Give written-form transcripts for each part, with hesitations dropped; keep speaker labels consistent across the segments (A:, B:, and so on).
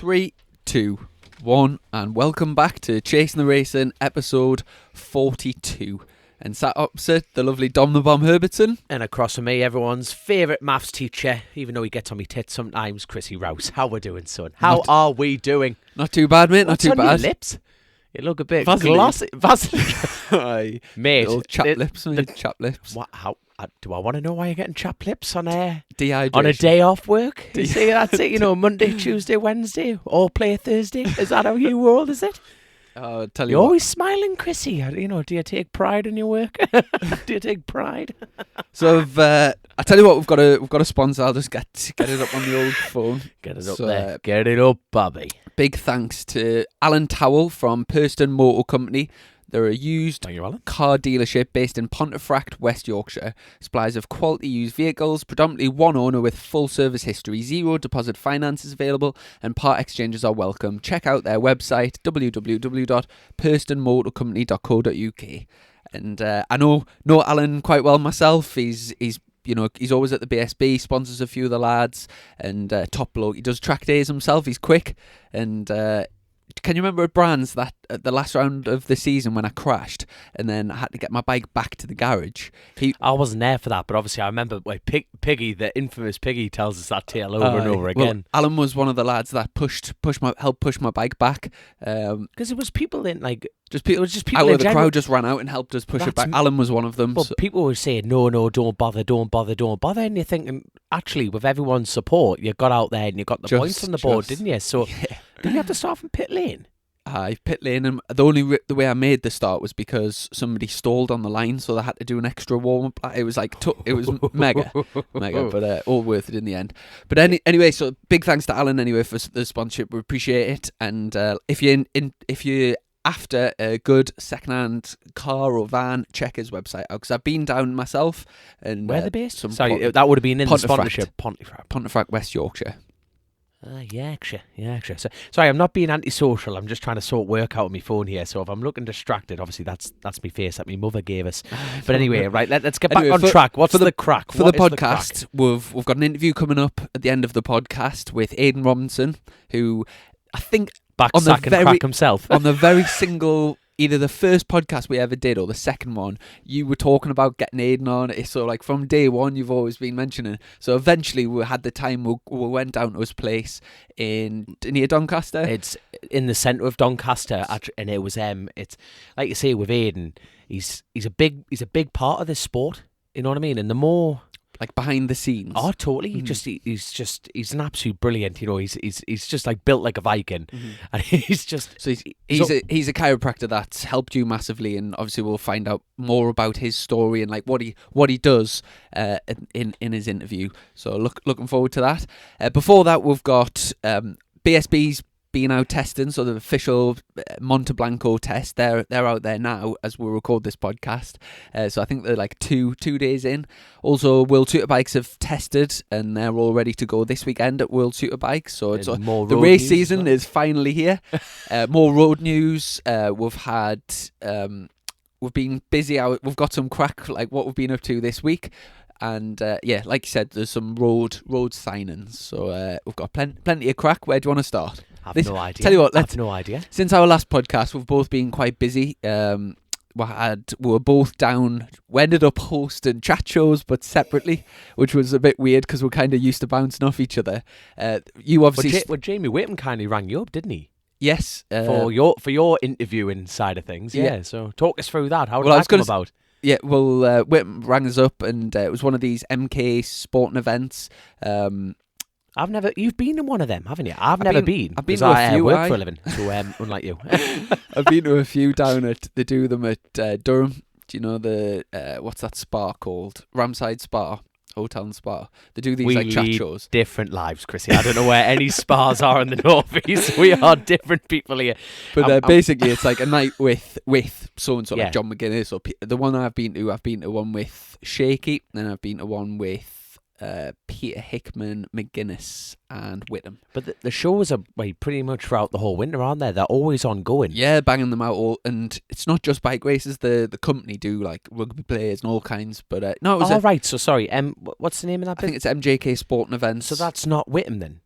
A: 3, 2, 1, and welcome back to Chasing the Racing, episode 42. And sat opposite the lovely Dom the Bomb Herbertson.
B: And across from me, everyone's favourite maths teacher, even though he gets on me tits sometimes, Chrissy Rouse. How we doing, son? How are we doing?
A: Not too bad, mate. Not too bad.
B: What's on your lips? You look a bit
A: Vaseline.
B: glossy. Vaseline.
A: Aye.
B: Mate.
A: Little chap lips, mate. Chap lips.
B: What? How? Do I want to know why you're getting chapped lips on a
A: Dehydration.
B: day off work? You see, that's it. You know, Monday, Tuesday, Wednesday, all play Thursday. Is that how you roll? Is it?
A: I'll tell you
B: You're
A: what.
B: always smiling, Chrissy. You know, do you take pride in your work? Do you take pride?
A: So I tell you what, we've got a sponsor. I'll just get it up on the old phone.
B: Get it up there. Get it up, Bobby.
A: Big thanks to Alan Towell from Purston Motor Company. They're a used car dealership based in Pontefract, West Yorkshire. Supplies of quality used vehicles, predominantly one owner with full service history. Zero deposit finance is available and part exchanges are welcome. Check out their website, www.purstonmotorcompany.co.uk. And I know Alan quite well myself. He's always at the BSB, sponsors a few of the lads, and top bloke. He does track days himself. He's quick. And can you remember at Brands that at the last round of the season when I crashed and then I had to get my bike back to the garage?
B: I wasn't there for that, but obviously I remember Piggy, the infamous Piggy, tells us that tale over and over again.
A: Well, Alan was one of the lads that helped push my bike back.
B: Because it was people in like.
A: It was just people out of the crowd just ran out and helped us push it back. Alan was one of them.
B: But people were saying, no, don't bother. And you're thinking, actually, with everyone's support, you got out there and you got the points on the board, didn't you? So, did you have to start from pit lane?
A: Pit lane, and the way I made the start was because somebody stalled on the line, so they had to do an extra warm up. It was it was mega, but all worth it in the end. But anyway, so big thanks to Alan anyway for the sponsorship. We appreciate it. And if you're after a good second-hand car or van, check his website out, because I've been down myself. And
B: where are they based? Sorry, that would have been in the sponsorship.
A: Pontefract, West Yorkshire.
B: Yorkshire. So, sorry, I'm not being antisocial. I'm just trying to sort work out on my phone here. So if I'm looking distracted, obviously that's my face that my mother gave us. But anyway, right, let's get back on track. What's the crack?
A: For the podcast, we've got an interview coming up at the end of the podcast with Aidan Robinson, who I think
B: crack himself
A: on the very single. Either the first podcast we ever did or the second one, you were talking about getting Aidan on. So like from day one, you've always been mentioning. So eventually we had the time, we went down to his place near Doncaster.
B: It's in the centre of Doncaster, and it was it's like you say with Aidan, he's a big part of this sport. You know what I mean? And the more
A: like behind the scenes.
B: Oh, totally. He's an absolute brilliant. You know, he's just like built like a Viking, and he's
A: a chiropractor that's helped you massively, and obviously we'll find out more about his story and like what he does in his interview. So looking forward to that. Before that, we've got BSB's been out testing, so the official Monte Blanco test, they're out there now as we record this podcast. So I think they're like two days in. Also, World Superbikes have tested and they're all ready to go this weekend at World Superbikes. So it's the race season is finally here. More road news. We've been busy out. We've got some crack like what we've been up to this week. And like you said, there's some road signings. So we've got plenty of crack. Where do you want to start?
B: I've no idea.
A: Tell you what,
B: I've no idea.
A: Since our last podcast, we've both been quite busy. We were both down. We ended up hosting chat shows, but separately, which was a bit weird because we're kind of used to bouncing off each other. You obviously,
B: well, Jamie Whittam kindly rang you up, didn't he?
A: Yes,
B: for your interviewing side of things. Yeah. So talk us through that. How did that come about?
A: Yeah, well, Whittam rang us up, and it was one of these MK sporting events.
B: You've been in one of them, haven't you? I've never been.
A: I've been to a few.
B: I work for a living, so unlike you.
A: I've been to a few down they do them at Durham. Do you know the, what's that spa called? Ramside Spa. Hotel and Spa. They do these like chat shows.
B: Different lives, Chrissy. I don't know where any spas are in the northeast. We are different people here.
A: But basically, it's like a night with so and so, like John McGuinness. Or the one I've been to one with Shaky, then I've been to one with Peter Hickman, McGuinness, and Whittam.
B: But the shows are pretty much throughout the whole winter, aren't they? They're always ongoing.
A: Yeah, banging them out all, and it's not just bike races. The company do like rugby players and all kinds. But no, it was
B: right. So sorry. What's the name of that?
A: I think it's MJK Sporting Events.
B: So that's not Whittam then.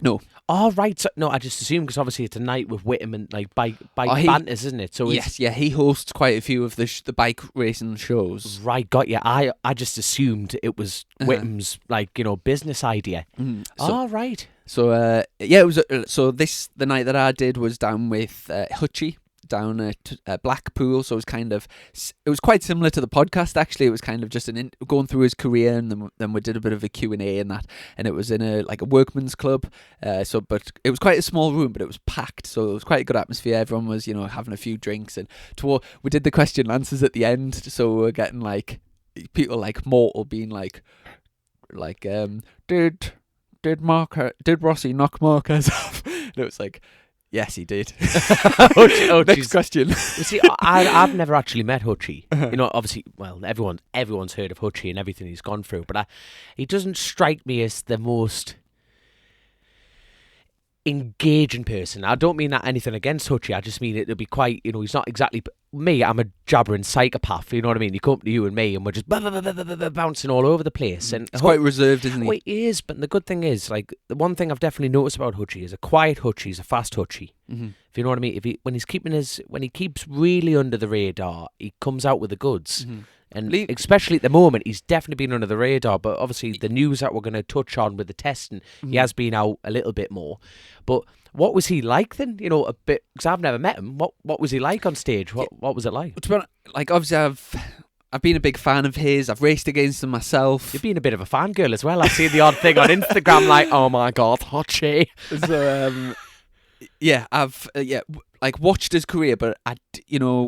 A: No.
B: Oh, right. So, no, I just assumed because obviously it's a night with Whittam and like bike banters, isn't it? So
A: yes, yeah, he hosts quite a few of the bike racing shows.
B: Right, got you. I just assumed it was Whittam's like business idea. Oh, right.
A: So it was the night that I did was down with Hutchie down at Blackpool, so it was quite similar to the podcast actually. It was kind of just going through his career, and then we did a bit of a Q&A and that, and it was in a workman's club, but it was quite a small room, but it was packed, so it was quite a good atmosphere. Everyone was having a few drinks, and we did the question and answers at the end, so we were getting like people like Mortal being like did Rossi knock Marquez off? And it was like, yes, he did. Next question.
B: You see, I've never actually met Hutchie. Obviously, well, everyone's heard of Hutchie and everything he's gone through, but he doesn't strike me as the most engaging person. I don't mean that anything against Hutchie. I just mean it'll be quite, he's not exactly me. I'm a jabbering psychopath. You know what I mean? You come to you and me, and we're just bouncing all over the place. And
A: it's quite reserved, isn't he?
B: Well, he is. But the good thing is, like, the one thing I've definitely noticed about Hutchie is a quiet Hutchie is a fast Hutchie.
A: Mm-hmm.
B: If you know what I mean. When he keeps really under the radar, he comes out with the goods.
A: Mm-hmm.
B: And especially at the moment, he's definitely been under the radar. But obviously, the news that we're going to touch on with the testing, he has been out a little bit more. But what was he like then? A bit, because I've never met him. What was he like on stage? What was it like?
A: Like, obviously, I've been a big fan of his. I've raced against him myself.
B: You've been a bit of a fangirl as well. I've seen the odd thing on Instagram, like, oh my god, Hutchie.
A: So I've watched his career, but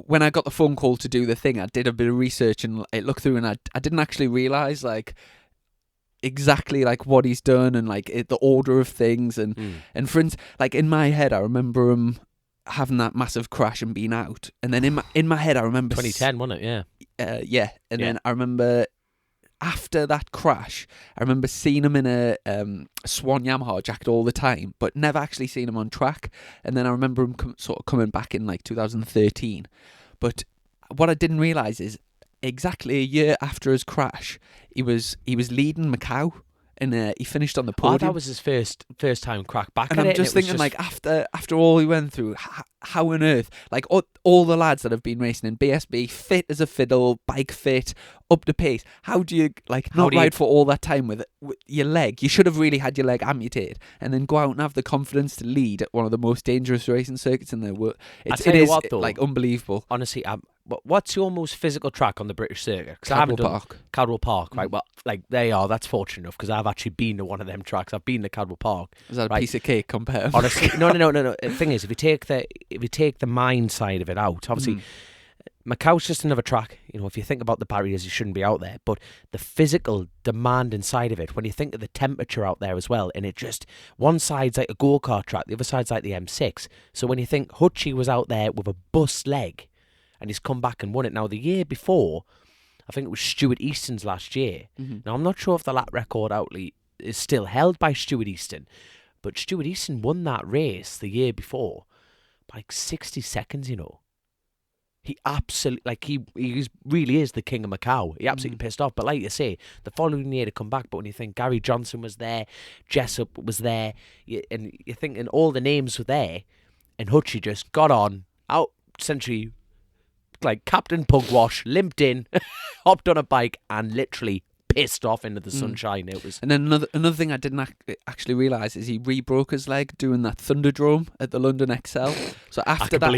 A: when I got the phone call to do the thing, I did a bit of research and I looked through, and I didn't actually realise like exactly like what he's done and like the order of things and for instance, like in my head, I remember him having that massive crash and being out, and then in my head, I remember
B: 2010, wasn't it? Yeah.
A: Then I remember. After that crash, I remember seeing him in a Swan Yamaha jacket all the time, but never actually seen him on track. And then I remember him coming back in like 2013. But what I didn't realise is exactly a year after his crash, he was leading Macau, and he finished on the podium.
B: Oh, that was his first time crack back.
A: And I'm just thinking, like, after all he went through, how on earth, like all the lads that have been racing in BSB, fit as a fiddle, bike fit, up to pace. How do you ride for all that time with your leg? You should have really had your leg amputated, and then go out and have the confidence to lead at one of the most dangerous racing circuits in the world. It is like unbelievable.
B: Honestly, what's your most physical track on the British circuit? Cadwell Park, right? Well, like that's fortunate enough because I've actually been to one of them tracks. I've been to Cadwell Park.
A: Is that a piece of cake compared?
B: Honestly, no. The thing is, if you take the mind side of it out, obviously. Macau's just another track. If you think about the barriers, you shouldn't be out there. But the physical demand inside of it, when you think of the temperature out there as well, and it just, one side's like a go-kart track, the other side's like the M6. So when you think Hutchie was out there with a bust leg, and he's come back and won it. Now, the year before, I think it was Stuart Easton's last year. Mm-hmm. Now, I'm not sure if the lap record outlet is still held by Stuart Easton, but Stuart Easton won that race the year before by like 60 seconds, He absolutely, he really is the king of Macau. He absolutely pissed off. But like you say, the following year to come back, but when you think Gary Johnson was there, Jessup was there, and you're thinking all the names were there, and Hutchie just got on, out, essentially, like Captain Pugwash, limped in, hopped on a bike, and literally pissed off into the sunshine. It was.
A: And then another thing I didn't actually realise is he re-broke his leg doing that Thunderdome at the London XL. So after that,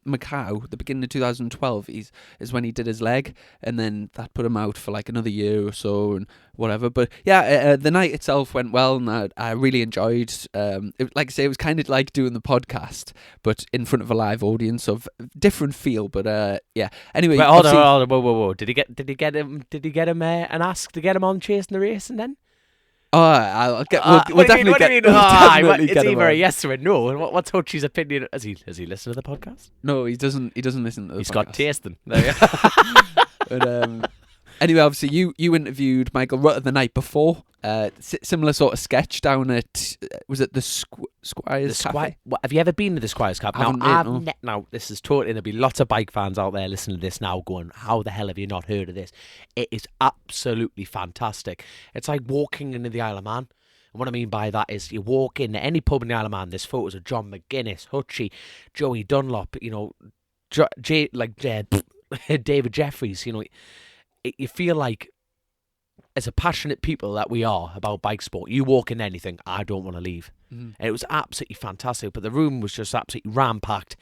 A: Macau, the beginning of 2012, is when he did his leg, and then that put him out for like another year or so and whatever. But yeah, the night itself went well, and I really enjoyed. Like I say, it was kind of like doing the podcast, but in front of a live audience of different feel. But yeah. Anyway,
B: hold on, whoa. Did he get him? Did he get him an ask to get him on chasing the race and then?
A: Oh, we'll definitely get him.
B: It's either a yes or a no. What's Hutchie's opinion? Has he listened to the podcast?
A: No, he doesn't listen to the podcast.
B: He's got tasting. There you go.
A: But anyway, obviously you interviewed Michael Rutter the night before. Similar sort of sketch down at was it the Squires Cafe?
B: Have you ever been to the Squires Cafe? Now this is totally. There'll be lots of bike fans out there listening to this now, going, "How the hell have you not heard of this?" It is absolutely fantastic. It's like walking into the Isle of Man. And what I mean by that is you walk in any pub in the Isle of Man, there's photos of John McGuinness, Hutchie, Joey Dunlop, David Jeffries. You feel like, as a passionate people that we are about bike sport, you walk in anything, I don't want to leave. And it was absolutely fantastic, but the room was just absolutely ram-packed.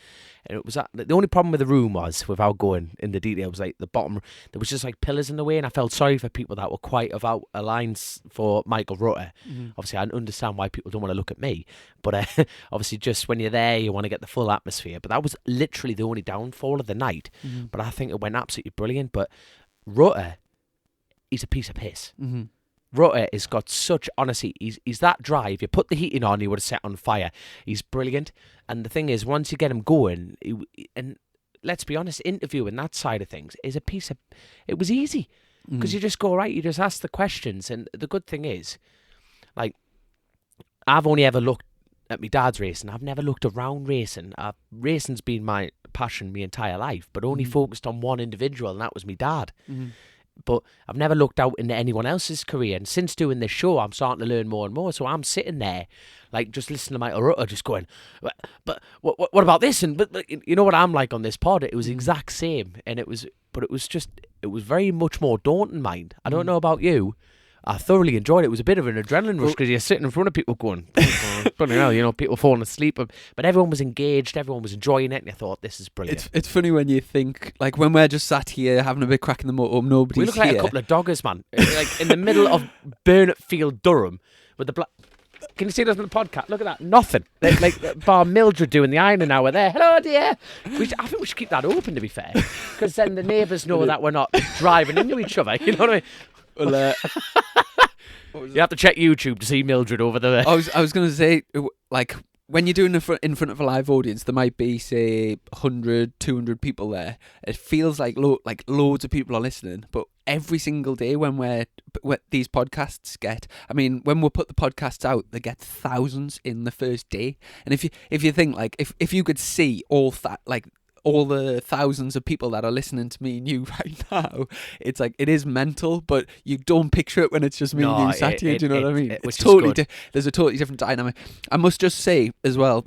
B: And it was the only problem with the room was, without going into detail, was like the bottom, there was just like pillars in the way, and I felt sorry for people that were quite out of lines for Michael Rutter. Obviously, I understand why people don't want to look at me, but obviously just when you're there, you want to get the full atmosphere. But that was literally the only downfall of the night. But I think it went absolutely brilliant. But Rutter, he's a piece of piss. Rutter has got such, honestly, he's that dry. If you put the heating on, he would have set on fire. He's brilliant. And the thing is, once you get him going, and let's be honest, interviewing that side of things is it was easy. Because you just go, right, you just ask the questions. And the good thing is, like, I've only ever looked at my dad's racing. I've never looked around racing. Racing's been my passion my entire life, but only focused on one individual, and that was my dad. But I've never looked out into anyone else's career. And since doing this show, I'm starting to learn more and more. So I'm sitting there, like, just listening to Michael Rutter, just going, but what about this? And but you know what I'm like on this pod? It was the exact same. And it was very much more daunting, mind. I don't know about you. I thoroughly enjoyed it. It was a bit of an adrenaline rush because you're sitting in front of people going, bloody hell, people falling asleep. But everyone was engaged, everyone was enjoying it, and I thought, this is brilliant.
A: It's funny when you think, like, when we're just sat here having a bit crack in the motor, nobody's here.
B: We look like a couple of doggers, man. Like, in the middle of Burnett Field, Durham, with the black... Can you see us on the podcast? Look at that. Nothing. Like bar Mildred doing the ironing hour there. Hello, dear. I think we should keep that open, to be fair. Because then the neighbours know that we're not driving into each other. You know what I mean?
A: Well,
B: you have to check YouTube to see Mildred over there.
A: I was going to say, like, when you're doing it in front of a live audience, there might be, say, 100, 200 people there. It feels like loads of people are listening. But every single day when these podcasts get, I mean, when we put the podcasts out, they get thousands in the first day. And if you think, like, if you could see all the thousands of people that are listening to me and you right now, it's like, it is mental, but you don't picture it when it's just me and you sat here. Do you know what I mean? It's totally there's a totally different dynamic. I must just say as well,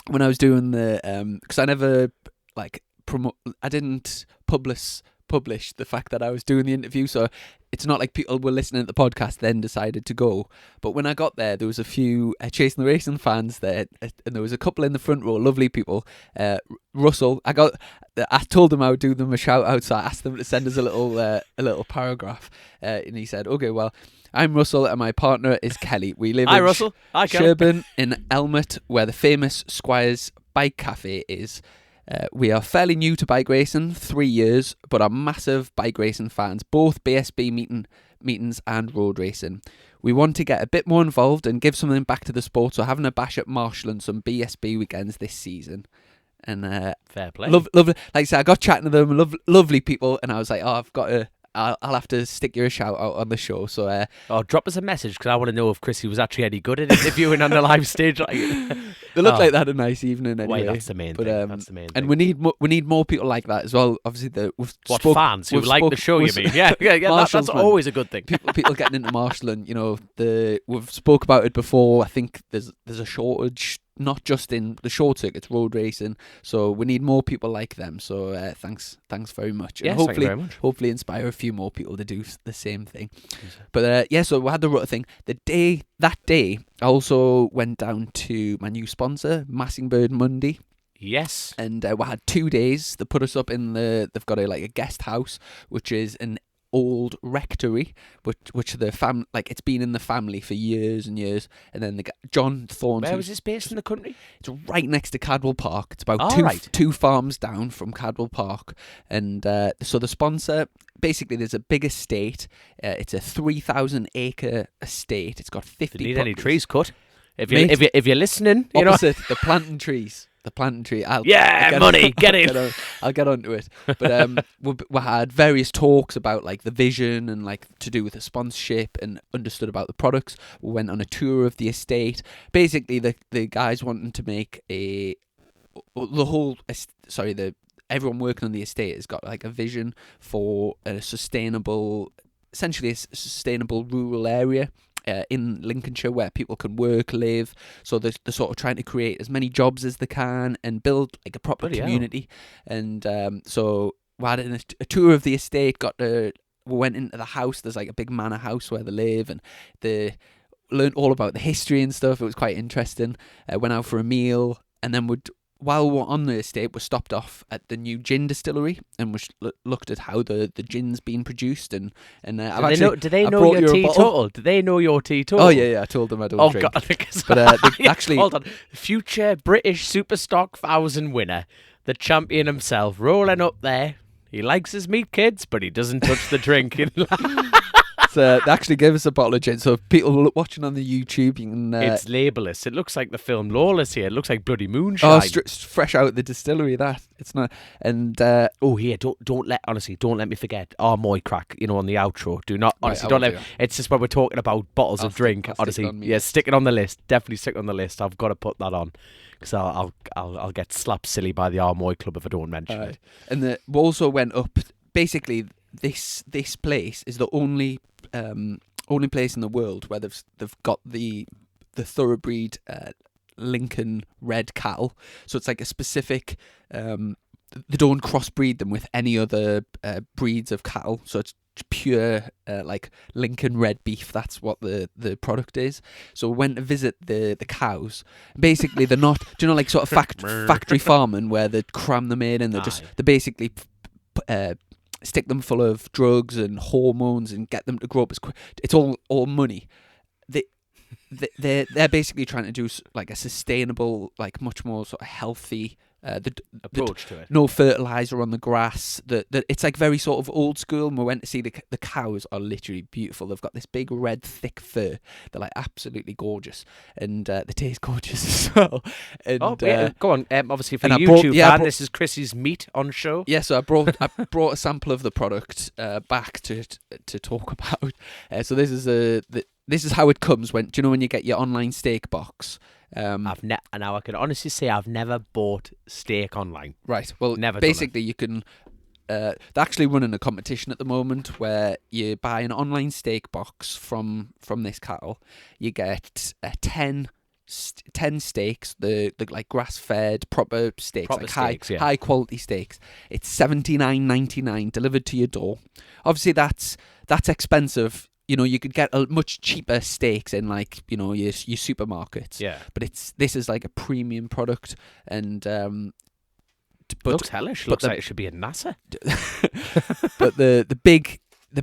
A: when I was doing the because I never I didn't publish the fact that I was doing the interview, so it's not like people were listening to the podcast then decided to go. But when I got there was a few Chasing the Racing fans there, and there was a couple in the front row, lovely people. Russell, I told them I would do them a shout out, so I asked them to send us a little paragraph, and he said, okay, well, I'm Russell and my partner is Kelly. We live in
B: Russell. Hi,
A: Sherburn in Elmet, where the famous Squire's Bike Cafe is. We are fairly new to bike racing, 3 years, but are massive bike racing fans, both BSB meetings and road racing. We want to get a bit more involved and give something back to the sport, so having a bash at Marshall and some BSB weekends this season. And
B: fair play.
A: Lovely. Like I said, I got chatting to them, lovely people, and I was like, I'll have to stick you a shout out on the show. So,
B: drop us a message because I want to know if Chrissy was actually any good at interviewing on the live stage.
A: They look like they had a nice evening anyway.
B: That's the main thing. That's the main thing.
A: And we need more people like that as well. Obviously,
B: fans who like the show. You mean? Yeah. That's always a good thing.
A: People getting into Marshall, and we've spoke about it before. I think there's a shortage, not just in the short circuits, road racing. So we need more people like them. So thanks very much.
B: Yes,
A: and
B: thank you very much.
A: Hopefully inspire a few more people to do the same thing. But so we had the Rutter thing. That day, I also went down to my new sponsor, Massingbird Monday.
B: Yes.
A: And we had 2 days. They put us up in they've got a guest house, which is an old rectory, which the it's been in the family for years and years. And then John Thorne's.
B: Where was this based in the country?
A: It's right next to Cadwell Park. It's about two farms down from Cadwell Park. And so the sponsor, basically, there's a big estate. It's a 3,000 acre estate. It's got 50.
B: Do you need any trees cut? If you're listening,
A: opposite the planting trees. The planting tree.
B: Get it.
A: I'll get onto it. But we had various talks about the vision and to do with the sponsorship, and understood about the products. We went on a tour of the estate. Basically, the guys wanting to make everyone working on the estate has got a vision for essentially a sustainable rural area. in Lincolnshire where people can work, live. So they're sort of trying to create as many jobs as they can and build like a proper
B: Bloody hell.
A: community. And so we had a tour of the estate. We went into the house. There's like a big manor house where they live, and they learned all about the history and stuff. It was quite interesting. Went out for a meal, and then while we're on the estate, we stopped off at the new gin distillery and we looked at how the gin's been produced. And
B: do they know your teetotal? Do they know your teetotal?
A: Oh yeah, I told them I don't drink.
B: God,
A: but actually,
B: hold on. Future British Superstock 1000 winner, the champion himself, rolling up there. He likes his meat, kids, but he doesn't touch the drink.
A: So they actually gave us a bottle of gin. So if people watching on the YouTube, you can...
B: it's labelless. It looks like the film Lawless here. It looks like bloody moonshine.
A: Oh, fresh out of the distillery, that. It's not... And...
B: don't let me forget our Moy crack, on the outro. Do not... Honestly, don't let... It's just when we're talking about bottles of drink. Honestly, stick it on the list. Definitely stick it on the list. I've got to put that on. Because I'll get slapped silly by the Armoy Club if I don't mention it.
A: And we also went up... Basically, this place is the only place in the world where they've got the thoroughbred Lincoln red cattle. So it's like a specific... they don't crossbreed them with any other breeds of cattle. So it's pure like Lincoln red beef. That's what the product is. So we went to visit the cows. Basically, they're not, like sort of factory farming where they cram them in and they basically stick them full of drugs and hormones and get them to grow up as quick. It's all money. They're basically trying to do like a sustainable, like much more sort of healthy
B: approach to it.
A: No fertilizer on the grass. It's like very sort of old school. And we went to see the cows are literally beautiful. They've got this big red thick fur. They're like absolutely gorgeous, and they taste gorgeous as well. And,
B: go on. Obviously for YouTube, this is Chrissy's meat on show.
A: Yeah, so I brought a sample of the product back to talk about. So this is how it comes when you get your online steak box.
B: Now I can honestly say I've never bought steak online.
A: Right. Well,
B: never.
A: Basically, you can. They're actually running a competition at the moment where you buy an online steak box from this cattle. You get 10 steaks, the like grass fed proper steaks, high quality steaks. It's $79.99 delivered to your door. Obviously, that's expensive. You could get a much cheaper steaks in like, your supermarkets.
B: Yeah.
A: But this is like a premium product, and
B: looks hellish. Looks like it should be in NASA.
A: But the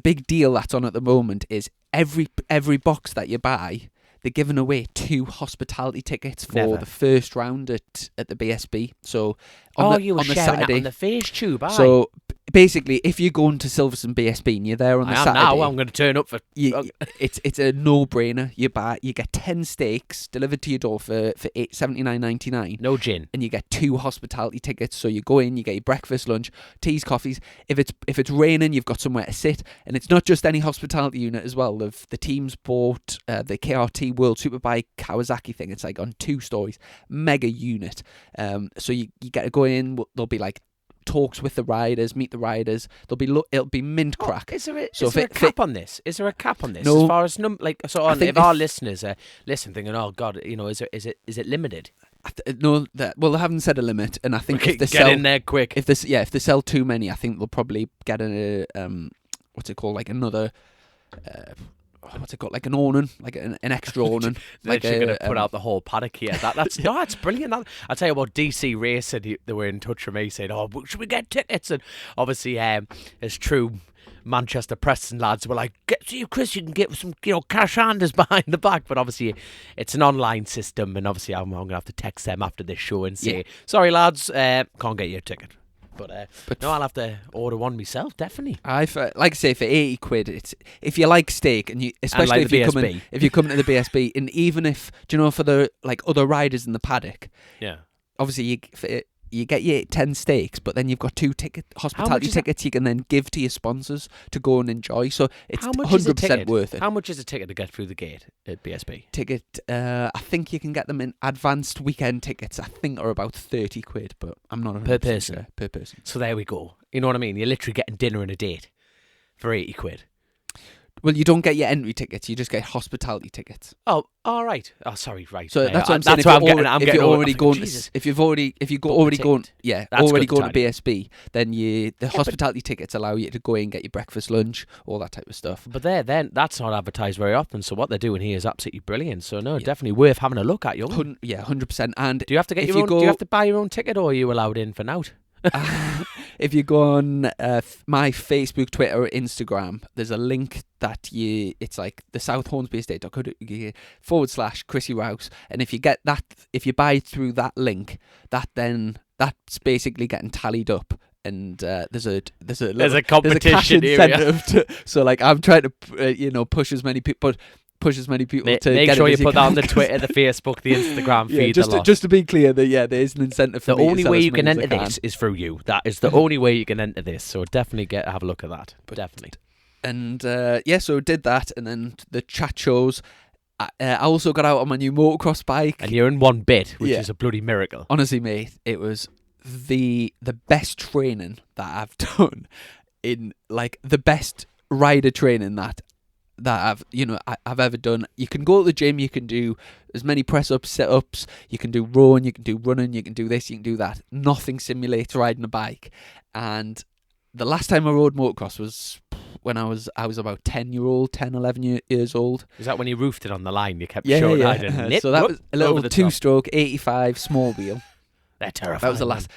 A: big deal that's on at the moment is every box that you buy, they're giving away 2 hospitality tickets for the first round at the BSB. So on the Saturday,
B: that on the face tube.
A: So basically, if you're going to Silverstone BSB and you're there on the Saturday,
B: now I'm going to turn up for.
A: It's a no-brainer. You get 10 steaks delivered to your door for $79.99.
B: No gin,
A: and you get 2 hospitality tickets. So you go in, you get your breakfast, lunch, teas, coffees. If it's raining, you've got somewhere to sit, and it's not just any hospitality unit as well. The team's bought the KRT World Superbike Kawasaki thing. It's like on 2 stories, mega unit. So you get to go in. There'll be like talks with the riders, meet the riders. It'll be mint crack.
B: Is there a cap on this? Is there a cap on this?
A: No.
B: As far as if our listeners listen thinking, oh God, is it limited?
A: No, they haven't set a limit, and I think if they
B: get in there quick.
A: If they sell too many, I think they'll probably get a what's it called, like another. What's it called? Like an awning, like an extra awning.
B: Like they're going to put out the whole paddock here. That's brilliant. I'll tell you what, DC Racing, they were in touch with me saying, oh, should we get tickets? And obviously, as true Manchester Preston lads were like, get to you, Chris, you can get some cash handers behind the back. But obviously, it's an online system, and obviously, I'm going to have to text them after this show and say, sorry lads, can't get you a ticket. But no, I'll have to order one myself, definitely.
A: Like I say, for £80, it's if you like steak, and especially if you come to the BSB, and even if for the like other riders in the paddock, obviously you get your 10 steaks, but then you've got 2 hospitality tickets you can then give to your sponsors to go and enjoy. So it's 100% worth it.
B: How much is a ticket to get through the gate at BSB?
A: Ticket, I think you can get them in advanced weekend tickets. I think are about £30, but I'm not 100%
B: per person.
A: Sure. Per person.
B: So there we go. You know what I mean? You're literally getting dinner and a date for £80.
A: Well, you don't get your entry tickets. You just get hospitality tickets.
B: Oh, all right. Oh, sorry, right.
A: So
B: yeah,
A: that's what I'm saying.
B: That's what
A: If you're already going,
B: Jesus.
A: if you've already
B: Booked
A: going,
B: ticket.
A: yeah,
B: That's
A: already
B: good
A: going to
B: to
A: BSB, then the hospitality tickets allow you to go in, get your breakfast, lunch, all that type of stuff.
B: But then that's not advertised very often. So what they're doing here is absolutely brilliant. So no, definitely worth having a look at. Young.
A: 100%. And
B: Do you have to get your own? Do you have to buy your own ticket, or are you allowed in for now?
A: if you go on my Facebook, Twitter, or Instagram, there's a link that it's like the South Hornsby Estate.co.uk /Chrissy Rouse, and if you get that, if you buy through that link, that's basically getting tallied up. And there's a
B: competition
A: there's a cash
B: area.
A: incentive so like I'm trying to push as many people to
B: Make
A: get
B: sure
A: it
B: you
A: as
B: put that on the
A: can.
B: Twitter, the Facebook, the Instagram feed.
A: Just to be clear that there is an incentive for
B: the
A: me to
B: only
A: sell
B: way
A: as
B: you can
A: many as
B: enter
A: I can.
B: this is through you. That is the only way you can enter this. So definitely have a look at that. Definitely.
A: And so did that, and then the chat shows. I also got out on my new motocross bike,
B: And you're in one bit, which is a bloody miracle.
A: honestly, mate, it was the best training that I've done in like the best rider training that I've ever done. You can go to the gym, you can do as many press ups, sit ups, you can do rowing, you can do running, you can do this, you can do that. Nothing simulates riding a bike. And the last time I rode motocross was when I was about 11 years old.
B: Is that when you roofed it on the line? You kept
A: Yeah.
B: so
A: So that was a little 2-stroke 85 small wheel.
B: They're terrifying.
A: That was the last.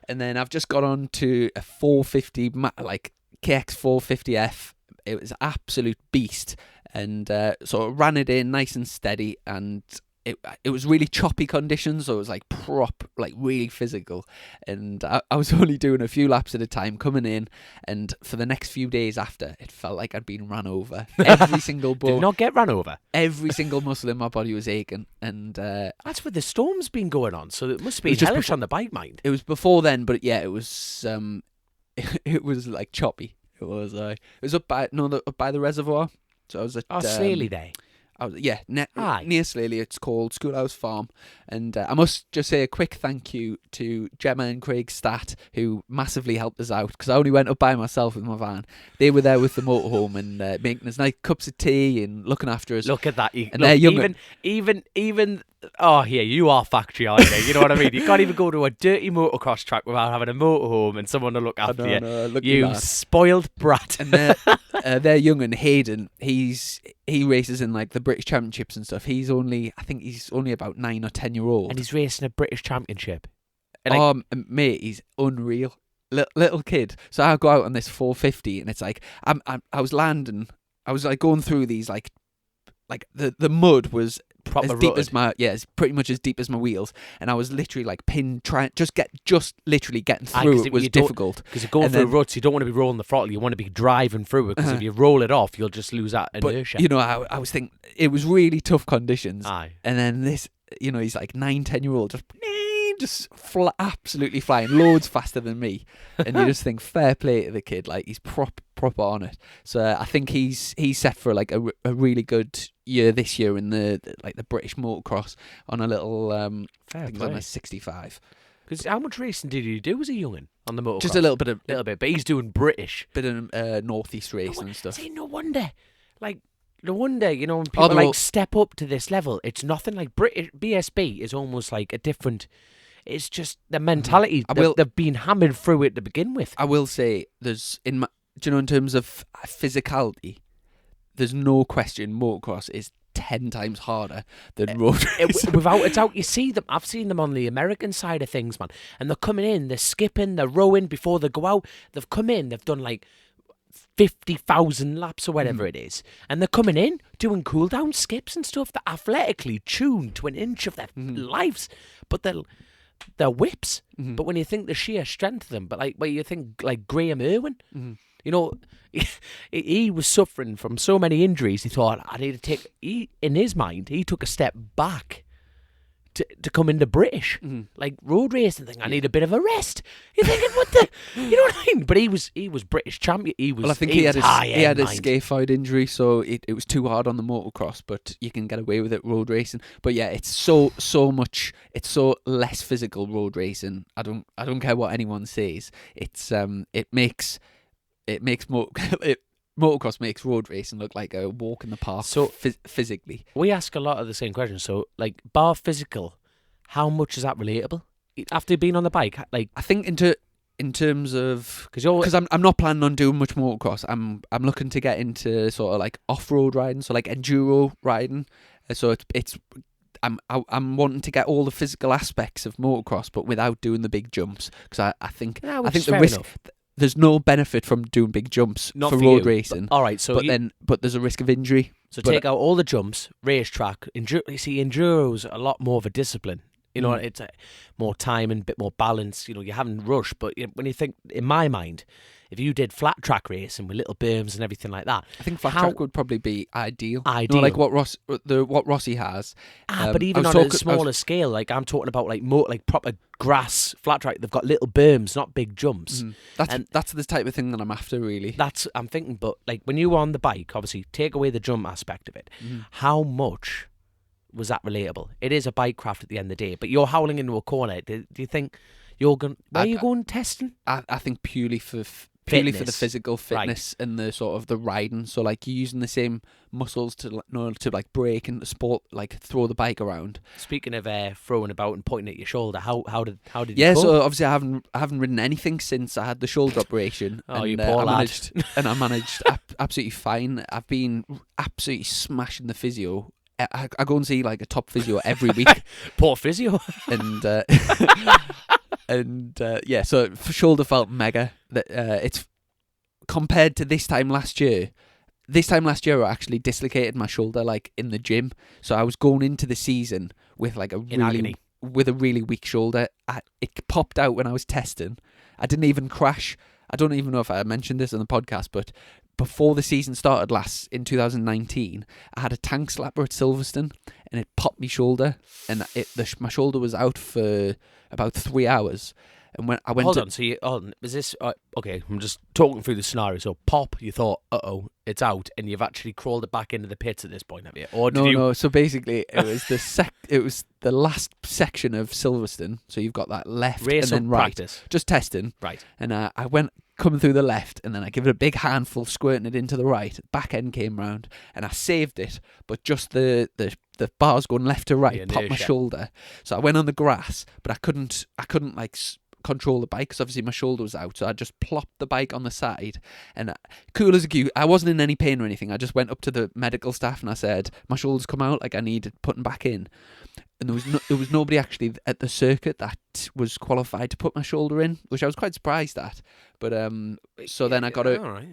A: And then I've just got on to a 450, like KX 450F. It was absolute beast. And so I ran it in nice and steady, and it was really choppy conditions, so it was like really physical. And I was only doing a few laps at a time coming in, and for the next few days after, it felt like I'd been run over. Every single bone.
B: Did not get run over.
A: Every single muscle in my body was aching, and
B: that's where the storm's been going on. So it must be
A: just
B: hellish on the bike mind.
A: it was before then, but yeah, it was it was like choppy. It was up by the reservoir. So I was at
B: Slaley Day.
A: I was near Slaley. It's called Schoolhouse Farm, and I must just say a quick thank you to Gemma and Craig Stat, who massively helped us out, because I only went up by myself with my van. They were there with the motorhome and making us nice cups of tea and looking after us.
B: Look at that!
A: Even
B: oh yeah, you are factory, aren't you? You know what I mean? You can't even go to a dirty motocross track without having a motorhome and someone to look after you.
A: Look
B: you
A: at that.
B: Spoiled brat.
A: And their young and Hayden, he races in like the British Championships and stuff. I think he's only about 9 or 10 year old,
B: and he's racing a British Championship. And
A: mate, he's unreal, little kid. So I go out on this 450, and it's like I was landing. I was like going through these like the mud was
B: proper
A: as deep
B: rutted.
A: as it's pretty much as deep as my wheels, and I was literally like pinned trying literally getting through. It was difficult
B: because you're going through ruts. You don't want to be rolling the throttle. You want to be driving through it, because if you roll it off, you'll just lose that inertia.
A: But, I was thinking it was really tough conditions.
B: Aye.
A: And then this, he's like 9, 10 year old just absolutely flying loads faster than me, and you just think fair play to the kid, like he's proper on it. So I think he's set for like a really good year this year in the British motocross on a little
B: Fair
A: I think
B: play.
A: on a 65.
B: Because how much racing did he do as a young'un on the motocross?
A: Just a little bit,
B: but he's doing British.
A: bit of northeast racing and stuff.
B: See, no wonder, when people step up to this level, it's nothing like British. BSB is almost like a different. It's just the mentality. They've been hammered through it to begin with.
A: I will say, in terms of physicality, there's no question motocross is 10 times harder than road racing.
B: Without a doubt, you see them. I've seen them on the American side of things, man. And they're coming in, they're skipping, they're rowing before they go out. They've come in, they've done like 50,000 laps or whatever it is, and they're coming in doing cool down skips and stuff. They're athletically tuned to an inch of their lives, but they're whips. But when you think the sheer strength of them, when you think like Graham Irwin, he was suffering from so many injuries. He thought, I need to take. In his mind, he took a step back to come into British, like road racing thing. I need a bit of a rest. You're thinking, what the, you know what I mean? But he was British champion.
A: I think he had a scaphoid injury, so it was too hard on the motocross. But you can get away with it road racing. But yeah, it's so much. It's so less physical road racing. I don't care what anyone says. It makes motocross makes road racing look like a walk in the park.
B: So
A: physically,
B: we ask a lot of the same questions. So, like, bar physical, how much is that relatable? After being on the bike, like,
A: I think in terms of
B: because
A: I'm not planning on doing much motocross. I'm looking to get into sort of like off-road riding, so like enduro riding. So I'm wanting to get all the physical aspects of motocross, but without doing the big jumps, because I think the risk. There's no benefit from doing big jumps for road racing.
B: All right, so
A: but there's a risk of injury.
B: So take out all the jumps, racetrack. You see, enduro's a lot more of a discipline. You know, it's more time and a bit more balance. You know, you haven't rushed, but when you think, in my mind, if you did flat track racing with little berms and everything like that,
A: I think flat track would probably be ideal.
B: Ideal,
A: you know, like what Rossi has.
B: But even on a smaller scale, like I'm talking about, like proper grass flat track. They've got little berms, not big jumps.
A: That's the type of thing that I'm after, really.
B: I'm thinking, but like when you were on the bike, obviously take away the jump aspect of it. How much was that relatable? It is a bike craft at the end of the day, but you're howling into a corner. Do you think you're going? Where are you going testing?
A: I think purely for the physical fitness,
B: right,
A: and the sort of the riding. So like you're using the same muscles to like brake and sport, like throw the bike around.
B: Speaking of throwing about and pointing at your shoulder, how did
A: yeah?
B: You go?
A: So obviously I haven't ridden anything since I had the shoulder operation.
B: Oh, you poor lad.
A: I managed absolutely fine. I've been absolutely smashing the physio. I go and see like a top physio every week.
B: Poor physio.
A: Yeah, so shoulder felt mega. It's compared to this time last year. This time last year, I actually dislocated my shoulder like in the gym. So I was going into the season with like a really weak shoulder. It popped out when I was testing. I didn't even crash. I don't even know if I mentioned this on the podcast, but before the season started in 2019, I had a tank slapper at Silverstone, and it popped my shoulder, and my shoulder was out for about 3 hours. And when I went,
B: was this okay? I'm just talking through the scenario. So pop, you thought, it's out, and you've actually crawled it back into the pits at this point, have you? Or
A: no. So basically, it was it was the last section of Silverstone. So you've got that left
B: race
A: and then right,
B: practice,
A: just testing,
B: right?
A: And I went coming through the left, and then I give it a big handful, squirting it into the right. Back end came round, and I saved it, but just the bars going left to right popped my shoulder. So I went on the grass, but I couldn't like control the bike because obviously my shoulder was out. So I just plopped the bike on the side, and cool as a cue, I wasn't in any pain or anything. I just went up to the medical staff and I said, my shoulder's come out, like I needed putting back in. And there was nobody actually at the circuit that was qualified to put my shoulder in, which I was quite surprised at. But so then I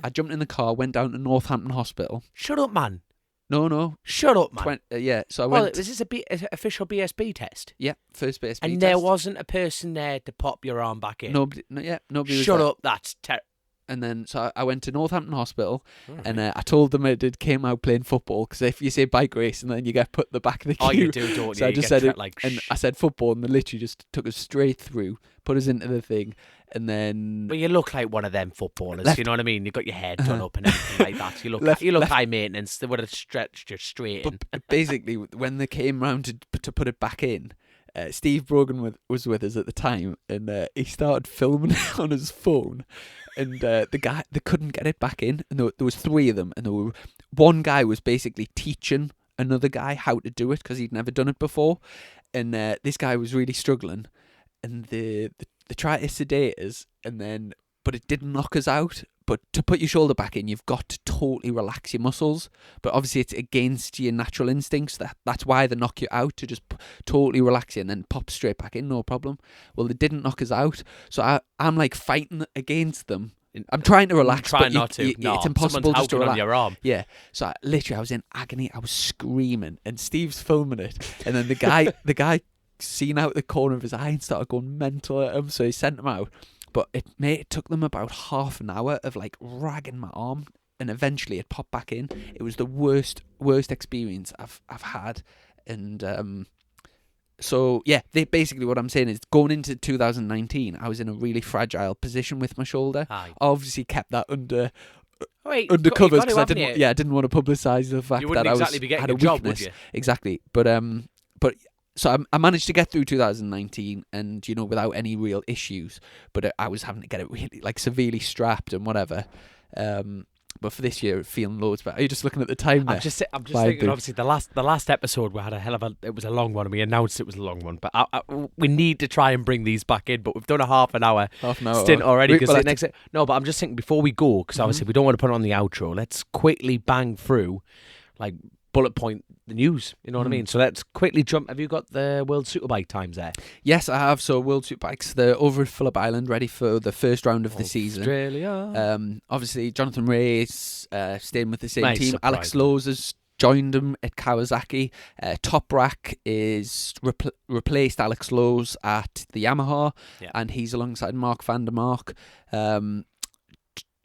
A: jumped in the car, went down to Northampton Hospital.
B: Shut up, man.
A: No.
B: Shut up, man.
A: Yeah, so I went.
B: Was this an official BSB test?
A: Yeah, first BSB test.
B: And there wasn't a person there to pop your arm back in?
A: Nobody was
B: Shut
A: there.
B: up, that's terrible.
A: And then, so I went to Northampton Hospital, and I told them it came out playing football, because if you say bike race, and then you get put in the back of the queue.
B: Oh, you do, don't you?
A: So I just said it, and I said football, and they literally just took us straight through, put us into the thing, and then...
B: Well, you look like one of them footballers, you know what I mean? You've got your head done up and everything like that. You look high maintenance. They would have stretched you straight in.
A: But basically, when they came round to put it back in, Steve Brogan was with us at the time, and he started filming it on his phone, and the guy, they couldn't get it back in, and there was three of them, and one guy was basically teaching another guy how to do it because he'd never done it before, and this guy was really struggling, and they tried to sedate us, but it didn't knock us out. But to put your shoulder back in, you've got to totally relax your muscles. But obviously, it's against your natural instincts. That's why they knock you out, to just totally relax you and then pop straight back in, no problem. Well, they didn't knock us out. So I'm like fighting against them. I'm trying to relax, but it's impossible just to relax.
B: On your arm.
A: Yeah. So I was in agony. I was screaming, and Steve's filming it. And then the guy seen out the corner of his eye and started going mental at him. So he sent him out. But it took them about half an hour of like ragging my arm, and eventually it popped back in. It was the worst experience I've had, and so yeah, basically what I'm saying is, going into 2019, I was in a really fragile position with my shoulder. I obviously kept that under covers because I didn't want to publicise the fact that I had a weakness.
B: Job, would you?
A: Exactly, but So I managed to get through 2019, and without any real issues. But I was having to get it really severely strapped and whatever. but for this year, feeling loads better. Are you just looking at the time there?
B: I'm just thinking. Obviously, the last episode we had it was a long one, and we announced it was a long one. But we need to try and bring these back in. But we've done a half an hour stint already. No, but I'm just thinking before we go, because obviously we don't want to put it on the outro. Let's quickly bang through, like bullet point the news. You know what I mean? So let's quickly jump. Have you got the World Superbike times there?
A: Yes, I have. So World Superbikes, they're over at Phillip Island, ready for the first round of the season.
B: Australia.
A: Obviously, Jonathan Ray's staying with the same team.
B: Surprise.
A: Alex Lowe's has joined him at Kawasaki. Toprak is replaced Alex Lowe's at the Yamaha, and he's alongside Mark van der Mark.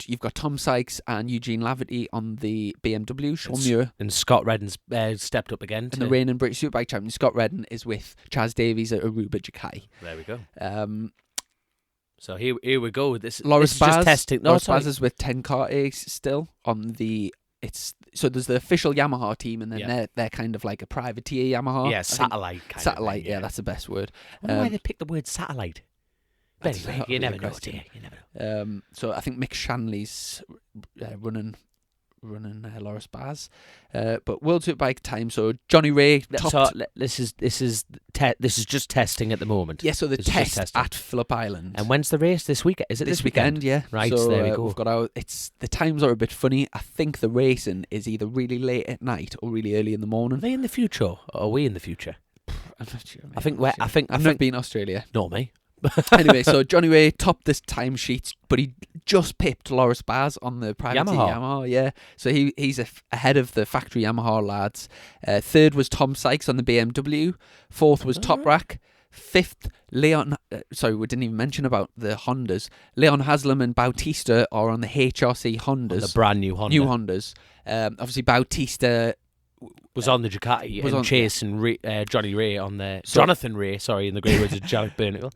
A: You've got Tom Sykes and Eugene Laverty on the BMW. Sean Muir.
B: And Scott Redden's stepped up again.
A: And the reigning British Superbike champion, Scott Redden, is with Chaz Davies at Aruba Jakai.
B: There we go. So here we go. This is
A: Loris
B: just testing.
A: Loris Baz is with 10 karts still on the... So there's the official Yamaha team, and then they're kind of like a privateer Yamaha.
B: Yeah, satellite kind
A: satellite,
B: of thing,
A: that's the best word.
B: I wonder why they picked the word satellite. But anyway, you never know, do you? You never know.
A: So I think Mick Shanley's running Loris Baz. But World Superbike time. So Johnny Ray.
B: This is just testing at the moment.
A: Yeah. So the test at Phillip Island.
B: And when's the race this week? Is it this
A: weekend? Yeah.
B: Right.
A: So
B: there we go.
A: We've got the times are a bit funny. I think the racing is either really late at night or really early in the morning.
B: Are they in the future? Or are we in the future?
A: I'm not sure.
B: I've
A: never been in Australia.
B: Not me.
A: Anyway, so Johnny Ray topped this timesheet, but he just pipped Loris Baz on the private Yamaha. Yeah, so he's ahead of the factory Yamaha lads. Third was Tom Sykes on the BMW. Fourth was Toprak. Fifth, Leon. Sorry, we didn't even mention about the Hondas. Leon Haslam and Bautista are on the HRC Hondas,
B: on the brand new Honda.
A: New Hondas. Obviously, Bautista
B: was on the Ducati and chasing Johnny Ray on the... Jonathan Ray, sorry, in the great words of Jarek Burnicle.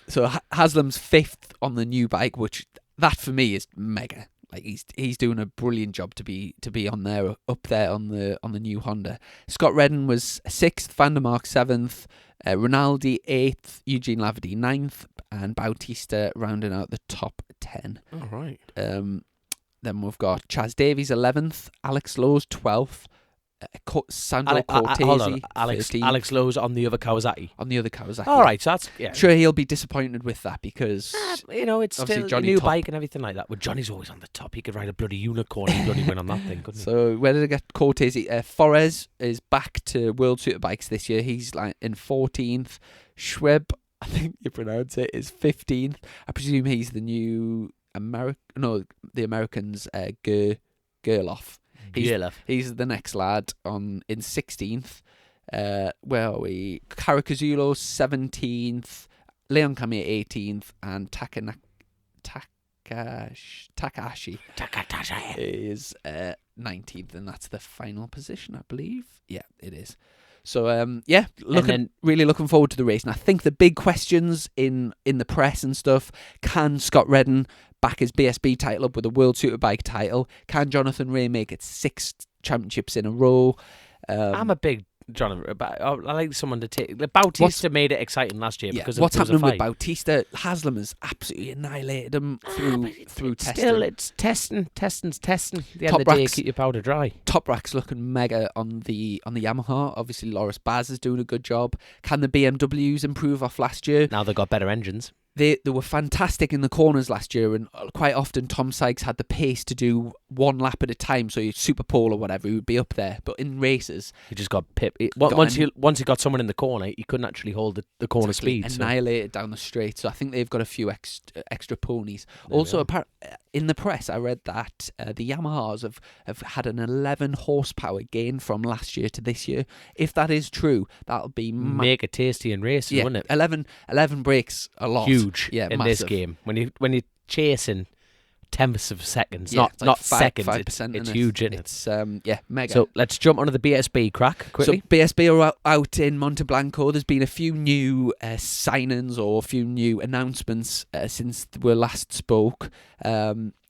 A: So Haslam's fifth on the new bike, which that for me is mega. Like he's doing a brilliant job to be on there, up there on the new Honda. Scott Redden was sixth, Van der Mark seventh, Rinaldi eighth, Eugene Laverty ninth, and Bautista rounding out the top 10.
B: All right.
A: Then we've got Chaz Davies 11th, Alex Lowe's 12th. Sandro Cortese,
B: Alex Lowe's on the other Kawasaki.
A: On the other Kawasaki.
B: All right, so that's
A: sure he'll be disappointed with that because
B: it's still a new bike and everything like that. Well, Johnny's always on the top. He could ride a bloody unicorn and bloody win on that thing, couldn't he?
A: So where did I get Cortese? Forez is back to World Superbikes this year. He's like in 14th. Schweb, I think you pronounce it, is 15th. I presume he's the new the Americans Gerloff. He's the next lad in 16th. Where are we? Caracazzulo 17th, Leon Kamiya 18th, and Takahashi is 19th, and that's the final position, I believe. Yeah, it is. So really looking forward to the race. And I think the big questions in the press and stuff: can Scott Redden back his BSB title up with a World Superbike title? Can Jonathan Ray make it 6 championships in a row?
B: I'm a big Jonathan. I like someone to take. Bautista made it exciting last year because
A: what's happening with Bautista? Haslam has absolutely annihilated him through testing.
B: Still, it's testing. At the end of the day, keep your powder dry.
A: Toprak's looking mega on the Yamaha. Obviously, Loris Baz is doing a good job. Can the BMWs improve off last year?
B: Now they've got better engines.
A: They were fantastic in the corners last year, and quite often Tom Sykes had the pace to do one lap at a time. So Super Pole or whatever, he would be up there. But in races,
B: he just got pipped. Once he got someone in the corner, he couldn't actually hold the corner speed.
A: Annihilated down the straight. So I think they've got a few extra ponies. Also, in the press, I read that the Yamahas have had an 11 horsepower gain from last year to this year. If that is true, that'll be
B: make it tasty in races, wouldn't it?
A: 11 breaks a lot.
B: Huge in this game. When you're chasing tenths of seconds, not seconds.
A: 5%,
B: it's huge, isn't it?
A: It's mega.
B: So let's jump onto the BSB crack quickly.
A: So BSB are out in Monte Blanco. There's been a few new signings or a few new announcements since we last spoke.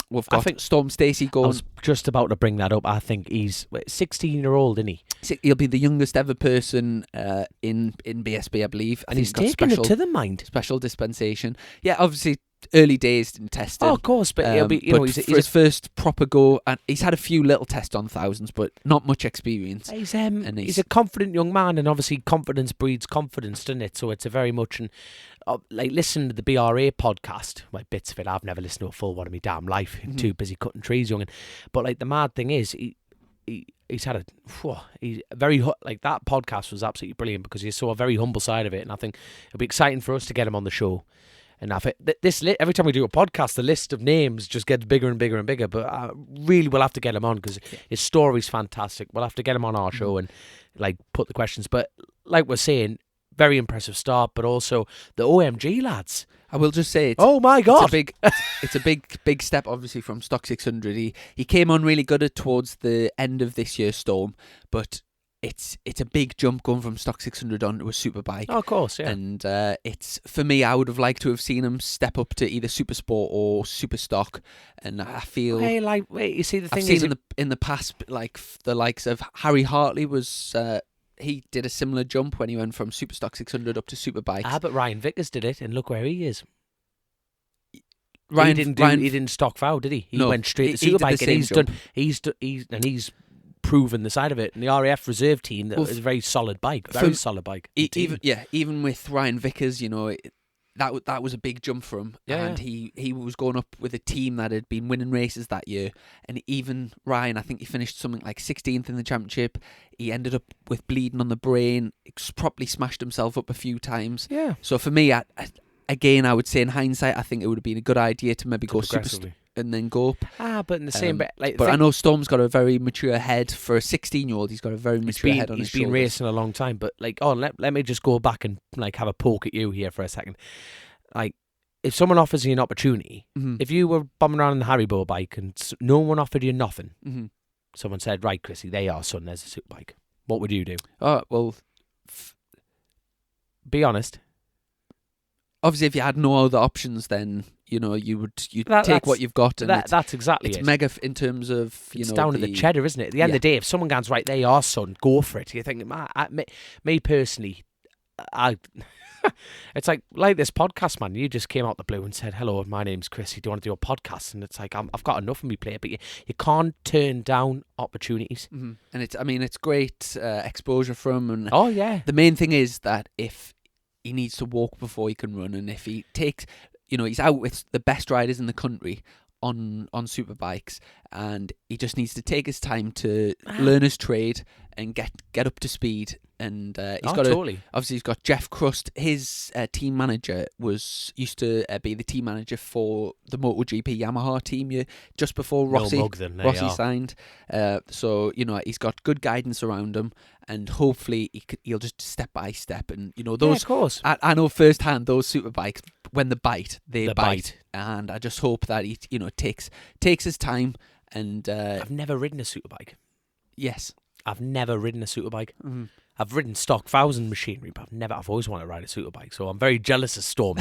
A: We've got Storm Stacey going.
B: I was just about to bring that up. I think he's 16-year-old, isn't he?
A: He'll be the youngest ever person in BSB, I believe.
B: And he's taken it to the mind.
A: Special dispensation. Yeah, obviously early days in testing.
B: Oh, of course, but he'll be.
A: But for his first proper go, and he's had a few little tests on thousands, but not much experience.
B: He's a confident young man, and obviously confidence breeds confidence, doesn't it? So it's a very much like listen to the BRA podcast. Like bits of it, I've never listened to a full one of my damn life. Too busy cutting trees, youngin. But like the mad thing is, he's had he's very like that podcast was absolutely brilliant because he saw a very humble side of it, and I think it'll be exciting for us to get him on the show. And I think every time we do a podcast, the list of names just gets bigger and bigger and bigger. But really, we'll have to get him on because his story's fantastic. We'll have to get him on our show and like put the questions. But like we're saying, very impressive start. But also the OMG lads.
A: I will just say,
B: oh my god,
A: it's a big step, obviously, from stock 600. He came on really good towards the end of this year's Storm, but it's a big jump going from stock 600 onto a superbike.
B: Oh, of course, yeah.
A: And it's, for me, I would have liked to have seen him step up to either super sport or super stock. And I feel,
B: hey, like, wait, you see, the thing
A: I've seen in the past, like the likes of Harry Hartley was. He did a similar jump when he went from super stock 600 up to superbikes.
B: But Ryan Vickers did it, and look where he is. He didn't stock foul, did he? He went straight to superbike, and he's proven the side of it. And the RAF reserve team, that was a very solid bike, solid bike.
A: Even with Ryan Vickers, you know, that was a big jump for him. And he was going up with a team that had been winning races that year. And even Ryan, I think he finished something like 16th in the championship. He ended up with bleeding on the brain. Properly smashed himself up a few times.
B: Yeah.
A: So for me, again, I would say in hindsight, I think it would have been a good idea to maybe go super and then go up.
B: But in the same bit, like,
A: but I know Storm's got a very mature head for a 16-year-old. He's got a very mature head on his shoulders.
B: He's been racing a long time, but like, let me just go back and like have a poke at you here for a second. Like, if someone offers you an opportunity, if you were bombing around on the Haribo bike and no one offered you nothing, someone said, "Right, Chrissy, there you are, son. There's a superbike." What would you do?
A: Oh well,
B: be honest.
A: Obviously, if you had no other options, then you know you'd take what you've got, and
B: that's exactly it.
A: It's mega in terms of
B: it's down to the cheddar, isn't it? At the end of the day, if someone goes, right, there you are, son, go for it. You think, me personally, it's like this podcast, man. You just came out the blue and said, "Hello, my name's Chrissy. Do you want to do a podcast?" And it's like I've got enough of me plate, but you can't turn down opportunities.
A: And it's great exposure for him. And
B: oh yeah,
A: the main thing is that if he needs to walk before he can run, and if he takes, he's out with the best riders in the country on superbikes, and he just needs to take his time to learn his trade and get up to speed. And he's got Jeff Crust. His team manager used to be the team manager for the MotoGP Yamaha team just before Rossi signed. So he's got good guidance around him, and hopefully he'll just step by step. And those,
B: of course,
A: I know firsthand those superbikes, when they bite, they bite. And I just hope that he takes his time. And
B: I've never ridden a superbike.
A: Yes,
B: I've never ridden a superbike. I've ridden stock 1,000 machinery, but I've always wanted to ride a superbike, so I'm very jealous of Storm.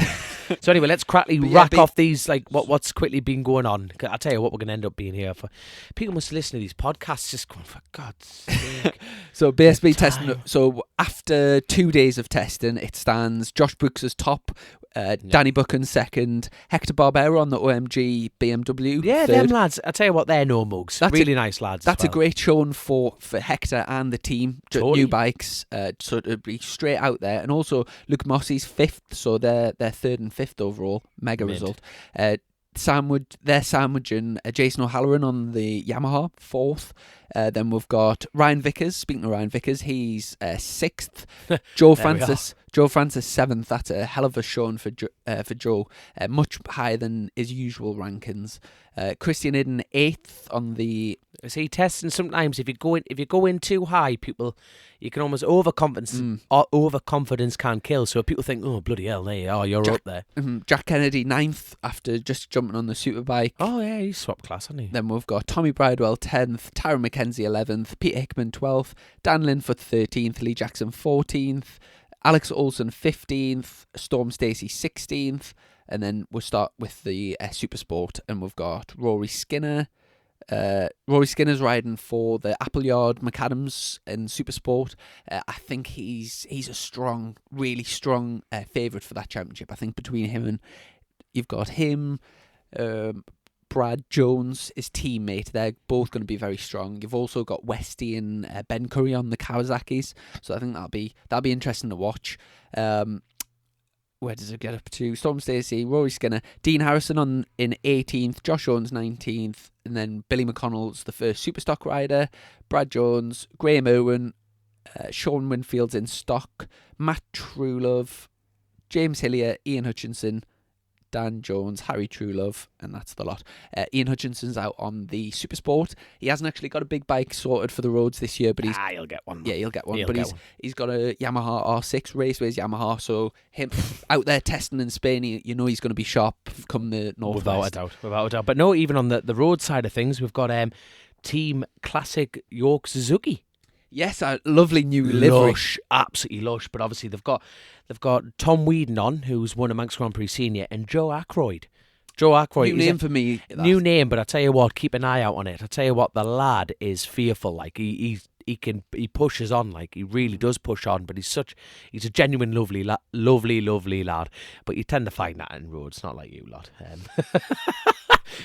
B: So anyway, let's rack off these, like, what's quickly been going on. I'll tell you what, we're going to end up being here for. People must listen to these podcasts just going, for God's sake.
A: So BSB testing, so after 2 days of testing, it stands Josh Brooks as top, Danny Buchan second, Hector Barbera on the OMG BMW
B: third. Them lads, I tell you what, they're no mugs. Really nice lads.
A: That's a great showing for Hector and the team. Totally. New bikes, so to be straight out there. And also Luke Mossey's fifth, so they're third and fifth overall. Mega result. They're sandwiching Jason O'Halloran on the Yamaha, fourth. Then we've got Ryan Vickers. Speaking of Ryan Vickers, he's sixth. Joe Francis seventh. That's a hell of a showing for Joe. Much higher than his usual rankings. Chrissy and Aidan eighth on the.
B: See, testing sometimes if you go in too high, people, you can almost overconfidence. Overconfidence can kill. So people think, oh bloody hell, there you are, you're up there.
A: Jack Kennedy ninth after just jumping on the superbike.
B: Oh yeah, he's swapped class, hasn't he?
A: Then we've got Tommy Bridewell 10th, Tyrone McKenzie 11th, Peter Hickman 12th, Dan Linfoot 13th, Lee Jackson 14th, Alex Olsen 15th, Storm Stacey 16th, and then we'll start with the Super Sport, and we've got Rory Skinner. Rory Skinner's riding for the Appleyard McAdams in Super Sport. I think he's a strong, really strong favourite for that championship. I think between him and you've got him, Brad Jones, his teammate. They're both going to be very strong. You've also got Westy and Ben Curry on the Kawasaki's, so I think that'll be interesting to watch. Where does it get up to? Storm Stacey, Rory Skinner, Dean Harrison in 18th, Josh Owens 19th, and then Billy McConnell's the first Superstock rider, Brad Jones, Graham Irwin, Sean Winfield's in stock, Matt Truelove, James Hillier, Ian Hutchinson, Dan Jones, Harry Truelove, and that's the lot. Ian Hutchinson's out on the Supersport. He hasn't actually got a big bike sorted for the roads this year, but
B: he'll get one.
A: Yeah, he'll get one. He's got a Yamaha R6 Raceways Yamaha, so him out there testing in Spain, you know he's going to be sharp come the northwest.
B: Without a doubt. But no, even on the road side of things, we've got Team Classic York Suzuki.
A: Yes, a lovely new livery.
B: Lush, absolutely lush. But obviously they've got Tom Whedon on, who's won a Manx Grand Prix Senior, and Joe Ackroyd.
A: New name for me.
B: New name, but I tell you what, keep an eye out on it. I tell you what, the lad is fearful. Like he pushes on. Like he really does push on. But he's a genuine lovely lad. But you tend to find that in roads, not like you lot.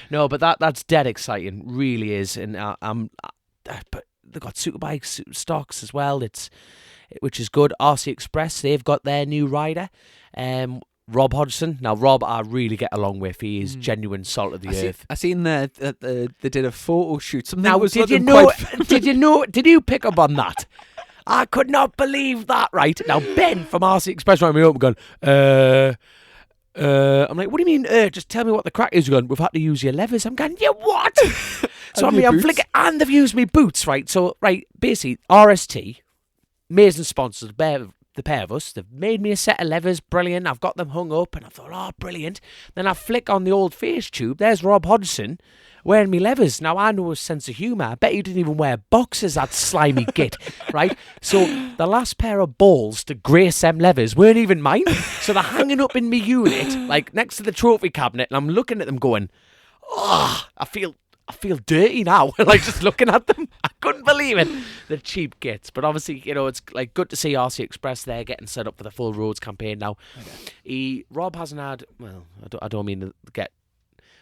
B: No, but that's dead exciting. Really is, and but they've got superbikes, stocks as well. Which is good. RC Express, they've got their new rider, Rob Hodgson. Now, Rob, I really get along with. He is genuine salt of the earth.
A: I seen that they did a photo shoot.
B: Did you pick up on that? I could not believe that. Right now, Ben from RC Express rang me up and going, I'm like, what do you mean? Just tell me what the crack is. Going, we've had to use your levers. I'm going, yeah, what? So I'm flicking, and they've used me boots, right? So basically, RST. Amazing sponsors, the pair of us. They've made me a set of levers, brilliant. I've got them hung up, and I thought, oh, brilliant. Then I flick on the old face tube. There's Rob Hodgson wearing me levers. Now, I know his sense of humour. I bet you didn't even wear boxers, that slimy git, right? So the last pair of balls to grace them levers weren't even mine. So they're hanging up in my unit, like next to the trophy cabinet, and I'm looking at them going, oh, I feel dirty now, like just looking at them. I couldn't believe it. The cheap gits. But obviously, it's like good to see RC Express there getting set up for the full roads campaign now. Okay. Rob hasn't had, well, I don't mean to get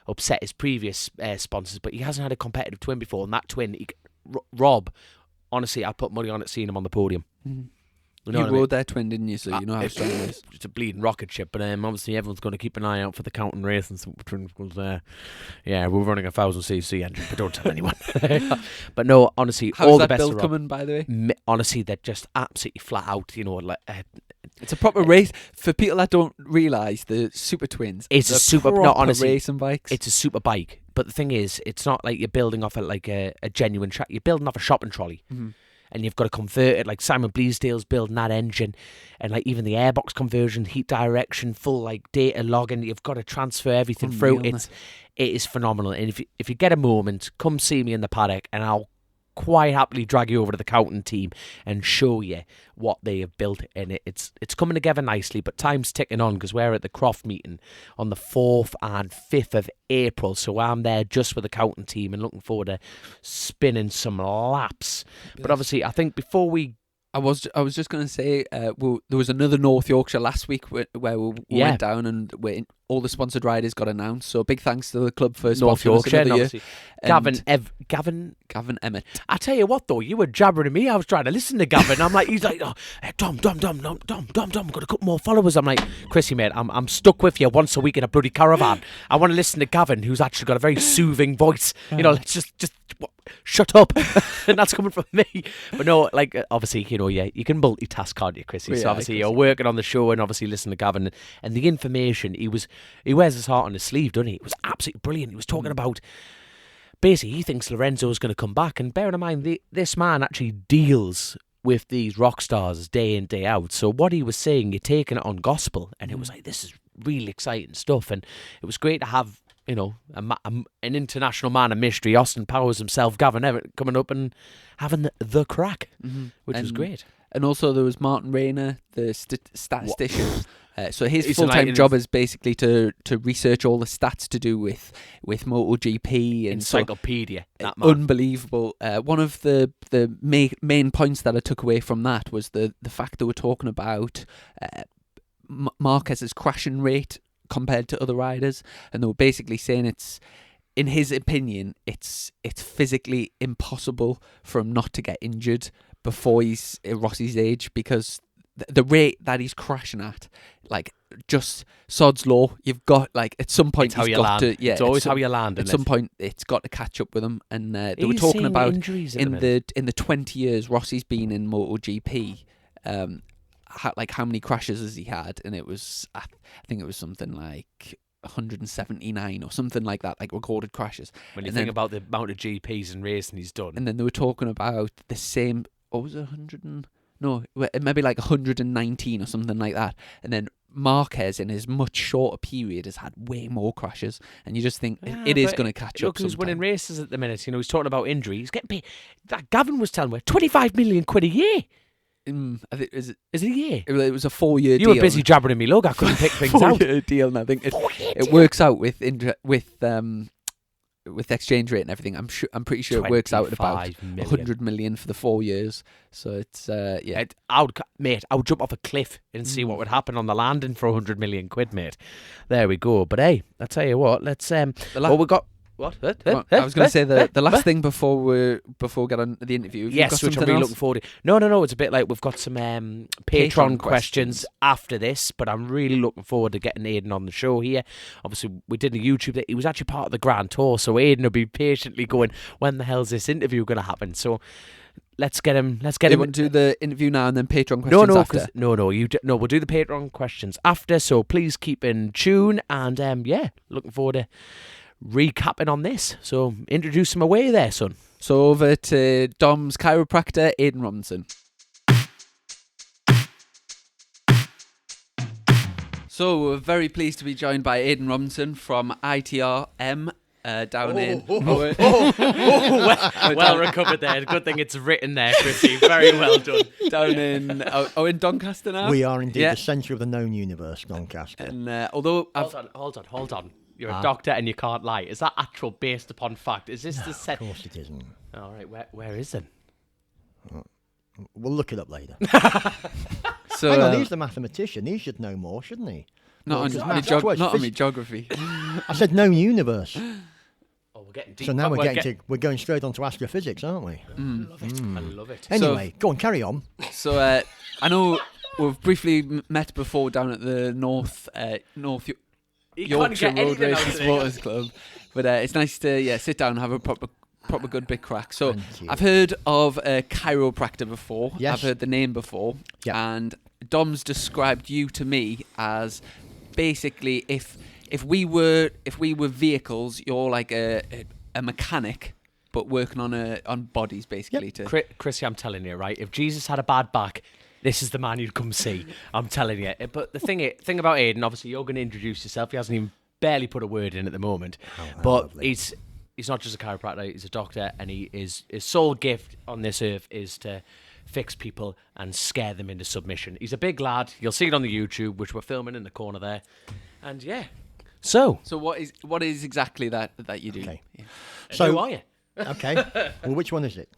B: upset his previous sponsors, but he hasn't had a competitive twin before, and that twin, Rob, honestly, I put money on it seeing him on the podium.
A: Mm-hmm. You rode their twin, didn't you? So you know how strong it is.
B: It's a bleeding rocket ship, but obviously everyone's going to keep an eye out for the Counting Race and some twins. We're running a 1,000cc engine, but don't tell anyone. But no, honestly,
A: how's
B: all
A: that
B: the best
A: build coming, by the way?
B: Honestly, they're just absolutely flat out.
A: It's a proper race for people that don't realise the Super Twins.
B: It's a super,
A: proper
B: no, honestly,
A: racing bikes.
B: It's a super bike, but the thing is, it's not like you're building off a genuine track. You're building off a shopping trolley. Mm-hmm. And you've got to convert it, like Simon Bleasdale's building that engine, and like even the airbox conversion, heat direction, full like data logging. You've got to transfer everything through. It is phenomenal. And if you get a moment, come see me in the paddock, and I'll quite happily drag you over to the Counting team and show you what they have built. And it's coming together nicely, but time's ticking on because we're at the Croft meeting on the 4th and 5th of April. So I'm there just with the Counting team and looking forward to spinning some laps. Yes. But obviously, I think before we...
A: I was just going to say, there was another North Yorkshire last week where we went down and all the sponsored riders got announced. So big thanks to the club for
B: North Yorkshire. Gavin
A: Emmett.
B: I tell you what though, you were jabbering at me. I was trying to listen to Gavin. He's like, oh, Dom, I've got a couple more followers. I'm like, Chrissy, mate, I'm stuck with you once a week in a bloody caravan. I want to listen to Gavin, who's actually got a very soothing voice. Let's just shut up. And that's coming from me. But no, like obviously, you can multitask, can't you, Chrissy? So obviously you're working on the show and obviously listen to Gavin and the information. He wears his heart on his sleeve, doesn't he? It was absolutely brilliant. He was talking about basically he thinks Lorenzo's going to come back, and bearing in mind this man actually deals with these rock stars day in, day out. So what he was saying, you're taking it on gospel, and it was like, this is really exciting stuff. And it was great to have an international man of mystery, Austin Powers himself, Gavin Everett, coming up and having the crack, which was great.
A: And also there was Martin Rayner, the statistician. So his full-time job is basically to research all the stats to do with MotoGP and
B: encyclopedia.
A: So, unbelievable. One of the main points that I took away from that was the fact that we're talking about Marquez's crashing rate compared to other riders, and they were basically saying in his opinion, it's physically impossible for him not to get injured before he's Rossi's age, because the rate that he's crashing at, like, just sod's law. You've got, like, at some point,
B: It's it's always how you land.
A: At some point, it's got to catch up with him. And they were talking about in the 20 years Rossi's been in MotoGP, how many crashes has he had? And it was, I think it was something like 179 or something like that, like recorded crashes.
B: When you think about the amount of GPs and racing he's done.
A: And then they were talking about the same, what was it, maybe like 119 or something like that. And then Marquez, in his much shorter period, has had way more crashes. And you just think it is going to catch up.
B: Look who's winning races at the minute. You know, he's talking about injury. He's getting paid. That Gavin was telling me, 25 million quid a year.
A: I think, is it
B: a year?
A: It was a 4-year deal.
B: You were busy jabbering me log. I couldn't pick things out.
A: 4-year deal, and I think it works out with exchange rate and everything. I'm pretty sure it works out at about 100 million for the 4 years. So it's
B: I would jump off a cliff and see what would happen on the landing for 100 million quid, mate. There we go. But hey, I tell you what, let's we got. What?
A: I was going to say the last thing before we get on the interview.
B: Yes, which I'm really looking forward to. No. It's a bit like we've got some Patreon questions after this, but I'm really looking forward to getting Aidan on the show here. Obviously, we did a YouTube that he was actually part of the Grand Tour, so Aidan will be patiently going, when the hell's this interview going to happen? So let's get him.
A: You want to do the interview now and then Patreon questions after?
B: No, we'll do the Patreon questions after. So please keep in tune, and looking forward to recapping on this. So introduce him away there, son.
A: So over to Dom's chiropractor, Aidan Robinson. So we're very pleased to be joined by Aidan Robinson from ITRM down in...
B: Well recovered there. Good thing it's written there, Chrissy. Very well done.
A: Down in Doncaster now?
C: We are indeed the centre of the known universe, Doncaster.
A: And although...
B: Hold on. You're a doctor and you can't lie. Is that actual based upon fact? Is this the set?
C: Of course it isn't.
B: All right, where is it?
C: We'll look it up later.
A: So,
C: hang on, he's the mathematician. He should know more, shouldn't he?
A: Not on me geography.
C: I said known universe.
B: Oh, we're getting deep.
C: So now we're going straight on to astrophysics, aren't we?
B: I love it.
C: Anyway, go on, carry on.
A: So I know we've briefly met before down at the North Yorkshire Road Race Supporters Club, but it's nice to sit down and have a proper good big crack. So I've heard of a chiropractor before.
C: Yes.
A: I've heard the name before, and Dom's described you to me as basically if we were vehicles, you're like a mechanic, but working on bodies basically.
B: Yep. Chrissy, I'm telling you, right? If Jesus had a bad back, this is the man you'd come see. I'm telling you. But the thing about Aidan, obviously, you're going to introduce yourself. He hasn't even barely put a word in at the moment. But lovely. He's not just a chiropractor. He's a doctor, and his sole gift on this earth is to fix people and scare them into submission. He's a big lad. You'll see it on the YouTube, which we're filming in the corner there. And yeah. So
A: what is exactly that you do?
C: Okay.
A: Yeah.
B: So who are you?
C: Okay. Well, which one is it?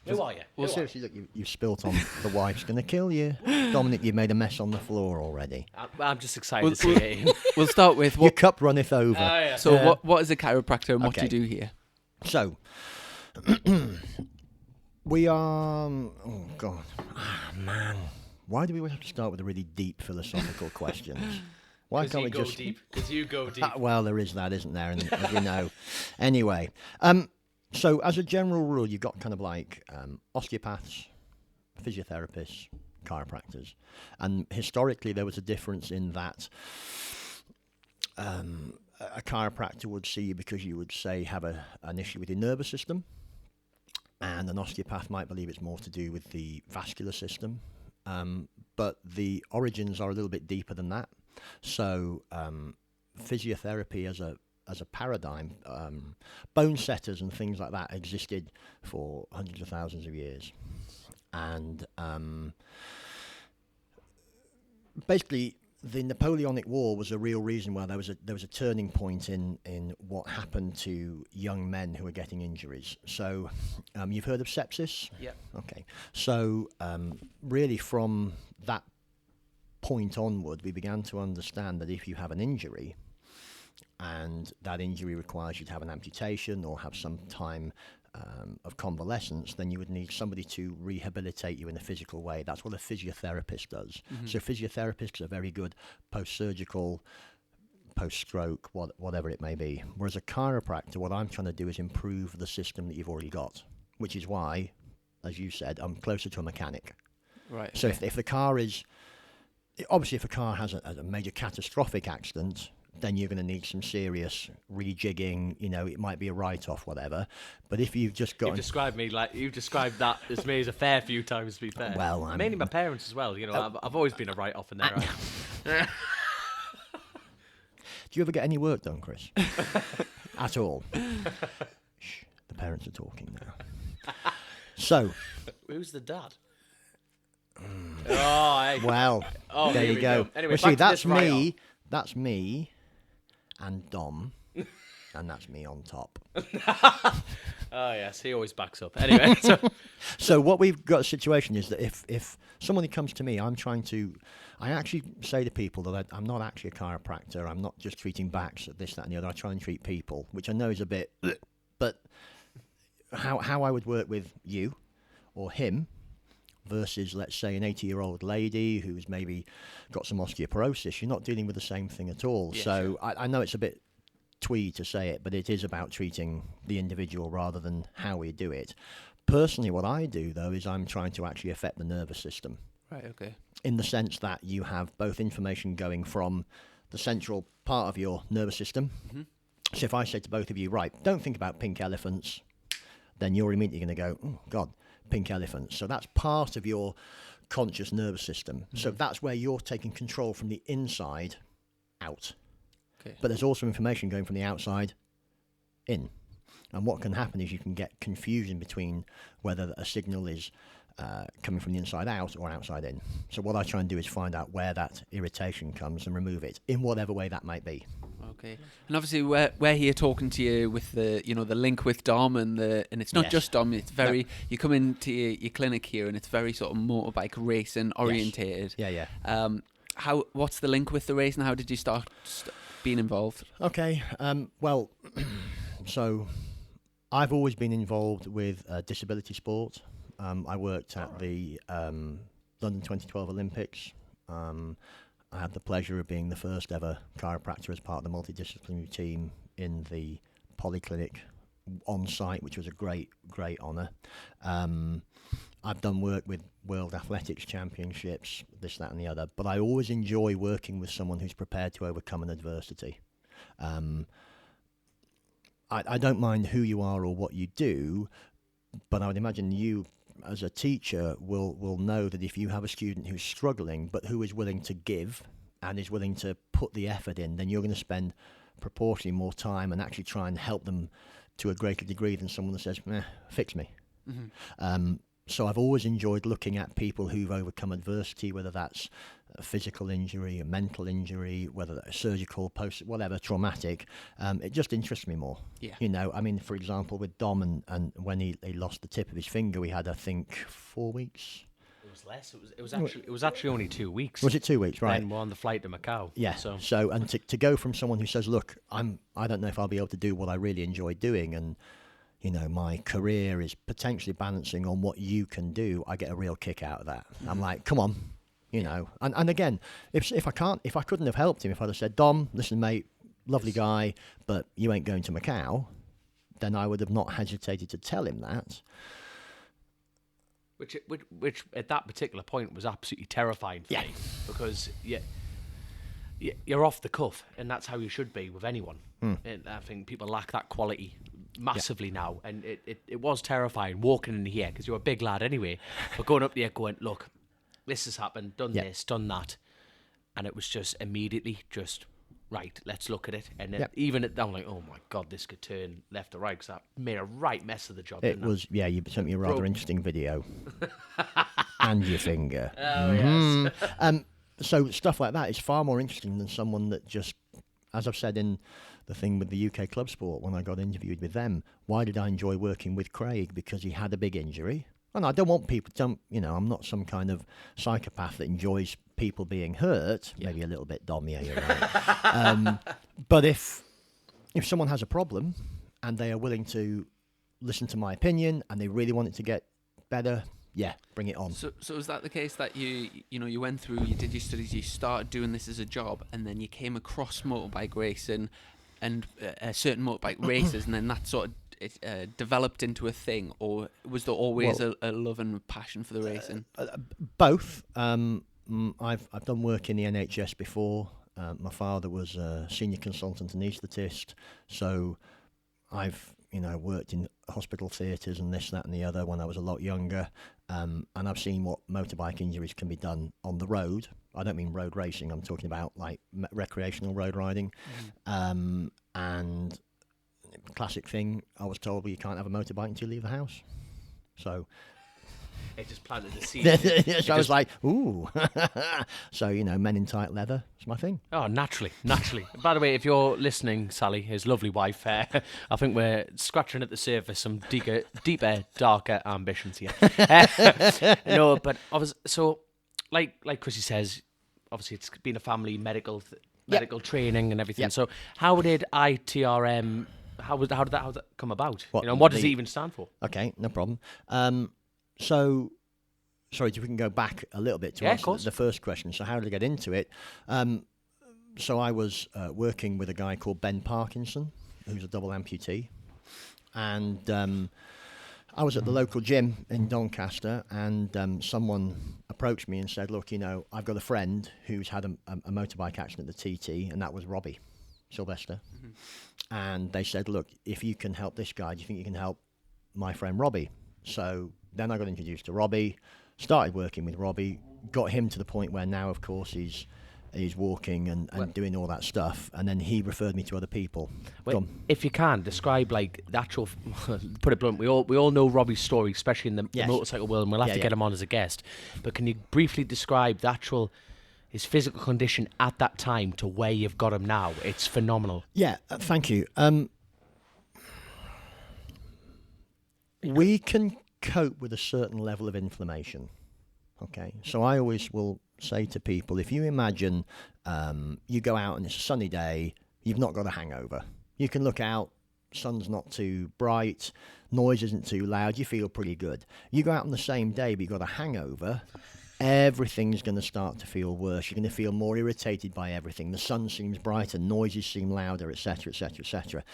B: Who are you?
C: Well, seriously, look, you've spilt on the wife's going to kill you. Dominic, you've made a mess on the floor already.
B: I'm just excited to see it.
A: We'll start with
C: your cup runneth over.
B: Yeah.
A: So what is a chiropractor and what do you do here?
C: So, we are... Oh, God. Man. Why do we always have to start with the really deep philosophical questions? Why can't we just...
B: Because you go deep.
C: Well, there is that, isn't there? And as we know. Anyway, so as a general rule, you've got kind of like osteopaths, physiotherapists, chiropractors. And historically, there was a difference in that a chiropractor would see you because you would, say, have an issue with your nervous system. And an osteopath might believe it's more to do with the vascular system. But the origins are a little bit deeper than that. So physiotherapy as a paradigm, bone setters and things like that existed for hundreds of thousands of years. And basically, the Napoleonic War was a real reason why there was a turning point in what happened to young men who were getting injuries. So you've heard of sepsis?
A: Yeah.
C: Okay. So really from that point onward, we began to understand that if you have an injury, and that injury requires you to have an amputation or have some time of convalescence, then you would need somebody to rehabilitate you in a physical way. That's what a physiotherapist does. So physiotherapists are very good post-surgical, post-stroke, whatever it may be. Whereas a chiropractor, what I'm trying to do is improve the system that you've already got, which is why, as you said, I'm closer to a mechanic.
A: Right.
C: So if the car is, obviously if a car has a major catastrophic accident, then you're going to need some serious rejigging. You know, it might be a write-off, whatever. But if you've just got...
B: You've described that as me as a fair few times, to be fair.
C: Well,
B: mainly my parents as well. You know, I've always been a write-off in their eyes.
C: Do you ever get any work done, Chris? At all? Shh, the parents are talking now. So...
B: Who's the dad? Oh, hey.
C: Well, there you go.
B: Anyway,
C: well, see, that's me and Dom, and that's me on top.
B: Oh, yes, he always backs up. Anyway,
C: so what we've got a situation is that if somebody comes to me, I actually say to people that I'm not actually a chiropractor. I'm not just treating backs, this, that, and the other. I try and treat people, which I know is a bit, but how I would work with you or him versus, let's say, an 80-year-old lady who's maybe got some osteoporosis, you're not dealing with the same thing at all.
B: Yeah,
C: so
B: sure.
C: I know it's a bit twee to say it, but it is about treating the individual rather than how we do it. Personally, what I do, though, is I'm trying to actually affect the nervous system.
A: Right, okay.
C: In the sense that you have both information going from the central part of your nervous system. Mm-hmm. So if I say to both of you, right, don't think about pink elephants, then you're immediately going to go, oh, God, pink elephants. So that's part of your conscious nervous system. Mm-hmm. So that's where you're taking control from the inside out. Okay. But there's also information going from the outside in. And what can happen is you can get confusion between whether a signal is coming from the inside out or outside in. So what I try and do is find out where that irritation comes and remove it in whatever way that might be.
A: Okay. And obviously we're here talking to you with the link with Dom and it's not just Dom, it's very you come into your clinic here and it's very sort of motorbike racing orientated.
C: Yes. Yeah.
A: What's the link with the race and how did you start being involved?
C: Okay. Well, so I've always been involved with disability sport. I worked at the London 2012 Olympics. I had the pleasure of being the first ever chiropractor as part of the multidisciplinary team in the polyclinic on site, which was a great honour. I've done work with World Athletics Championships, this, that and the other, but I always enjoy working with someone who's prepared to overcome an adversity. I don't mind who you are or what you do, but I would imagine you as a teacher will know that if you have a student who's struggling but who is willing to give and is willing to put the effort in, then you're going to spend proportionally more time and actually try and help them to a greater degree than someone that says, fix me. Mm-hmm. So I've always enjoyed looking at people who've overcome adversity, whether that's a physical injury, a mental injury, whether that's surgical, whatever, traumatic. It just interests me more. Yeah. You know, I mean, for example, with Dom and when he lost the tip of his finger, we had, I think, 4 weeks.
B: It was less. It was actually only 2 weeks.
C: Was it 2 weeks? Right.
B: Then we're on the flight to Macau.
C: Yeah. So and to go from someone who says, look, I don't know if I'll be able to do what I really enjoy doing, and you know, my career is potentially balancing on what you can do, I get a real kick out of that. I'm like, come on, you know. And again, if I couldn't have helped him, if I'd have said, Dom, listen, mate, lovely guy, but you ain't going to Macau, then I would have not hesitated to tell him that.
B: Which at that particular point was absolutely terrifying for me, because you're off the cuff, and that's how you should be with anyone. And I think people lack that quality massively now, and it was terrifying walking in here because you're a big lad anyway, but going up there going, look, this has happened, done this, done that, and it was just immediately just right, let's look at it. And then even I'm like, oh my God, this could turn left or right, because that made a right mess of the job.
C: It was, you sent me a rather interesting video. And your finger.
B: Oh, yes.
C: So stuff like that is far more interesting than someone that just, as I've said in the thing with the UK Club Sport, when I got interviewed with them, why did I enjoy working with Craig? Because he had a big injury, And I don't want people to, I'm not some kind of psychopath that enjoys people being hurt. Yeah. Maybe a little bit, Dom, yeah, you're right. But if someone has a problem and they are willing to listen to my opinion and they really want it to get better, yeah, bring it on.
A: So is that the case that you went through, you did your studies, you started doing this as a job, and then you came across motorbike racing and certain motorbike races, and then that sort of developed into a thing, or was there always a love and passion for the racing?
C: Both. I've done work in the NHS before. My father was a senior consultant anaesthetist, so I've worked in hospital theatres and this, that, and the other when I was a lot younger, and I've seen what motorbike injuries can be done on the road. I don't mean road racing. I'm talking about like recreational road riding, and classic thing. I was told, well, you can't have a motorbike until you leave the house. So
B: it just planted the seed.
C: So I was like, ooh. So, men in tight leather is my thing.
B: Oh, naturally. By the way, if you're listening, Sally, his lovely wife, I think we're scratching at the surface some deeper, darker ambitions here. No, but so, like Chrissy says, obviously it's been a family medical training and everything. Yep. So how did ITRM, how did that come about? What does it even stand for?
C: Okay, no problem. So, sorry, if we can go back a little bit to answer the first question. So how did I get into it? So I was working with a guy called Ben Parkinson, who's a double amputee. And I was at the local gym in Doncaster, and someone approached me and said, look, I've got a friend who's had a motorbike accident at the TT, and that was Robbie Sylvester. Mm-hmm. And they said, look, if you can help this guy, do you think you can help my friend Robbie? So then I got introduced to Robbie, started working with Robbie, got him to the point where now, of course, he's walking and doing all that stuff, and then he referred me to other people.
B: Well, if you can describe like the actual, put it blunt, we all know Robbie's story, especially in the motorcycle world, and we'll have to get him on as a guest. But can you briefly describe his physical condition at that time to where you've got him now? It's phenomenal.
C: Yeah, thank you. We can cope with a certain level of inflammation. Okay, so I always will say to people, if you imagine you go out and it's a sunny day, you've not got a hangover. You can look out, sun's not too bright, noise isn't too loud, you feel pretty good. You go out on the same day but you've got a hangover, everything's going to start to feel worse. You're going to feel more irritated by everything. The sun seems brighter, noises seem louder, etc., etc., etc.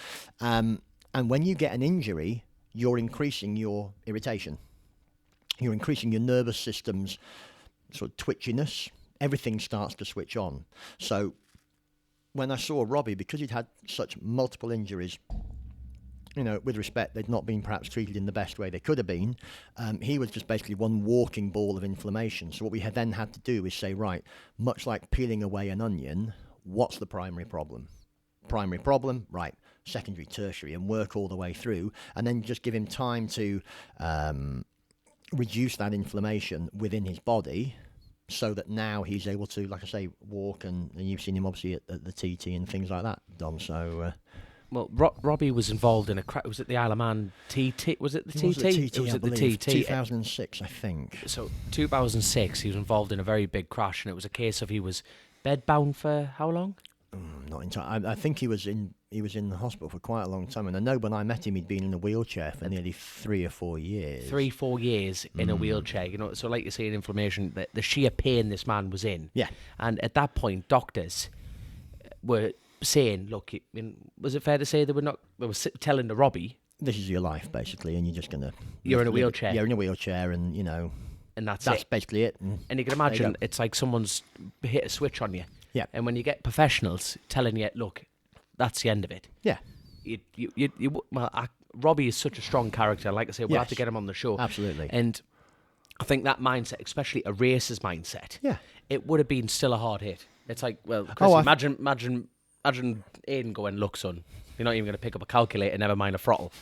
C: And when you get an injury, you're increasing your irritation. You're increasing your nervous system's sort of twitchiness. Everything starts to switch on. So when I saw Robbie, because he'd had such multiple injuries, with respect, they'd not been perhaps treated in the best way they could have been. He was just basically one walking ball of inflammation. So what we then had to do is say, right, much like peeling away an onion, what's the primary problem? Primary problem, right, secondary, tertiary, and work all the way through, and then just give him time to reduce that inflammation within his body, so that now he's able to, like I say, walk, and you've seen him obviously at the TT and things like that, Dom. So,
B: well, Robbie was involved in a crash. Was it the Isle of Man TT? Was it the TT?
C: It was the TT. 2006, I think.
B: So 2006, he was involved in a very big crash, and it was a case of he was bedbound for how long?
C: Not entirely. I think he was in the hospital for quite a long time, and I know when I met him, he'd been in a wheelchair for nearly 3 or 4 years.
B: 3-4 years in a wheelchair. So like you say, inflammation, the sheer pain this man was in. Yeah. And at that point, doctors were saying, "Look, was it fair to say they were telling the Robbie,
C: this is your life, basically, and you're just gonna
B: you're in a wheelchair.
C: You're in a wheelchair, and
B: and that's
C: basically it.
B: And you can imagine it's like someone's hit a switch on you.
C: Yeah.
B: And when you get professionals telling you, look, that's the end of it.
C: Yeah.
B: Robbie is such a strong character. Like I say, we'll have to get him on the show.
C: Absolutely.
B: And I think that mindset, especially a racer's mindset, it would have been still a hard hit. It's like, well, Chris, imagine Aidan going, look, son, you're not even going to pick up a calculator, never mind a throttle.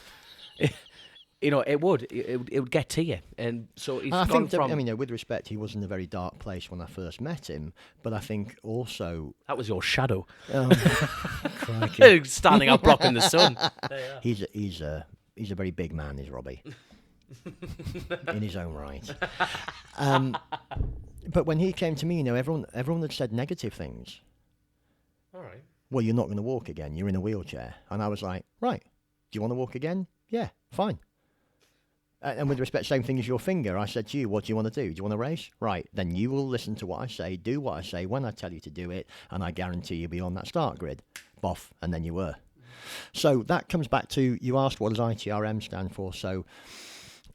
B: It would get to you, and so he's gone from.
C: I mean, with respect, he was in a very dark place when I first met him, but I think also
B: that was your shadow,
C: crikey.
B: Standing up blocking the sun.
C: He's a very big man, is Robbie. in his own right. But when he came to me, everyone had said negative things.
B: All right.
C: Well, you're not going to walk again. You're in a wheelchair. And I was like, right, do you want to walk again? Yeah, fine. And with respect, same thing as your finger. I said to you, what do you want to do? Do you want to race? Right, then you will listen to what I say, do what I say when I tell you to do it, and I guarantee you'll be on that start grid. Boff, and then you were. So that comes back to, you asked what does ITRM stand for. So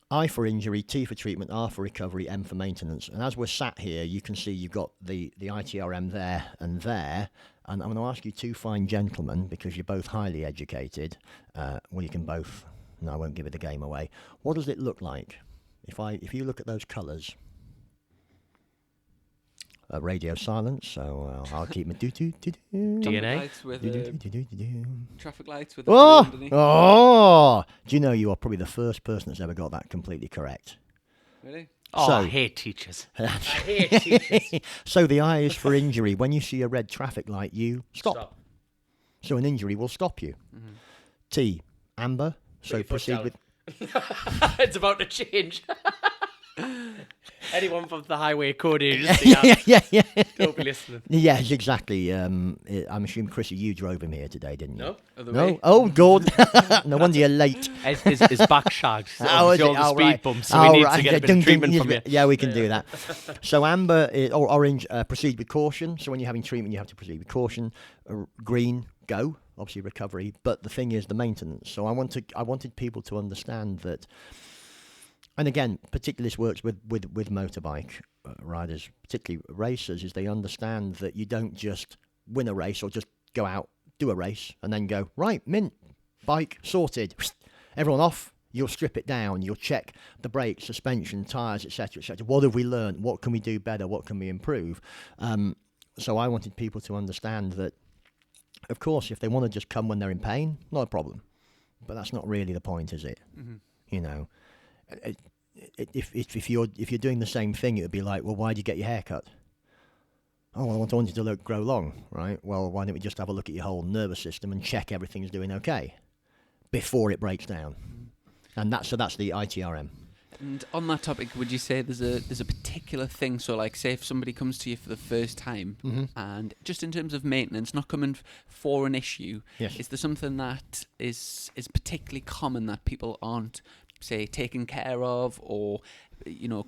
C: I for injury, T for treatment, R for recovery, M for maintenance. And as we're sat here, you can see you've got the ITRM there and there. And I'm going to ask you two fine gentlemen, because you're both highly educated. Well, you can both... No, I won't give it the game away. What does it look like? If you look at those colours, radio silence. So I'll keep my
B: DNA.
A: Traffic lights with
C: underneath. Oh! Do you know you are probably the first person that's ever got that completely correct?
A: Really?
B: Oh,
C: So-
B: I hate teachers. I hate teachers.
C: So the I is for injury. When you see a red traffic light, you stop. So an injury will stop you.
A: Mm-hmm.
C: T, amber. So
B: Put your foot
C: proceed
B: down.
C: with...
B: It's about to change. Anyone from the highway code agency,
C: yeah.
B: don't be listening.
C: Yes, exactly. I'm assuming, Chrissy, you drove him here today, didn't you?
B: No?
A: Other
C: No?
A: way.
C: Oh, good. No wonder you're late.
B: His back shagged. So
C: Oh, is
B: all
C: it?
B: the
C: Oh,
B: speed
C: right.
B: bumps, so we need to get a bit of
C: Dun,
B: treatment
C: dun,
B: from you.
C: Yeah, we can do that. So amber or orange, proceed with caution. So when you're having treatment, you have to proceed with caution. Green, go. Obviously recovery. But the thing is the maintenance. So I wanted people to understand that. And again, particularly this works with motorbike riders, particularly racers, is they understand that you don't just win a race or just go out, do a race, and then go, right, mint, bike, sorted, everyone off. You'll strip it down, you'll check the brakes, suspension, tyres, etc., etc. What have we learned? What can we do better? What can we improve? So I wanted people to understand that, of course, if they want to just come when they're in pain, not a problem. But that's not really the point, is it?
A: Mm-hmm.
C: You know, if you're doing the same thing, it would be like, well, why do you get your hair cut? Oh, well, I want you to grow long, right? Well, why don't we just have a look at your whole nervous system and check everything's doing okay before it breaks down? And that's the ITRM.
A: And on that topic, would you say there's a particular thing? So, like, say if somebody comes to you for the first time, and just in terms of maintenance, not coming for an issue,
C: Yes.
A: is there something that is particularly common that people aren't, say, taking care of, or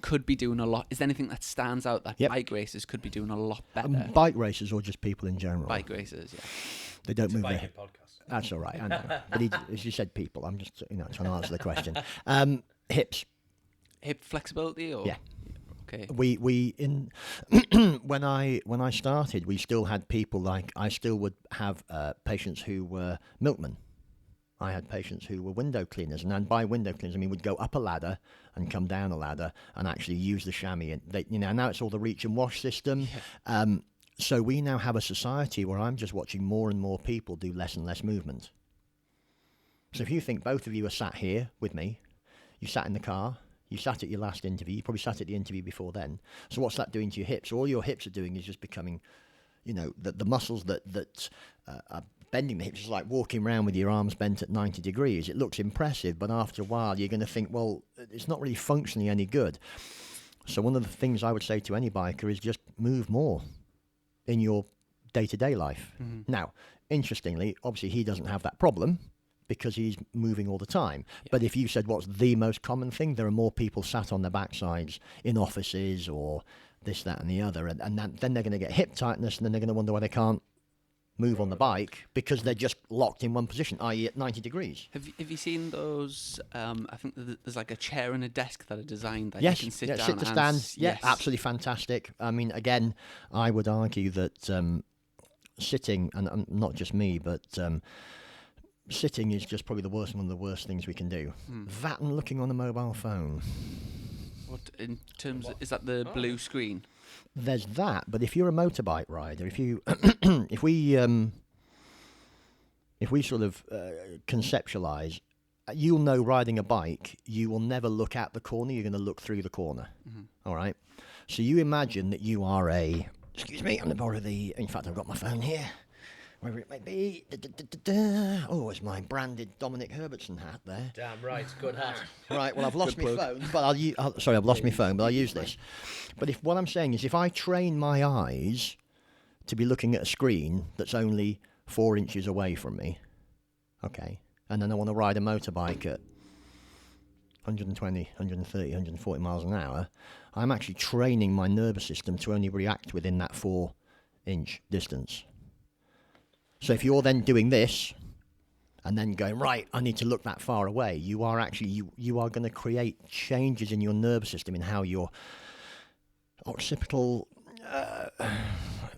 A: could be doing a lot? Is there anything that stands out that bike racers could be doing a lot better?
C: Bike racers or just people in general?
A: Bike racers, yeah.
C: They don't move their
B: Biking podcast.
C: That's all right, I know. But as you said, people. I'm just trying to answer the question. Hips.
A: Hip flexibility, or
C: Yeah.
A: Okay.
C: We in when I started, we still had people like I still would have patients who were milkmen. I had patients who were window cleaners, and then by window cleaners, I mean would go up a ladder and come down a ladder and actually use the chamois. And now it's all the reach and wash system. Yeah. So we now have a society where I'm just watching more and more people do less and less movement. So if you think both of you are sat here with me, you sat in the car. You sat at your last interview. You probably sat at the interview before then. So what's that doing to your hips? All your hips are doing is just becoming, the muscles that are bending the hips is like walking around with your arms bent at 90 degrees. It looks impressive, but after a while you're going to think, well, it's not really functionally any good. So one of the things I would say to any biker is just move more in your day-to-day life. Mm-hmm. Now, interestingly, obviously he doesn't have that problem, because he's moving all the time. Yeah. But if you said what's the most common thing, there are more people sat on their backsides in offices or this, that, and the other. And then they're going to get hip tightness, and then they're going to wonder why they can't move on the bike because they're just locked in one position, i.e. at 90 degrees.
A: Have you seen those, I think there's like a chair and a desk that are designed that
C: yes,
A: you can sit down
C: sit to stand.
A: and...
C: Yeah,
A: yes.
C: Absolutely fantastic. I mean, again, I would argue that sitting, and not just me, but... sitting is just probably one of the worst things we can do. That and looking on a mobile phone.
A: What in terms of, is that the blue screen?
C: There's that, but if you're a motorbike rider, if you if we sort of conceptualize, you'll know riding a bike, you will never look at the corner, you're going to look through the corner. Mm-hmm. All right? So you imagine that you are excuse me, I'm going to borrow in fact I've got my phone here. wherever it may be. Oh, it's my branded Dominic Herbertson hat there.
B: Damn right, good hat.
C: Right, well, I've lost my phone, but I've lost my phone, but I'll use this. But what I'm saying is, if I train my eyes to be looking at a screen that's only 4 inches away from me, okay, and then I want to ride a motorbike at 120, 130, 140 miles an hour, I'm actually training my nervous system to only react within that 4-inch distance. So if you're then doing this and then going, right, I need to look that far away, you are actually, you are going to create changes in your nervous system in how your occipital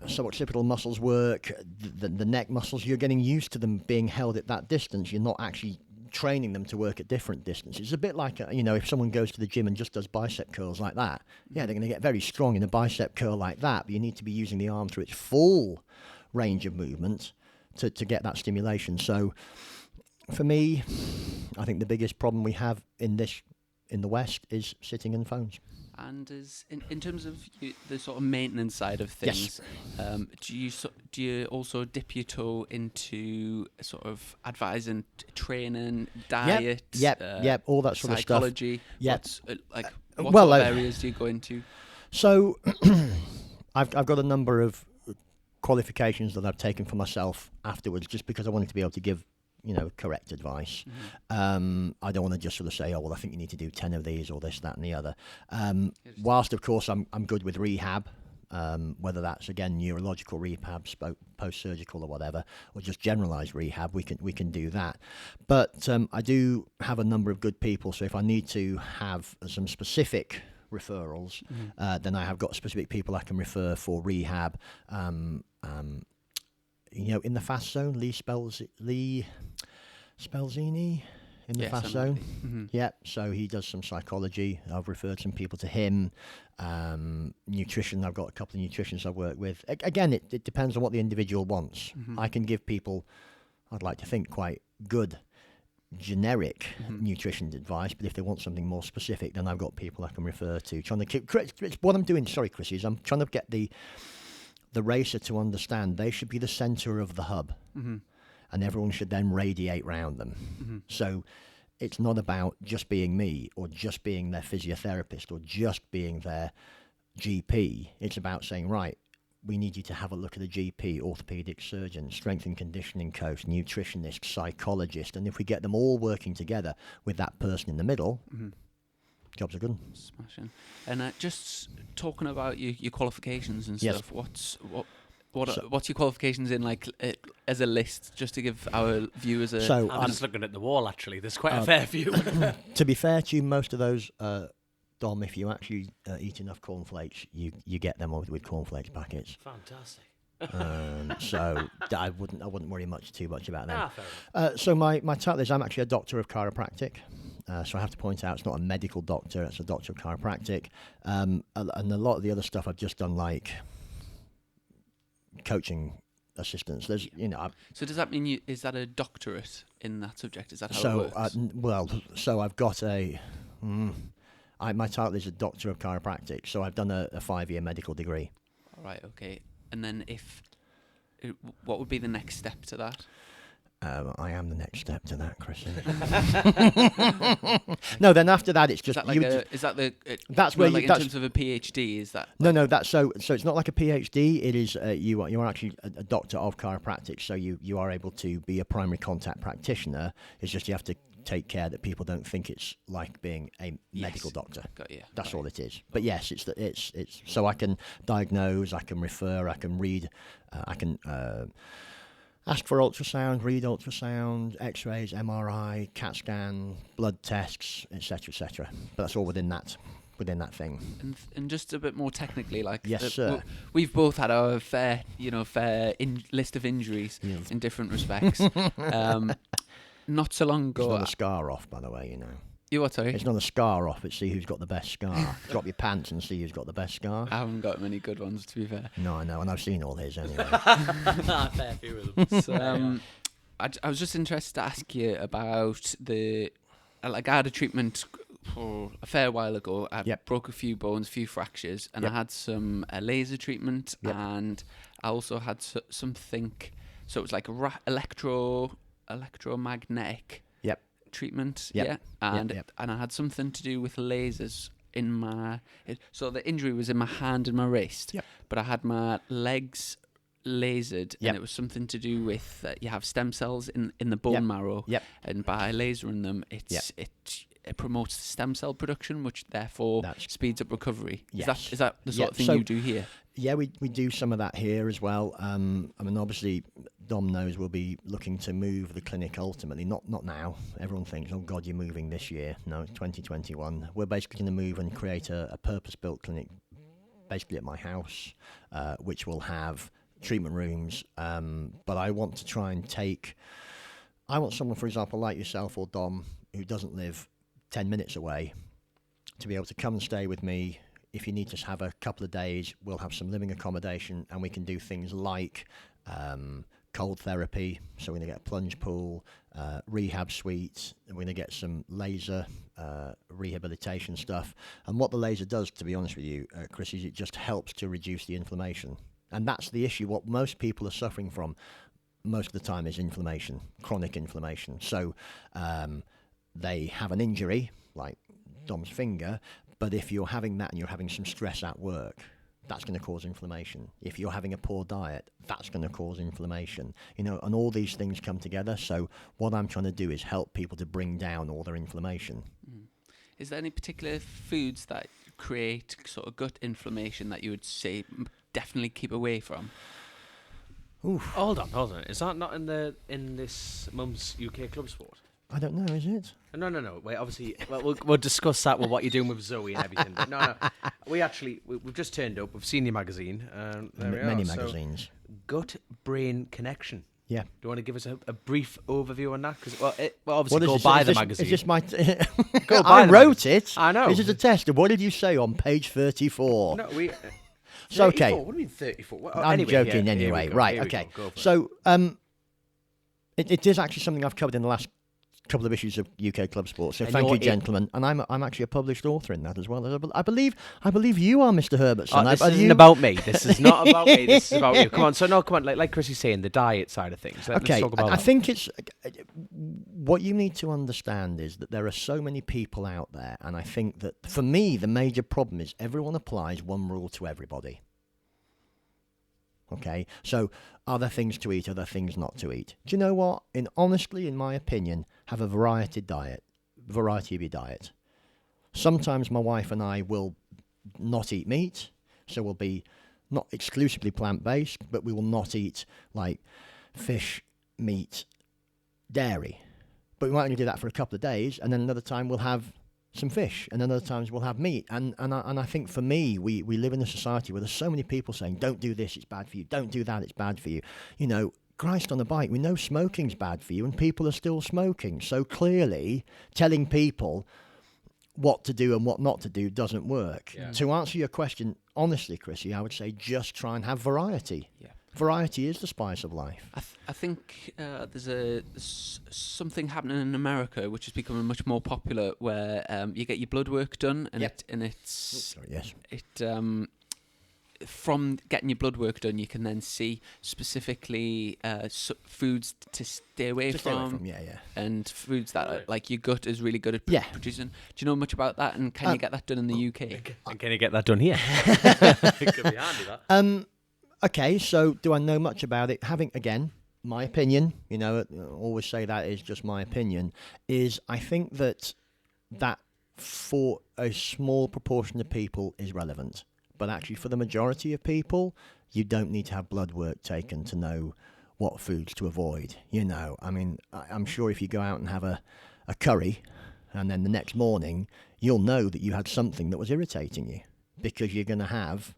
C: suboccipital muscles work, the neck muscles. You're getting used to them being held at that distance. You're not actually training them to work at different distances. It's a bit like, if someone goes to the gym and just does bicep curls like that, yeah, they're going to get very strong in a bicep curl like that, but you need to be using the arm through its full range of movement to get that stimulation. So for me, I think the biggest problem we have in the West is sitting and phones.
A: And in terms of the sort of maintenance side of things,
C: yes.
A: Do you also dip your toe into sort of advising training, diet,
C: yep, all that sort of stuff.
A: Psychology?
C: Yep.
A: What sort of areas do you go into?
C: So I've got a number of qualifications that I've taken for myself afterwards, just because I wanted to be able to give correct advice. Mm-hmm. I don't want to just sort of say, oh, well, I think you need to do 10 of these or this, that, and the other. Whilst, of course, I'm good with rehab, whether that's, again, neurological rehab, post-surgical or whatever, or just generalised rehab, we can do that. But I do have a number of good people, so if I need to have some specific referrals, then I have got specific people I can refer for rehab. In the fast zone, Lee Spelzini in the fast zone. Mm-hmm. Yeah, so he does some psychology. I've referred some people to him. Nutrition, I've got a couple of nutritionists I've worked with. Again, it depends on what the individual wants. Mm-hmm. I can give people, I'd like to think, quite good generic nutrition advice, but if they want something more specific, then I've got people I can refer to. What I'm doing, sorry, Chrissy, is I'm trying to get the racer to understand they should be the center of the hub, and everyone should then radiate round them. Mm-hmm. So it's not about just being me or just being their physiotherapist or just being their GP. It's about saying, right, we need you to have a look at a GP, orthopedic surgeon, strength and conditioning coach, nutritionist, psychologist, and if we get them all working together with that person in the middle, jobs are good.
A: Smashing. And just talking about your qualifications and stuff,
C: yes.
A: What's your qualifications in, like, as a list, just to give our viewers a...
B: So I'm just looking at the wall, actually. There's quite a fair few.
C: To be fair to you, most of those, Dom, if you actually eat enough cornflakes, you get them with cornflakes packets.
B: Fantastic.
C: So I wouldn't worry too much about them.
B: Fair enough.
C: So my title is, I'm actually a doctor of chiropractic. So I have to point out, it's not a medical doctor, it's a doctor of chiropractic. And a lot of the other stuff I've just done, like coaching assistants. There's,
A: So does that mean is that a doctorate in that subject? Is that how it works?
C: So I've got my title is a doctor of chiropractic. So I've done a 5-year medical degree.
A: All right. Okay. And then what would be the next step to that?
C: I am the next step to that, Chrissy. No, then after that, it's just...
A: That's where in terms of a PhD, is that...
C: No, that's so it's not like a PhD. It is, you are actually a doctor of chiropractic, so you are able to be a primary contact practitioner. It's just you have to take care that people don't think it's like being a medical doctor.
A: Got you.
C: That's all it is. But yes, it's so I can diagnose, I can refer, I can read, I can... ask for ultrasound, read ultrasound, X-rays, MRI, CAT scan, blood tests, etc., etc. But that's all within that thing.
A: And just a bit more technically, like,
C: yes, sir.
A: We've both had our fair list of injuries in different respects. Not so long ago,
C: it's not a scar off, by the way.
A: You what, sorry?
C: It's not a scar off, it's see who's got the bbest scar. Drop your pants and see who's got the best scar.
A: I haven't got many good ones, to be fair.
C: No, I know, and I've seen all his anyway.
B: Fair few of them.
A: So, I was just interested to ask you about I had a treatment a fair while ago. I broke a few bones, a few fractures, and I had some laser treatment, and I also had something So it was like a electromagnetic
C: Yep.
A: treatment.
C: Yep.
A: Yeah, and I had something to do with lasers in my. So the injury was in my hand and my wrist.
C: Yep.
A: But I had my legs lasered,
C: Yep.
A: and it was something to do with you have stem cells in the bone marrow.
C: Yep.
A: And by lasering them, it promotes stem cell production, which therefore speeds up recovery.
C: Yes.
A: Is that the sort of thing you do here?
C: Yeah, we do some of that here as well. I mean, obviously, Dom knows we'll be looking to move the clinic ultimately. Not now. Everyone thinks, oh God, you're moving this year. No, it's 2021. We're basically going to move and create a purpose-built clinic, basically at my house, which will have treatment rooms. But I want to try and I want someone, for example, like yourself or Dom, who doesn't live 10 minutes away, to be able to come and stay with me. If you need to have a couple of days, we'll have some living accommodation, and we can do things like cold therapy. So we're going to get a plunge pool, rehab suite, and we're going to get some laser rehabilitation stuff. And what the laser does, to be honest with you, Chris, is it just helps to reduce the inflammation. And that's the issue. What most people are suffering from most of the time is inflammation, chronic inflammation. So they have an injury, like Dom's finger, but if you're having that and you're having some stress at work, that's going to cause inflammation. If you're having a poor diet, that's going to cause inflammation. You know, and all these things come together. So what I'm trying to do is help people to bring down all their inflammation.
A: Is there any particular foods that create sort of gut inflammation that you would say definitely keep away from?
B: Oof. Hold on. Is that not in this Mum's UK Club Sport?
C: I don't know, is it?
B: No. Wait, obviously, we'll discuss that with what you're doing with Zoe and everything. But no. We've just turned up. We've seen your magazine.
C: Many magazines.
B: So, gut-brain connection.
C: Yeah.
B: Do you want to give us a brief overview on that? Because obviously go buy the magazine.
C: Is this my?
B: Go buy
C: I wrote it.
B: I know.
C: This is a test. What did you say on page 34?
B: No, we.
C: So okay.
B: What do you mean 34? Well,
C: I'm
B: anyway,
C: joking
B: yeah,
C: anyway. Right. Okay. So it is actually something I've covered in the last couple of issues of UK Club Sport. So thank you, gentlemen. And I'm actually a published author in that as well. I believe you are, Mr. Herbertson.
B: This isn't about me. This is not about me. This is about you. Come on. Like Chrissy's saying, the diet side of things. Let's talk about that.
C: I think it's what you need to understand is that there are so many people out there, and I think that for me the major problem is everyone applies one rule to everybody. Okay, so are there things to eat? Are there things not to eat? Do you know what? Honestly, in my opinion, have a variety of your diet. Sometimes my wife and I will not eat meat, so we'll be not exclusively plant-based, but we will not eat like fish, meat, dairy. But we might only do that for a couple of days, and then another time we'll have some fish, and then other times we'll have meat. And I think for me, we live in a society where there's so many people saying, don't do this, it's bad for you. Don't do that, it's bad for you. You know, Christ on a bike, we know smoking's bad for you, and people are still smoking. So clearly, telling people what to do and what not to do doesn't work. Yeah. To answer your question, honestly, Chrissy, I would say just try and have variety. Yeah. Variety is the spice of life.
A: I think there's something happening in America which is becoming much more popular, where you get your blood work done, and from getting your blood work done, you can then see specifically foods to stay away from. And foods that like your gut is really good at producing. Do you know much about that? And can you get that done in the UK?
B: And can you get that done here? It could be handy, that.
C: Okay, so do I know much about it? Having, again, my opinion, you know, I always say that is just my opinion, is I think that for a small proportion of people is relevant. But actually for the majority of people, you don't need to have blood work taken to know what foods to avoid. You know, I mean, I'm sure if you go out and have a curry and then the next morning, you'll know that you had something that was irritating you, because you're going to have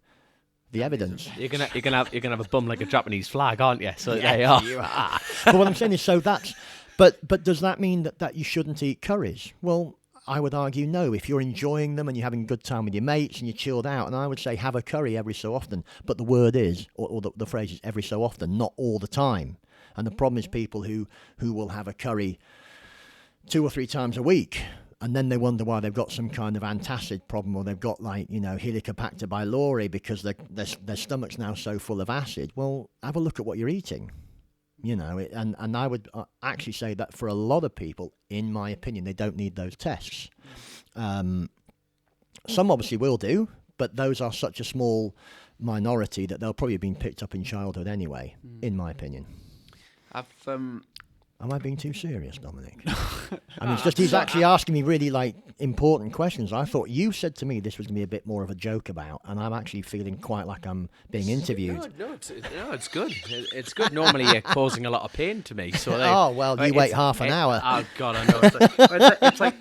C: the evidence.
B: You're gonna have a bum like a Japanese flag, aren't you? So there you are.
C: You are. But what I'm saying is, so that's. But does that mean that you shouldn't eat curries? Well, I would argue no. If you're enjoying them and you're having a good time with your mates and you're chilled out, and I would say have a curry every so often. But the word is, or the phrase is, every so often, not all the time. And the problem is people who will have a curry 2 or 3 times a week. And then they wonder why they've got some kind of antacid problem, or they've got, like, you know, Helicobacter pylori because their stomach's now so full of acid. Well, have a look at what you're eating. And I would actually say that for a lot of people, in my opinion, they don't need those tests. Some obviously will do, but those are such a small minority that they'll probably have been picked up in childhood anyway, in my opinion. Am I being too serious, Dominic? I mean, it's just he's actually asking me really important questions. I thought you said to me this was going to be a bit more of a joke about, and I'm actually feeling quite like I'm being interviewed.
B: No, it's good. It's good. Normally you're causing a lot of pain to me. So
C: you wait half an hour.
B: Oh God, I know.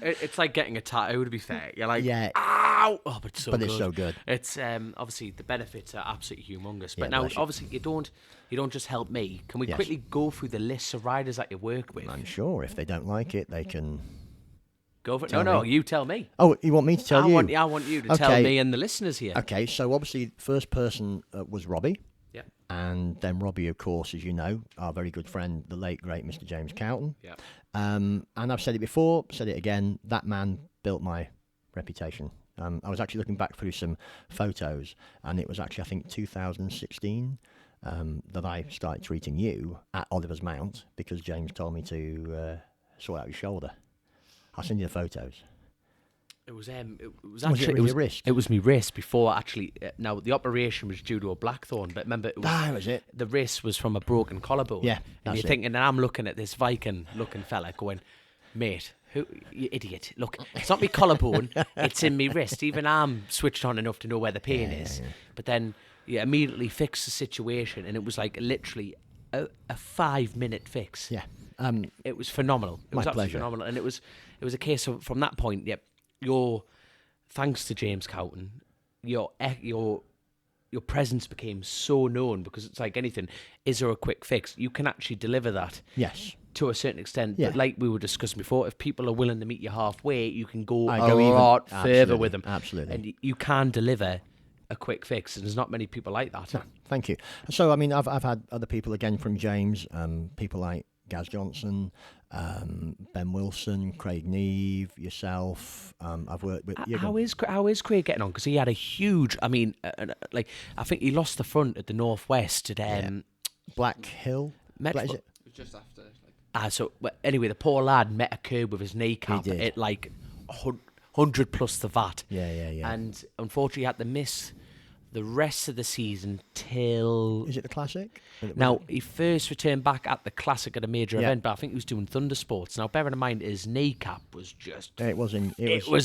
B: It's like getting a tattoo. To be fair, you're like,
C: yeah.
B: Ow! Oh, but it's so good.
C: It's so good.
B: It's obviously the benefits are absolutely humongous. But
C: Yeah,
B: now, obviously, you don't just help me. Can we quickly go through the list of riders that you work with?
C: I'm sure if they don't like it, they can
B: go for it.
C: tell
B: No,
C: me.
B: you tell me.
C: Oh, you want me to tell you?
B: I want you to tell me and the listeners here.
C: Okay, so obviously, first person was Robbie.
B: Yeah.
C: And then Robbie, of course, as you know, our very good friend, the late, great Mr. James Cowton.
B: Yeah.
C: And I've said it before, said it again, that man built my reputation. I was actually looking back through some photos, and it was actually, I think, 2016 that I started treating you at Oliver's Mount because James told me to sort out your shoulder. I'll send you the photos.
B: It was
C: your wrist?
B: It was my wrist before actually. Now the operation was due to a blackthorn, but remember
C: was it?
B: The wrist was from a broken collarbone.
C: Yeah,
B: and you're thinking, and I'm looking at this Viking-looking fella, going, mate, who you idiot? Look, it's not my collarbone; it's in my wrist. Even I'm switched on enough to know where the pain is. Yeah. But then you immediately fix the situation, and it was like literally a 5-minute fix.
C: Yeah,
B: it was phenomenal. It was absolutely
C: pleasure.
B: phenomenal, and it was a case of from that point. Yep. Thanks to James Cowton, your presence became so known because it's like anything. Is there a quick fix? You can actually deliver that.
C: Yes.
B: To a certain extent,
C: Yeah.
B: but like we were discussing before, if people are willing to meet you halfway, you can go a
C: even
B: lot further
C: absolutely,
B: with them.
C: Absolutely.
B: And you can deliver a quick fix, and there's not many people like that.
C: No, thank you. So, I mean, I've had other people again from James, people like Gaz Johnson, Ben Wilson, Craig Neve, yourself. I've worked with.
B: How is Craig getting on? Because he had a huge. I mean, I think he lost the front at the Northwest at
C: Black Hill.
B: Metro.
C: Is it?
A: It was just after.
B: Anyway, the poor lad met a curb with his kneecap at like 100 plus the VAT.
C: Yeah.
B: And unfortunately, he had to miss the rest of the season till...
C: Is it the Classic?
B: Now, he first returned back at the Classic at a major event, but I think he was doing Thunder Sports. Now, bearing in mind, his kneecap was just...
C: It
B: was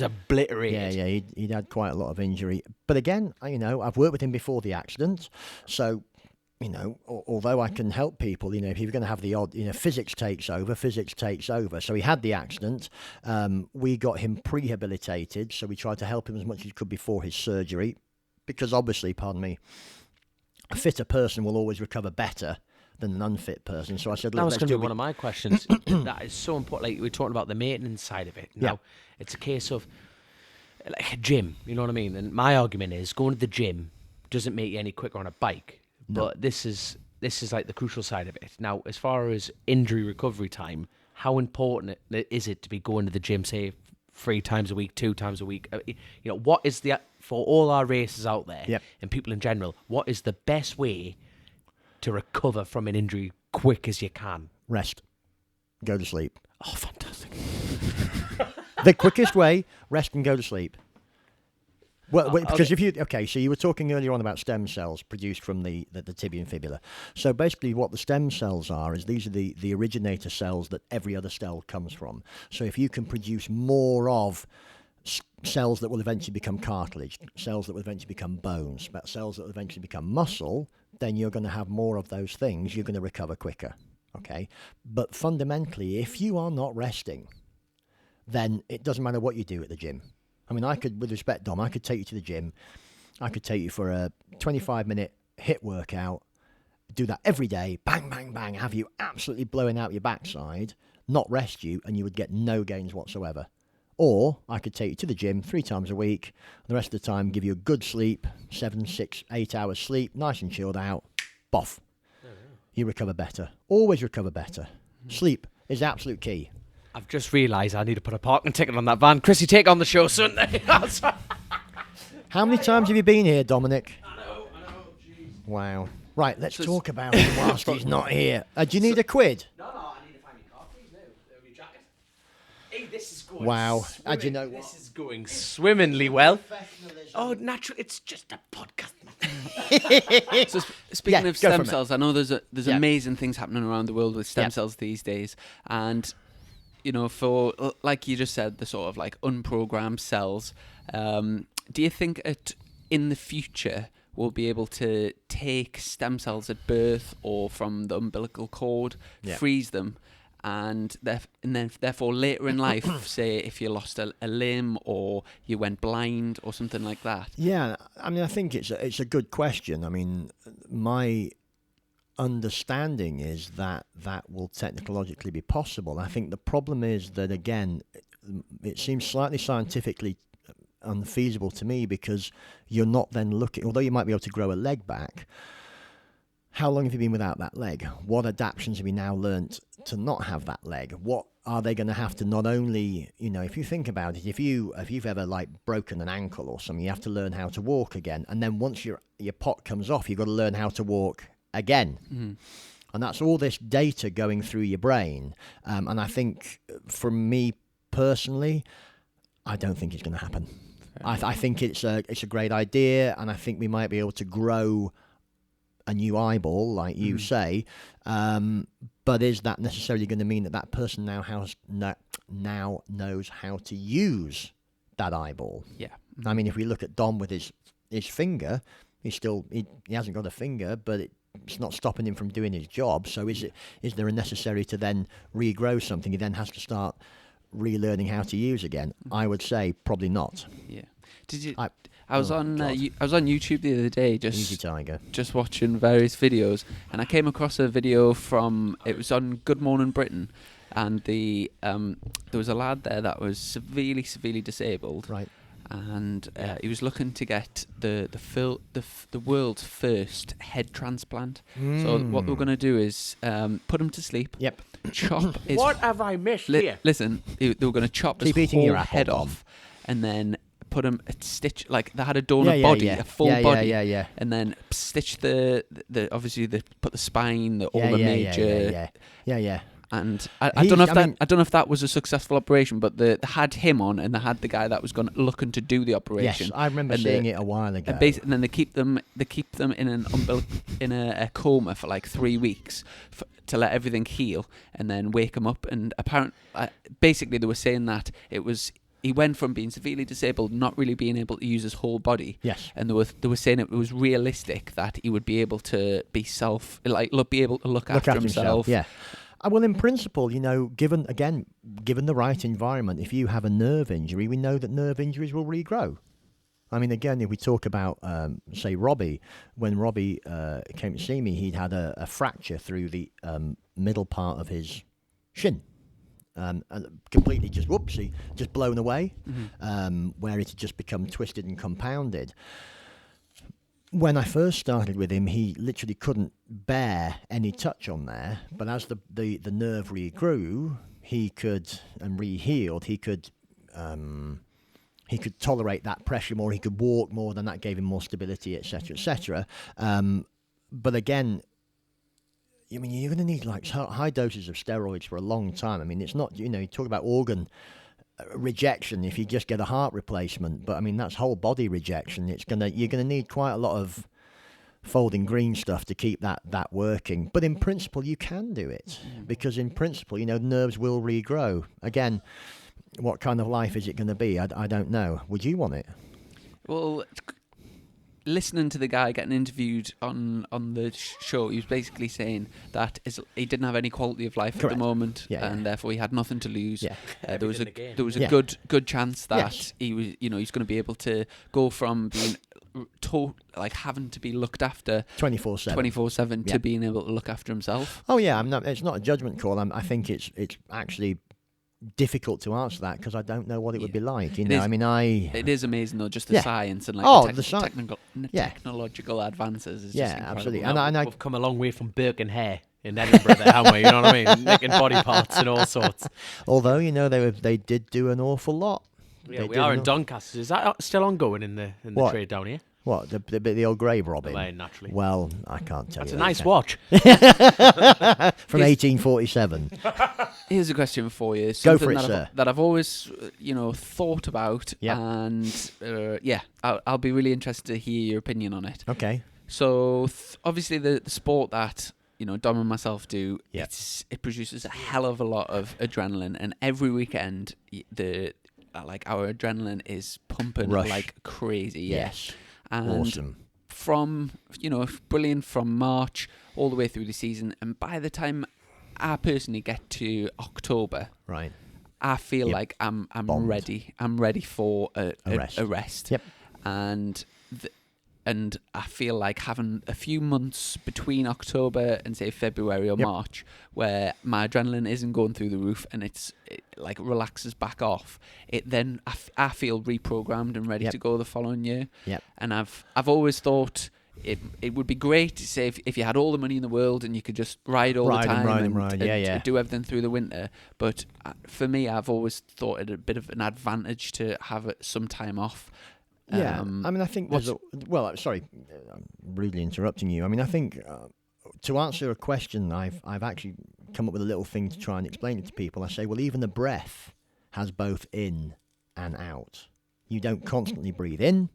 B: obliterated.
C: Yeah, he'd had quite a lot of injury. But again, I've worked with him before the accident, so... although I can help people, if you're going to have the odd, physics takes over. So he had the accident. We got him prehabilitated. So we tried to help him as much as we could before his surgery. Because obviously, a fitter person will always recover better than an unfit person. So I said,
B: that was going to be one of my questions. That is so important. Like, we're talking about the maintenance side of it. Now, it's a case of like a gym, you know what I mean? And my argument is going to the gym doesn't make you any quicker on a bike.
C: No.
B: But this is like the crucial side of it. Now, as far as injury recovery time, how important is it to be going to the gym, say, 3 times a week, 2 times a week? What is for all our races out there and people in general, what is the best way to recover from an injury quick as you can?
C: Rest. Go to sleep.
B: Oh, fantastic.
C: The quickest way, rest and go to sleep. Well, because so you were talking earlier on about stem cells produced from the tibia and fibula. So basically what the stem cells are is these are the originator cells that every other cell comes from. So if you can produce more of cells that will eventually become cartilage, cells that will eventually become bones, cells that will eventually become muscle, then you're going to have more of those things. You're going to recover quicker, okay? But fundamentally, if you are not resting, then it doesn't matter what you do at the gym. I mean, with respect, Dom, I could take you to the gym. I could take you for a 25-minute HIIT workout, do that every day, bang, bang, bang, have you absolutely blowing out your backside, not rest you, and you would get no gains whatsoever. Or I could take you to the gym 3 times a week, the rest of the time give you a good sleep, 7, 6, 8 hours sleep, nice and chilled out, boff. You recover better. Always recover better. Sleep is absolute key.
B: I've just realised I need to put a parking ticket on that van. Chrissy, take on the show Sunday.
C: How many times have you been here, Dominic?
B: I know, jeez.
C: Wow. Right, let's talk about it whilst he's not here. Do you need a quid?
B: No, I need to find your car, please. No, your jacket. Hey, this is going.
C: Wow. Do you know what?
B: This is going swimmingly well. Oh, natural. It's just a podcast.
A: So speaking of
C: go
A: stem
C: for it.
A: cells, I know there's amazing things happening around the world with stem cells these days, and for like you just said, the sort of like unprogrammed cells. Do you think in the future we'll be able to take stem cells at birth or from the umbilical cord, freeze them, and then therefore later in life, say if you lost a limb or you went blind or something like that?
C: Yeah, I mean, I think it's a good question. I mean, my understanding is that will technologically be possible. I think the problem is that, again, it seems slightly scientifically unfeasible to me, because you're not then looking, although you might be able to grow a leg back, how long have you been without that leg? What adaptations have you now learnt to not have that leg? What are they going to have to not only, if you think about it, if you've ever like broken an ankle or something, you have to learn how to walk again. And then once your pot comes off, you've got to learn how to walk again. Mm-hmm. And that's all this data going through your brain. And I think for me personally, I don't think it's going to happen. I think it's a great idea, and I think we might be able to grow a new eyeball, like you say, but is that necessarily going to mean that person now knows how to use that eyeball? Yeah. I mean, if we look at Dom with his finger, he hasn't got a finger, but it's not stopping him from doing his job. So is there a necessary to then regrow something? He then has to start relearning how to use again. I would say probably not.
A: Yeah. Did you? I was on YouTube the other day, just watching various videos, and I came across a video it was on Good Morning Britain, and there was a lad there that was severely disabled, right? And he was looking to get the world's first head transplant. So what they were going to do is put him to sleep. Yep. Chop his.
B: What have I missed here?
A: Listen, they were going to chop his whole head off, and then put him stitch, like they had a donut body, a full body, and then stitch the obviously they put the spine, all the major, And I don't know if that was a successful operation, but they had him on, and they had the guy that was looking to do the operation.
C: Yes, I remember seeing it a while ago.
A: And then they keep them in in a coma for like 3 weeks to let everything heal, and then wake him up. And basically they were saying that he went from being severely disabled, not really being able to use his whole body. Yes. And they were saying it was realistic that he would be able to be be able to look after himself.
C: Yeah. Well, in principle, given the right environment, if you have a nerve injury, we know that nerve injuries will regrow. I mean, again, if we talk about, say, Robbie, when Robbie came to see me, he'd had a fracture through the middle part of his shin. And completely just blown away, where it had just become twisted and compounded. When I first started with him, he literally couldn't bear any touch on there. But as the nerve regrew, and re-healed, he could tolerate that pressure more. He could walk more. Then that gave him more stability, etc., etc. But again, I mean, you're going to need like high doses of steroids for a long time. I mean, it's not, you talk about organ rejection if you just get a heart replacement, but I mean, that's whole body rejection. You're going to need quite a lot of folding green stuff to keep that working. But in principle, you can do it, because in principle, nerves will regrow. Again, what kind of life is it going to be? I don't know. Would you want it?
A: Well, listening to the guy getting interviewed on the show, he was basically saying that he didn't have any quality of life at the moment, and therefore he had nothing to lose. Yeah. There was a good chance that he was, he's going to be able to go from being having to be looked after 24/7 to being able to look after himself.
C: Oh yeah, it's not a judgment call. I think it's actually difficult to answer that, because I don't know what it would be like.
A: It is amazing though, just the science and technological advances. Is just
C: absolutely.
B: And we've come a long way from Burke and Hare in Edinburgh, there, haven't we? You know what I mean? Making body parts and all sorts.
C: Although they did do an awful lot.
B: Yeah, we are in Doncaster. Is that still ongoing in the trade down here?
C: What, the old grave Robin?
B: Well, naturally.
C: Well, I can't tell
B: That's
C: you.
B: a nice watch.
C: From 1847.
A: Here's a question for you.
C: Go for
A: Something
C: it, sir.
A: that I've always, thought about,
C: Yeah.
A: and I'll be really interested to hear your opinion on it.
C: Okay.
A: So obviously the sport that Dom and myself do,
C: Yeah.
A: it produces a hell of a lot of adrenaline, and every weekend our adrenaline is pumping
C: Rush.
A: like crazy. Yeah.
C: Yes.
A: And
C: Awesome.
A: from brilliant from March all the way through the season, and by the time I personally get to October,
C: Right.
A: I feel
C: Yep.
A: like I'm
C: Bombed.
A: ready. I'm ready for a rest.
C: Yep.
A: And I feel like having a few months between October and say February or
C: Yep.
A: March, where my adrenaline isn't going through the roof and it relaxes back off. Then I feel reprogrammed and ready
C: Yep.
A: to go the following year.
C: Yep.
A: And I've always thought it would be great to say if you had all the money in the world and you could just ride all the time and do everything through the winter. But for me, I've always thought it a bit of an advantage to have some time off.
C: Yeah, I mean, I think sorry, I'm rudely interrupting you. I mean, I think to answer a question, I've actually come up with a little thing to try and explain it to people. I say, well, even the breath has both in and out. You don't constantly breathe in,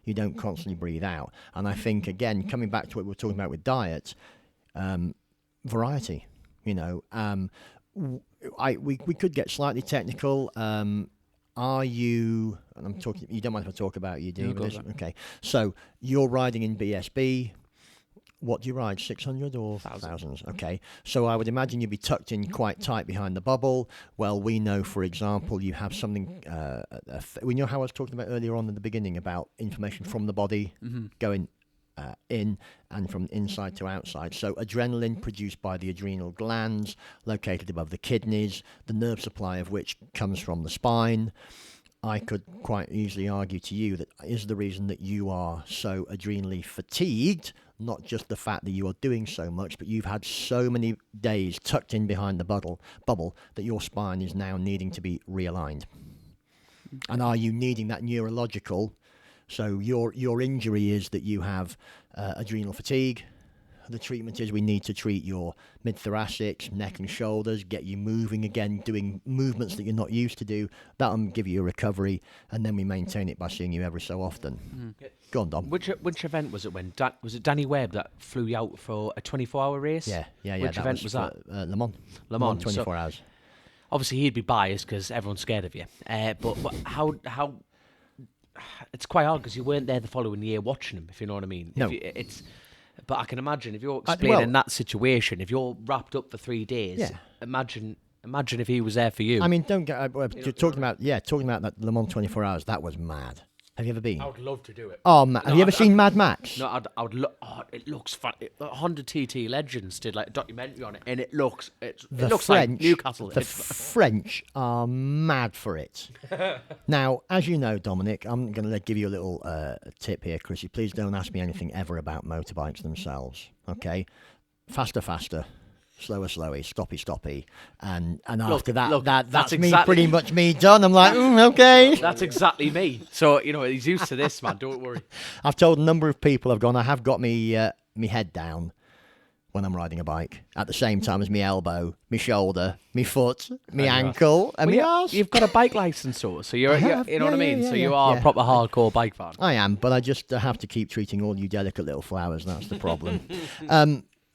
C: you don't constantly breathe out. And I think, again, coming back to what we were talking about with diet, variety. We could get slightly technical. Are you, and I'm talking, you don't mind if I talk about you, do you?
A: No, go for it.
C: Okay. So you're riding in BSB. What do you ride, 600 or thousands? Okay. So I would imagine you'd be tucked in quite tight behind the bubble. Well, we know, for example, you have something, we know how I was talking about earlier on in the beginning about information from the body going in and from inside to outside. So adrenaline produced by the adrenal glands located above the kidneys, the nerve supply of which comes from the spine. I could quite easily argue to you that is the reason that you are so adrenally fatigued, not just the fact that you are doing so much, but you've had so many days tucked in behind the bubble that your spine is now needing to be realigned. And are you needing that neurological? So your injury is that you have adrenal fatigue. The treatment is we need to treat your mid-thoracics, neck and shoulders, get you moving again, doing movements that you're not used to do. That'll give you a recovery, and then we maintain it by seeing you every so often. Go on, Dom.
B: Which event was it when? Was it Danny Webb that flew you out for a 24-hour race?
C: Yeah.
B: Which event was that?
C: Le Mans.
B: Le Mans.
C: 24 hours.
B: Obviously, he'd be biased because everyone's scared of you. But how... It's quite hard because you weren't there the following year watching him, if you know what I mean.
C: No.
B: But I can imagine if you're explaining that situation, if you're wrapped up for 3 days,
C: Yeah.
B: imagine if he was there for you.
C: I mean, don't get talking about that Le Mans 24 hours. That was mad. Have you ever been?
B: I would love to do it.
C: Oh, have you ever seen Mad Max?
B: No, I would look. Oh, it looks fun. Honda TT Legends did like a documentary on it, and it looks like Newcastle.
C: The French are mad for it. Now, as you know, Dominic, I'm going to give you a little tip here, Chrissy. Please don't ask me anything ever about motorbikes themselves. Okay, faster. Slower, stoppy, and after that's pretty much me done. I'm like, okay.
B: That's exactly me. So he's used to this, man. Don't worry.
C: I've told a number of people I have got me head down when I'm riding a bike at the same time as me elbow, me shoulder, me foot, me ankle, and me arse.
B: You've got a bike license, so you're you know what I mean. So you are a proper hardcore bike fan.
C: I am, but I just have to keep treating all you delicate little flowers. That's the problem.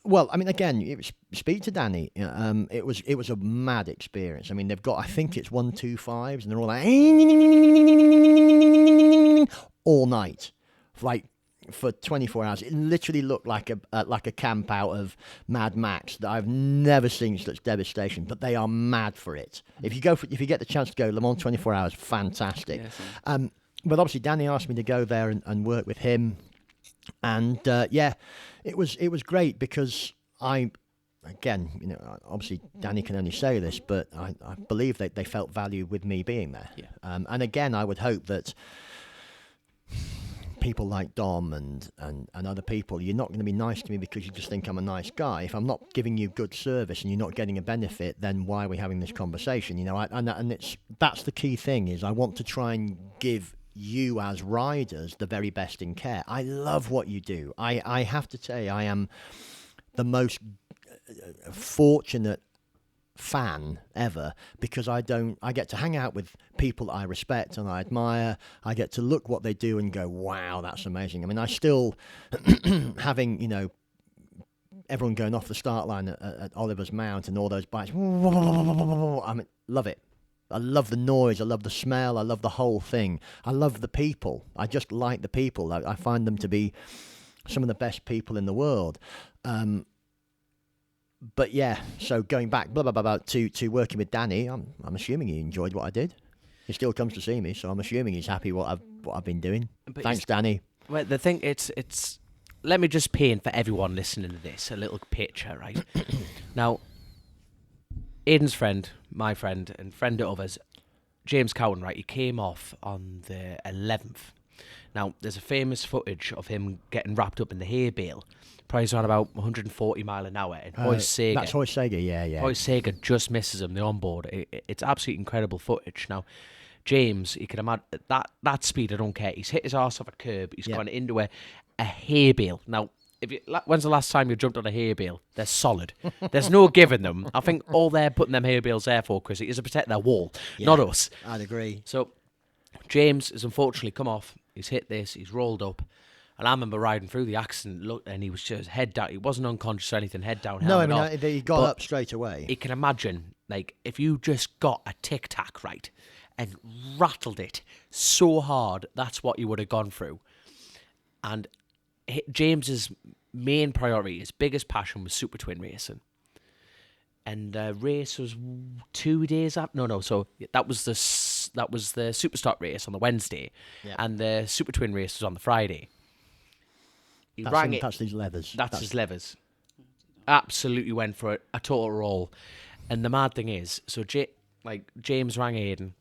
C: Well, I mean, again, speak to Danny. It was a mad experience. I mean, they've got, I think it's 125s, and they're all like all night, like for 24 hours. It literally looked like a camp out of Mad Max that I've never seen such devastation. But they are mad for it. If you get the chance to go Le Mans 24 hours, fantastic. Yes, but obviously, Danny asked me to go there and work with him. And it was great because obviously Danny can only say this, but I believe that they felt value with me being there.
A: Yeah.
C: And again, I would hope that people like Dom and other people, you're not going to be nice to me because you just think I'm a nice guy. If I'm not giving you good service and you're not getting a benefit, then why are we having this conversation? And that's the key thing is I want to try and give you as riders the very best in care. I love what you do. I have to say, I am the most fortunate fan ever, because I get to hang out with people I respect and I admire. I get to look what they do and go, wow, that's amazing. I mean, I still having, everyone going off the start line at Oliver's Mount and all those bikes. I mean, love it. I love the noise. I love the smell. I love the whole thing. I love the people. I just like the people. I find them to be some of the best people in the world. But yeah, so going back to working with Danny, I'm assuming he enjoyed what I did. He still comes to see me, so I'm assuming he's happy what I've been doing. But thanks, Danny.
B: Well, the thing it's let me just paint for everyone listening to this a little picture, right? Now, Aidan's friend, my friend, and friend of others, James Cowan, right? He came off on the 11th. Now, there's a famous footage of him getting wrapped up in the hay bale. Probably around about 140 mile an hour. And Hoist Sega.
C: That's Hoist Sega, yeah.
B: Hoist Sega just misses him, the onboard. It's absolutely incredible footage. Now, James, you can imagine, that speed, I don't care. He's hit his arse off a curb. He's gone into a hay bale. Now, when's the last time you jumped on a hay bale? They're solid. There's no giving them. I think all they're putting them hay bales there for, Chrissy, is to protect their wall, not us.
C: I'd agree.
B: So, James has unfortunately come off. He's hit this. He's rolled up. And I remember riding through the accident, and he was just head down. He wasn't unconscious or anything, head down.
C: No, I mean, he got up straight away.
B: You can imagine, like, if you just got a tic-tac, right, and rattled it so hard, that's what you would have gone through. And James's main priority, his biggest passion, was Super Twin racing. And the race was 2 days after. No. So that was the Super Stock race on the Wednesday, and the Super Twin race was on the Friday.
C: That's his levers.
B: That's his levers. Absolutely went for a total roll. And the mad thing is, so James rang Aidan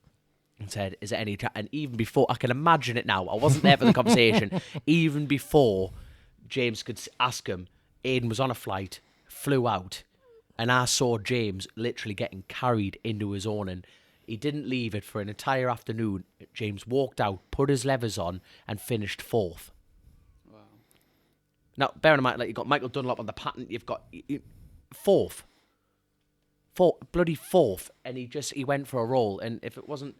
B: and said, "Is there any?" And even before, I can imagine it now. I wasn't there for the conversation. Even before James could ask him, Aidan was on a flight, flew out, and I saw James literally getting carried into his own. And he didn't leave it for an entire afternoon. James walked out, put his levers on, and finished 4th. Now, bear in mind, like, you've got Michael Dunlop on the patent, you've got 4th, bloody 4th, and he went for a roll, and if it wasn't,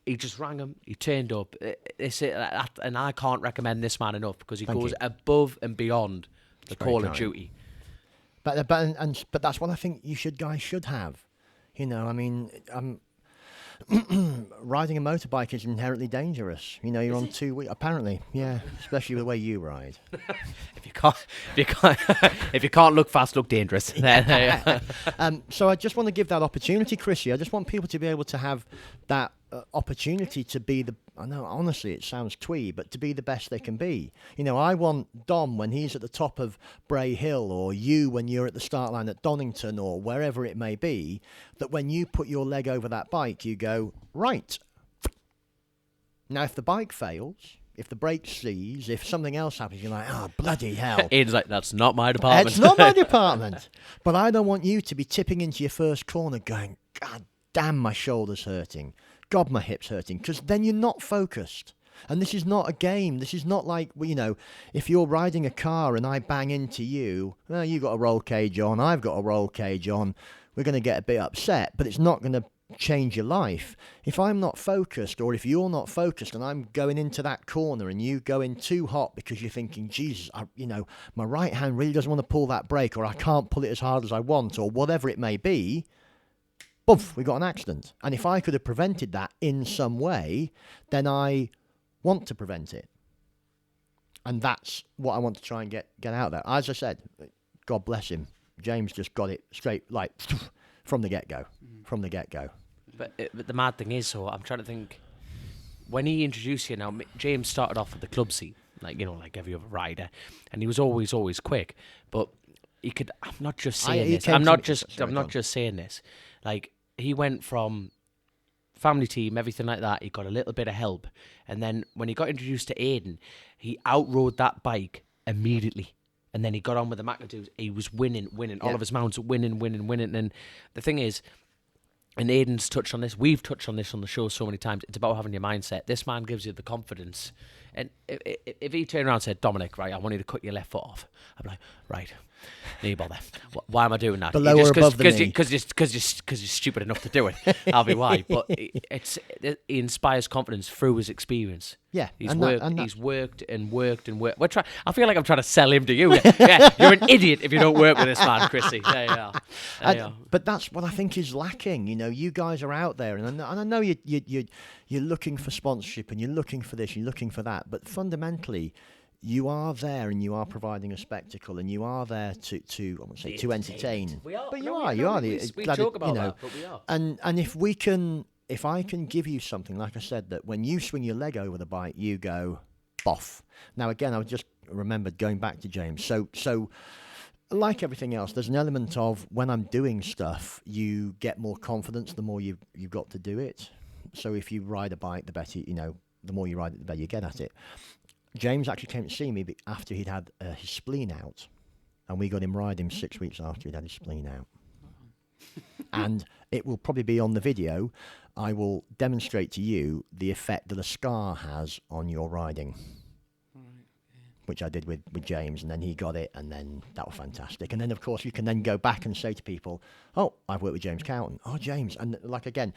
B: he just rang him, he turned up, and I can't recommend this man enough, because he goes above and beyond the call of duty.
C: But that's what I think guys should have. I mean, riding a motorbike is inherently dangerous. You're on 2 wheels. Apparently, yeah, especially the way you ride.
B: if you can't look fast, look dangerous.
C: So I just want to give that opportunity, Chrissy. I just want people to be able to have that opportunity to be I know, honestly, it sounds twee, but to be the best they can be. I want Dom when he's at the top of Bray Hill, or you when you're at the start line at Donington, or wherever it may be, that when you put your leg over that bike, you go, right. Now, if the bike fails, if the brake seize, if something else happens, you're like, oh, bloody hell.
B: It's like, that's not my department.
C: It's not my department. But I don't want you to be tipping into your first corner going, God damn, my shoulder's hurting. God, my hip's hurting, because then you're not focused. And this is not a game. This is not like, if you're riding a car and I bang into you, well, you got a roll cage on, I've got a roll cage on, we're going to get a bit upset, but it's not going to change your life. If I'm not focused, or if you're not focused and I'm going into that corner and you go in too hot because you're thinking, Jesus, my right hand really doesn't want to pull that brake, or I can't pull it as hard as I want, or whatever it may be, boof, we got an accident. And if I could have prevented that in some way, then I want to prevent it. And that's what I want to try and get out there. As I said, God bless him, James just got it straight, like, from the get-go. From the get-go.
B: But the mad thing is, so I'm trying to think, when he introduced you, now, James started off at the club seat, like every other rider, and he was always quick. But he could, I'm not just saying this, I'm not just saying this, like, he went from family team, everything like that. He got a little bit of help. And then when he got introduced to Aidan, he outrode that bike immediately. And then he got on with the McAdoo's. He was winning. All of his mounts winning. And the thing is, And Aidan's touched on this. We've touched on this on the show so many times. It's about having your mindset. This man gives you the confidence. And if he turned around and said, Dominic, right, I want you to cut your left foot off, I'd be like, right, no bother. Why am I doing that?
C: Below or above the knee?
B: Because you're stupid enough to do it. I'll be why. But he inspires confidence through his experience.
C: Yeah,
B: he's worked and worked. I feel like I'm trying to sell him to you. Yeah, you're an idiot if you don't work with this man, Chrissy. There you are.
C: But that's what I think is lacking. You know, you guys are out there, and I know you're looking for sponsorship, and you're looking for this, you're looking for that. But fundamentally, you are there, and you are providing a spectacle, and you are there to I won't say to entertain.
B: We are,
C: but
B: we
C: that,
B: talk about that, but we are.
C: And if I can give you something, like I said, that when you swing your leg over the bike, you go, boff. Now, again, I just remembered going back to James. So like everything else, there's an element of when I'm doing stuff, you get more confidence the more you've got to do it. So if you ride a bike, the better, the more you ride it, the better you get at it. James actually came to see me after he'd had his spleen out. And we got him riding 6 weeks after he'd had his spleen out. And it will probably be on the video. I will demonstrate to you the effect that a scar has on your riding, which I did with James, and then he got it, and then that was fantastic. And then, of course, you can then go back and say to people, oh, I've worked with James Cowton. Oh, James. And, like, again,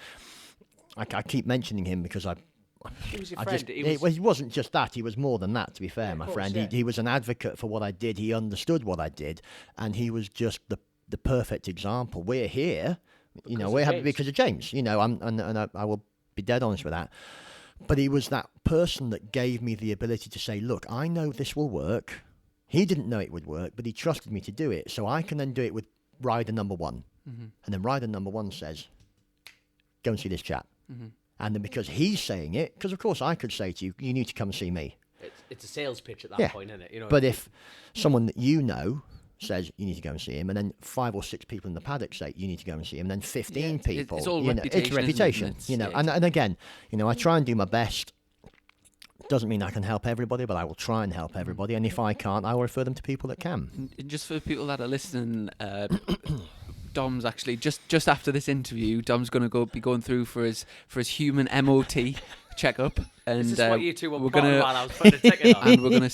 C: I keep mentioning him because
B: he was your friend.
C: He wasn't just that. He was more than that, to be fair, my friend. Yeah. He was an advocate for what I did. He understood what I did, and he was just the perfect example. We're here. We're happy because of James. And I will be dead honest with that. But he was that person that gave me the ability to say, look, I know this will work. He didn't know it would work, but he trusted me to do it. So I can then do it with rider number one. Mm-hmm. And then rider number one says, go and see this chap. Mm-hmm. And then because he's saying it, because of course I could say to you, you need to come and see me.
B: It's a sales pitch at that point, isn't it?
C: But if someone that you know says you need to go and see him, and then 5 or 6 people in the paddock say you need to go and see him, and then 15 people.
A: It's all reputation.
C: It's reputation, And again, I try and do my best. Doesn't mean I can help everybody, but I will try and help everybody. And if I can't, I will refer them to people that can.
A: Just for people that are listening, Dom's actually just after this interview, Dom's going to be going through for his human MOT checkup, and
B: this is what you two were while I was putting the ticket on.
A: And we're gonna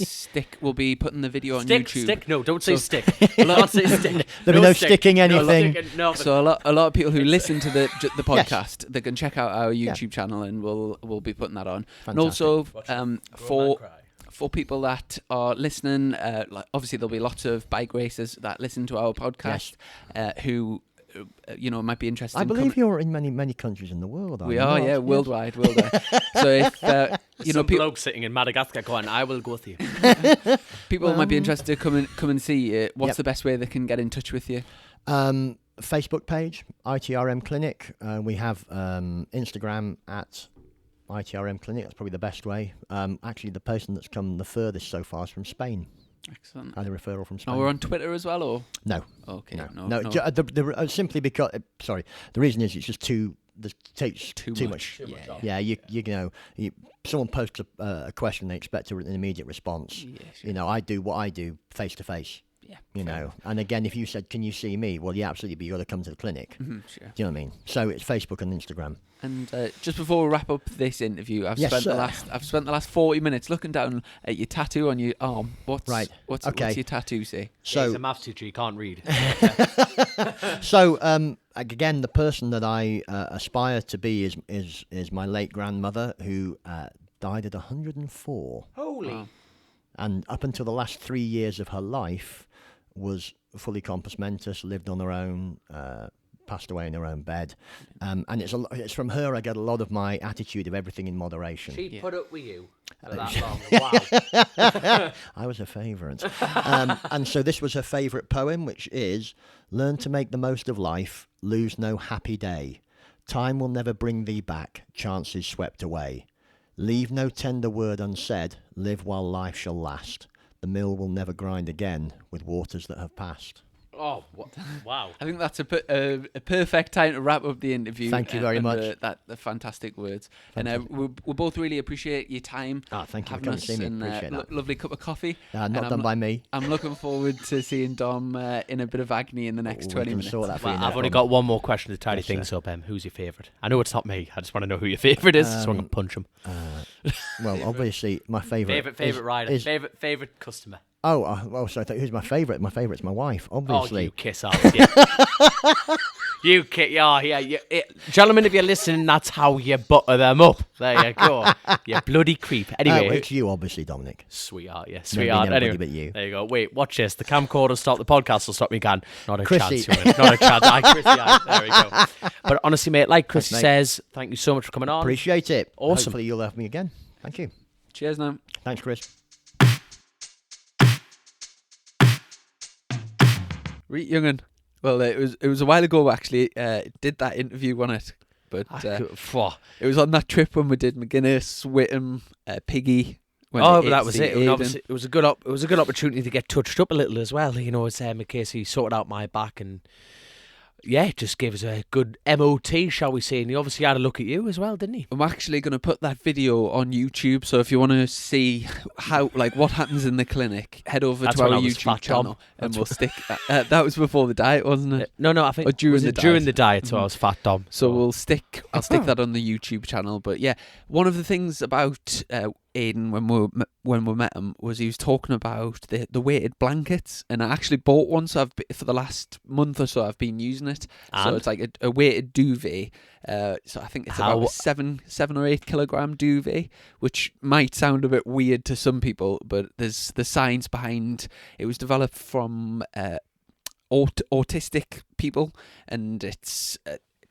A: we'll be putting the video on YouTube.
B: Stick? No, don't say stick. Don't say stick.
C: There'll be no sticking anything.
A: So a lot of people who listen to the podcast, they can check out our YouTube channel, and we'll be putting that on.
C: Fantastic.
A: And also for people that are listening, obviously there'll be lots of bike racers that listen to our podcast, who might be interested.
C: I believe you're in many countries in the world.
A: We are, yeah, worldwide. So if
B: some bloke sitting in Madagascar going, I will go with you.
A: People might be interested to come and see you. What's the best way they can get in touch with you?
C: Facebook page, ITRM Clinic. We have Instagram at ITRM Clinic. That's probably the best way. Actually, the person that's come the furthest so far is from Spain.
A: Excellent.
C: Had a referral from Spain.
A: Oh, we're on Twitter as well, or?
C: No.
A: Okay.
C: No. Simply because, the reason is it's just takes too much. Someone posts a question, they expect an immediate response. Yeah, sure. I do what I do face to face. Yeah. And again, if you said, can you see me? Well, yeah, absolutely, but you got to come to the clinic.
A: Mm-hmm, sure.
C: Do you know what I mean? So it's Facebook and Instagram.
A: And just before we wrap up this interview, I've spent the last 40 minutes looking down at your tattoo on your arm. What's your tattoo say?
B: So he's a maths teacher, he can't read.
C: So again, the person that I aspire to be is my late grandmother, who died at 104.
B: Holy! Wow.
C: And up until the last 3 years of her life, was fully compos mentis, lived on her own, passed away in her own bed. And it's from her I get a lot of my attitude of everything in moderation.
B: She put up with you for that long. Wow.
C: I was her favourite. And so this was her favourite poem, which is, learn to make the most of life, lose no happy day. Time will never bring thee back, chances swept away. Leave no tender word unsaid, live while life shall last. The mill will never grind again with waters that have passed.
B: Oh, wow.
A: I think that's a perfect time to wrap up the interview.
C: Thank you very much.
A: The fantastic words. And we both really appreciate your time.
C: Thank you for
A: having
C: coming
A: us
C: to see me.
A: and
C: Appreciate that.
A: lovely cup of coffee.
C: Not done by me.
A: I'm looking forward to seeing Dom in a bit of agony in the next 20 minutes.
C: Sort that for you now,
B: I've only got one more question to tidy things up. Who's your favourite? I know it's not me. I just want to know who your favourite is, so I can punch him.
C: Well, obviously, my favourite.
B: Favourite rider. Favourite customer.
C: Who's my favourite? My favourite's my wife, obviously.
B: Oh, you kiss off. You kiss. Gentlemen, if you're listening, that's how you butter them up. There you go. You bloody creep. Anyway.
C: It's you, obviously, Dominic.
B: Sweeart, yeah. Sweetheart.
C: Anyway, but you.
B: There you go. Wait, watch this. The camcorder stop the podcast will stop me again. Not a
C: Chrissy.
B: chance. Not a chance. Chrissy, there we go. But honestly, mate, like Chrissy says, thank you so much for coming on.
C: Appreciate it.
B: Awesome.
C: Hopefully you'll have me again. Thank you.
A: Cheers now.
C: Thanks, Chris.
A: Right, young'un. Well, it was a while ago actually. Did that interview on it, but it was on that trip when we did McGuinness, Whittam, Piggy.
B: But that was it. Obviously, it was a good opportunity to get touched up a little as well. You know, it's McCasey sorted out my back and. Yeah, just gave us a good MOT, shall we say, and he obviously had a look at you as well, didn't he?
A: I'm actually going to put that video on YouTube, so if you want to see what happens in the clinic, head over to our YouTube channel, and we'll stick. That was before the diet, wasn't it?
B: No, I think
A: or during the diet.
B: So I was fat Dom.
A: So I'll stick that on the YouTube channel. But yeah, one of the things about Aidan when we met him was he was talking about the weighted blankets, and I actually bought one. So for the last month or so I've been using it. So it's like a weighted duvet. So I think it's about a 7 or 8 kilogram duvet, which might sound a bit weird to some people, but there's the science behind. It was developed from autistic people, and it's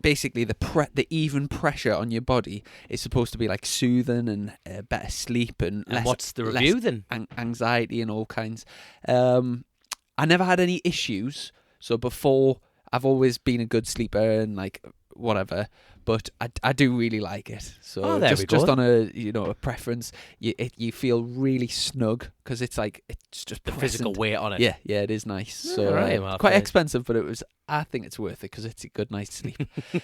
A: basically the even pressure on your body is supposed to be like soothing and better sleep and
B: what's the review then?
A: Anxiety and all kinds. I never had any issues. So before, I've always been a good sleeper and like whatever, but I do really like it. So just on a preference, you feel really snug because it's just
B: the physical weight on it.
A: Yeah, it is nice. So
B: well,
A: quite expensive, but I think it's worth it because it's a good night's sleep.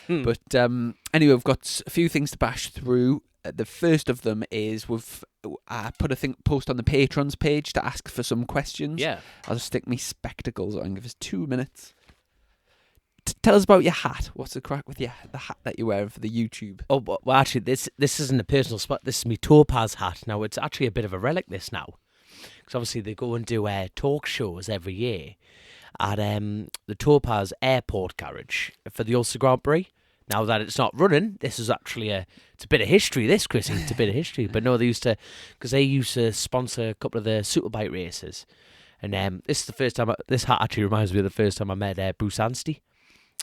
A: But anyway, we've got a few things to bash through. The first of them is I put a post on the patrons page to ask for some questions.
B: Yeah,
A: I'll just stick my spectacles on. Give us 2 minutes. Tell us about your hat. What's the crack with the hat that you're wearing for the YouTube?
B: Oh, well, actually, this isn't a personal spot. This is my Topaz hat. Now, it's actually a bit of a relic, this now. Because obviously they go and do talk shows every year at the Topaz Airport Garage for the Ulster Grand Prix. Now that it's not running, this is actually it's a bit of history, this, Chrissy. It's a bit of history. But no, they used to sponsor a couple of the superbike races. And this is the first time, this hat actually reminds me of the first time I met Bruce Anstey.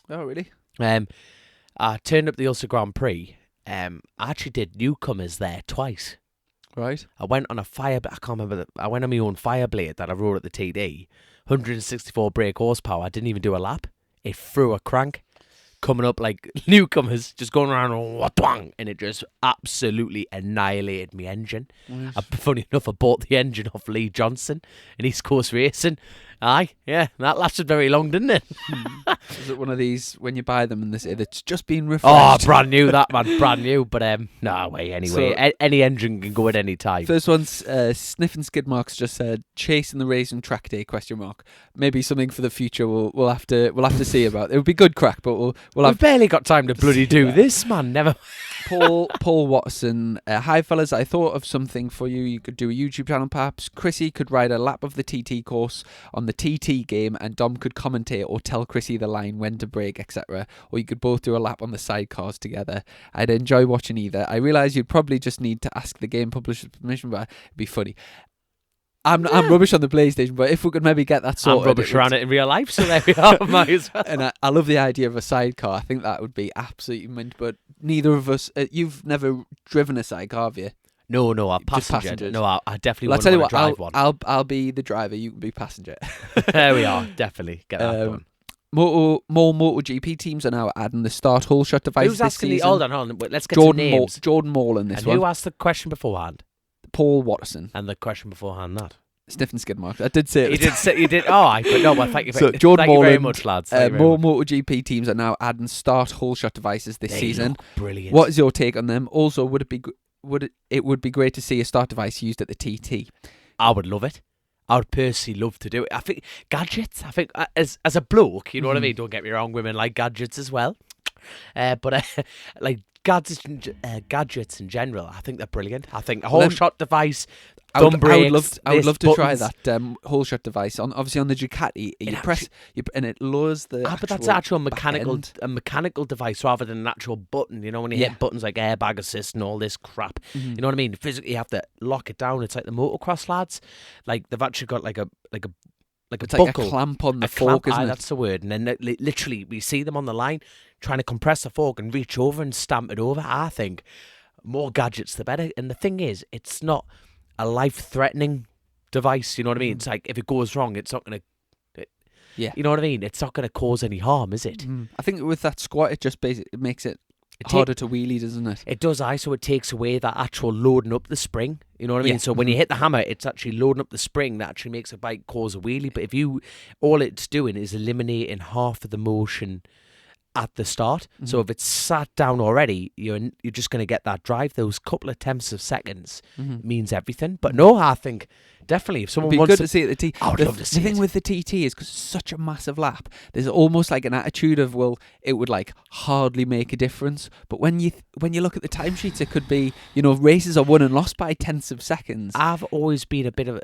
A: Oh, really?
B: I turned up the Ulster Grand Prix. I actually did newcomers there twice.
A: Right.
B: I went on I can't remember. I went on my own Fireblade that I rode at the TD. 164 brake horsepower. I didn't even do a lap. It threw a crank. Coming up like newcomers, just going around and it just absolutely annihilated my engine.
A: Nice.
B: Funny enough, I bought the engine off Lee Johnson in East Coast Racing. Aye, yeah, that lasted very long, didn't it?
A: Is it one of these when you buy them and they say it's just been refreshed?
B: Oh, brand new, that man, brand new. But no way. Anyway, so, any engine can go at any time.
A: First one's Sniffing Skid Marks just said chasing the racing track day ? Maybe something for the future. We'll have to see about. It would be good crack, but we've
B: barely got time to bloody do this, man. Never.
A: Paul Watson. Hi fellas, I thought of something for you. You could do a YouTube channel perhaps. Chrissy could ride a lap of the TT course on the TT game and Dom could commentate or tell Chrissy the line when to brake, etc. Or you could both do a lap on the sidecars together. I'd enjoy watching either. I realise you'd probably just need to ask the game publisher's permission, but it'd be funny. I'm rubbish on the PlayStation, but if we could maybe get that sorted.
B: I'm rubbish around it in real life, so there we are. Might as well.
A: And I love the idea of a sidecar. I think that would be absolutely mint, but neither of us, you've never driven a sidecar, have you?
B: No, I'm passenger. No, I definitely wouldn't want to drive one.
A: I'll be the driver, you can be passenger.
B: There we are, definitely. Get that done.
A: More MotoGP teams are now adding the start hole shot device.
B: Who's asking
A: season.
B: Hold on. Let's get some names.
A: Jordan Moore in this
B: and
A: one.
B: Who asked the question beforehand?
A: Paul Watson.
B: And the question beforehand that?
A: Sniffing skid marks. I did say it.
B: You did. Oh, I but no. Well, thank you.
A: So, Jordan
B: thank you very
A: Morland,
B: much, lads.
A: More MotoGP teams are now adding start hole shot devices this season.
B: Look brilliant.
A: What is your take on them? Also, would it be great to see a start device used at the TT?
B: I would love it. I would personally love to do it. I think gadgets. I think as a bloke, you know what I mean. Don't get me wrong. Women like gadgets as well. But like gadgets in general, I think they're brilliant. I think a whole shot device. I would
A: love to try that whole shot device. Obviously on the Ducati, you press and it lowers the.
B: But that's actual mechanical device rather than an actual button. You know, when you hit buttons like airbag assist and all this crap. You know what I mean? Physically, you have to lock it down. It's like the motocross lads. Like they've actually got like a buckle,
A: a clamp on the fork, isn't it?
B: That's the word. And then literally, we see them on the line trying to compress the fork and reach over and stamp it over. I think more gadgets, the better. And the thing is, it's not a life-threatening device. You know what I mean? It's like if it goes wrong, it's not going to. You know what I mean? It's not going to cause any harm, is it?
A: I think with that squat, it just basically makes it harder to wheelie, doesn't it?
B: It does, so it takes away that actual loading up the spring. You know what I mean? So when you hit the hammer, it's actually loading up the spring that actually makes a bike cause a wheelie. But all it's doing is eliminating half of the motion at the start. So if it's sat down already, you're just going to get that drive. Those couple of tenths of seconds means everything. But no, I think definitely if someone wants
A: to see it at the TT.
B: I would love to see it.
A: The thing with the TT is because it's such a massive lap, there's almost like an attitude of, well, it would like hardly make a difference. But when you look at the timesheets, it could be, races are won and lost by tenths of seconds.
B: I've always been a bit of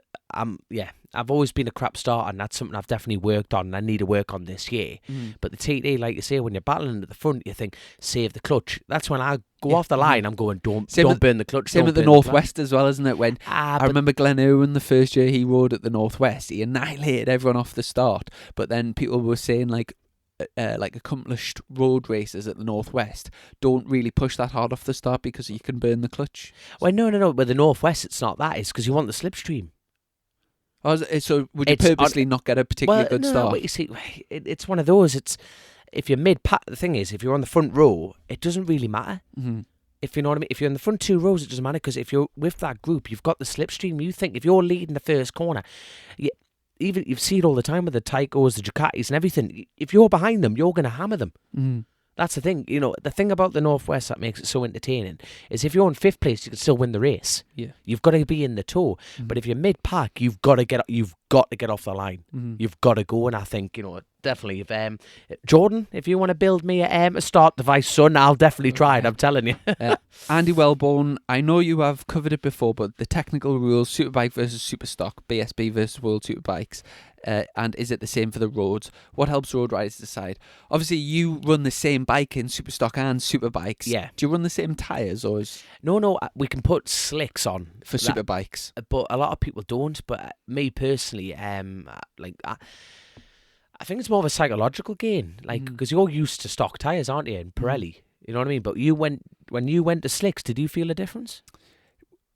B: I've always been a crap starter, and that's something I've definitely worked on, and I need to work on this year. But the TT, like you say, when you're battling at the front, you think, save the clutch. That's when I go off the line, I'm going, don't burn the clutch.
A: Same at the Northwest as well, isn't it? When I remember Glenn Irwin, the first year he rode at the Northwest, he annihilated everyone off the start. But then people were saying, like accomplished road racers at the Northwest don't really push that hard off the start because you can burn the clutch.
B: Well, no. With the Northwest, it's not that. It's because you want the slipstream.
A: Oh, so would you purposely not get a particularly good start?
B: Well, you see, it's one of those. It's if you're mid-pack. The thing is, if you're on the front row, it doesn't really matter. If you know what I mean. If you're in the front two rows, it doesn't matter because if you're with that group, you've got the slipstream. You think if you're leading the first corner, even you've seen it all the time with the Tycos, the Ducatis, and everything. If you're behind them, you're going to hammer them. That's the thing. The thing about the Northwest that makes it so entertaining is if you're in fifth place, you can still win the race. You've got to be in the tow. But if you're mid-pack, you've got to get off the line. You've got to go. And I think definitely if Jordan, if you want to build me a start device, son, I'll definitely try it. I'm telling you.
A: Andy Wellborn, I know you have covered it before, but the technical rules: Superbike versus Superstock, BSB versus World Superbikes. And is it the same for the roads? What helps road riders decide? Obviously, you run the same bike in Superstock and Superbikes.
B: Yeah.
A: Do you run the same tyres or is...
B: No, we can put slicks on
A: for Superbikes,
B: but a lot of people don't. But me personally, I think it's more of a psychological gain, because you're used to stock tyres, aren't you? In Pirelli, you know what I mean. But when you went to slicks, did you feel a difference?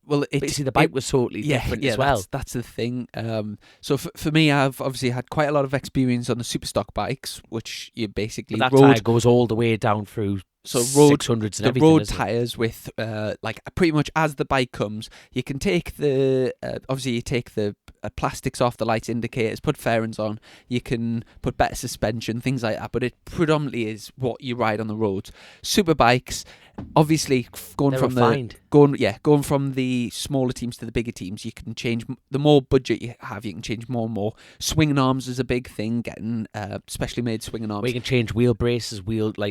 A: Well,
B: the bike was totally different as well.
A: That's the thing. So for me, I've obviously had quite a lot of experience on the Superstock bikes, which you basically
B: that tyre goes all the way down through. So 600s and
A: the
B: everything.
A: Road tyres with pretty much as the bike comes, you can take the obviously you take the plastics off the lights indicators, put fairings on, you can put better suspension, things like that. But it predominantly is what you ride on the roads. Superbikes, obviously going from the smaller teams to the bigger teams, you can change. The more budget you have, you can change more and more. Swinging arms is a big thing. Getting specially made swinging arms.
B: We can change wheel braces,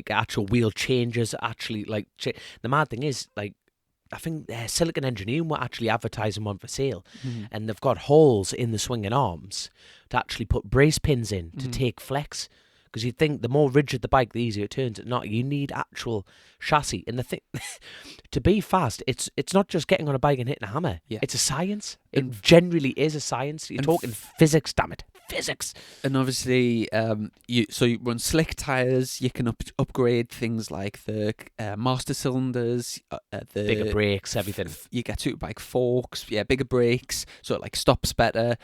B: actual wheel changes. Actually, the mad thing is, I think Silicon Engineering were actually advertising one for sale, and they've got holes in the swinging arms to actually put brace pins in to take flex. Because you think the more rigid the bike, the easier it turns. It's not. You need actual chassis. And the thing, to be fast, it's not just getting on a bike and hitting a hammer. Yeah. It's a science. It generally is a science. You're talking physics, damn it. Physics.
A: And obviously, you run slick tyres. You can upgrade things like the master cylinders, the
B: bigger brakes, everything.
A: You get Superbike forks, bigger brakes, so it stops better.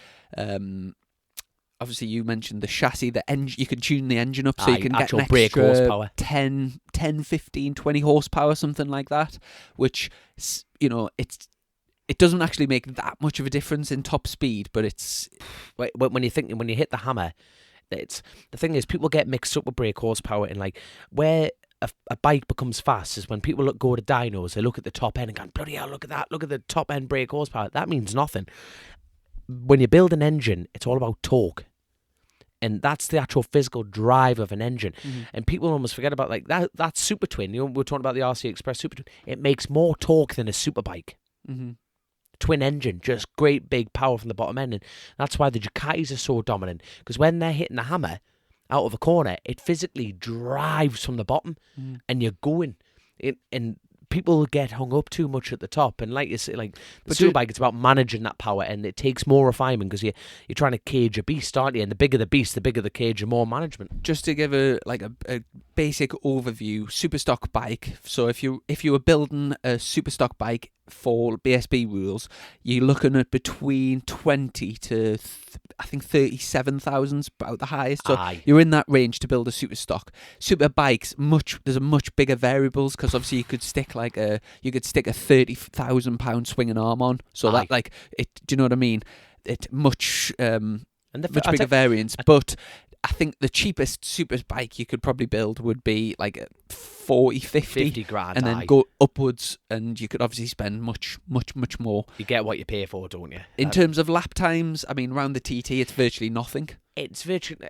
A: Obviously, you mentioned the chassis, the engine. You can tune the engine up so you can get an
B: brake
A: extra
B: horsepower.
A: 10, 15, 20 horsepower, something like that. Which, it's it doesn't actually make that much of a difference in top speed, but it's
B: when you hit the hammer, it's the thing is people get mixed up with brake horsepower, and like where a bike becomes fast is when people go to dynos, they look at the top end and go, bloody hell, look at that, look at the top end brake horsepower. That means nothing. When you build an engine, it's all about torque. And that's the actual physical drive of an engine.
A: Mm-hmm.
B: And people almost forget about like that Super Twin. You know, we're talking about the RC Express Super Twin. It makes more torque than a super bike.
A: Mm-hmm.
B: Twin engine, just great big power from the bottom end. And that's why the Ducatis are so dominant. Because when they're hitting the hammer out of a corner, it physically drives from the bottom, and you're going. And people get hung up too much at the top. And like you say, like the super bike, it's about managing that power, and it takes more refinement because you're trying to cage a beast, aren't you? And the bigger the beast, the bigger the cage, and more management.
A: Just to give a basic overview, super stock bike. So if you were building a super stock bike for BSB rules, you're looking at between 20 to I think 37,000's about the highest. So you're in that range to build a super stock. Super bikes, there's a much bigger variables because obviously you could stick a £30,000 swinging arm on. So that like it. Do you know what I mean? It much bigger variance, but I think the cheapest super bike you could probably build would be like 50
B: grand,
A: and then go upwards, and you could obviously spend much more.
B: You get what you pay for, don't you?
A: In terms of lap times, I mean, around the TT, it's virtually nothing.
B: It's virtually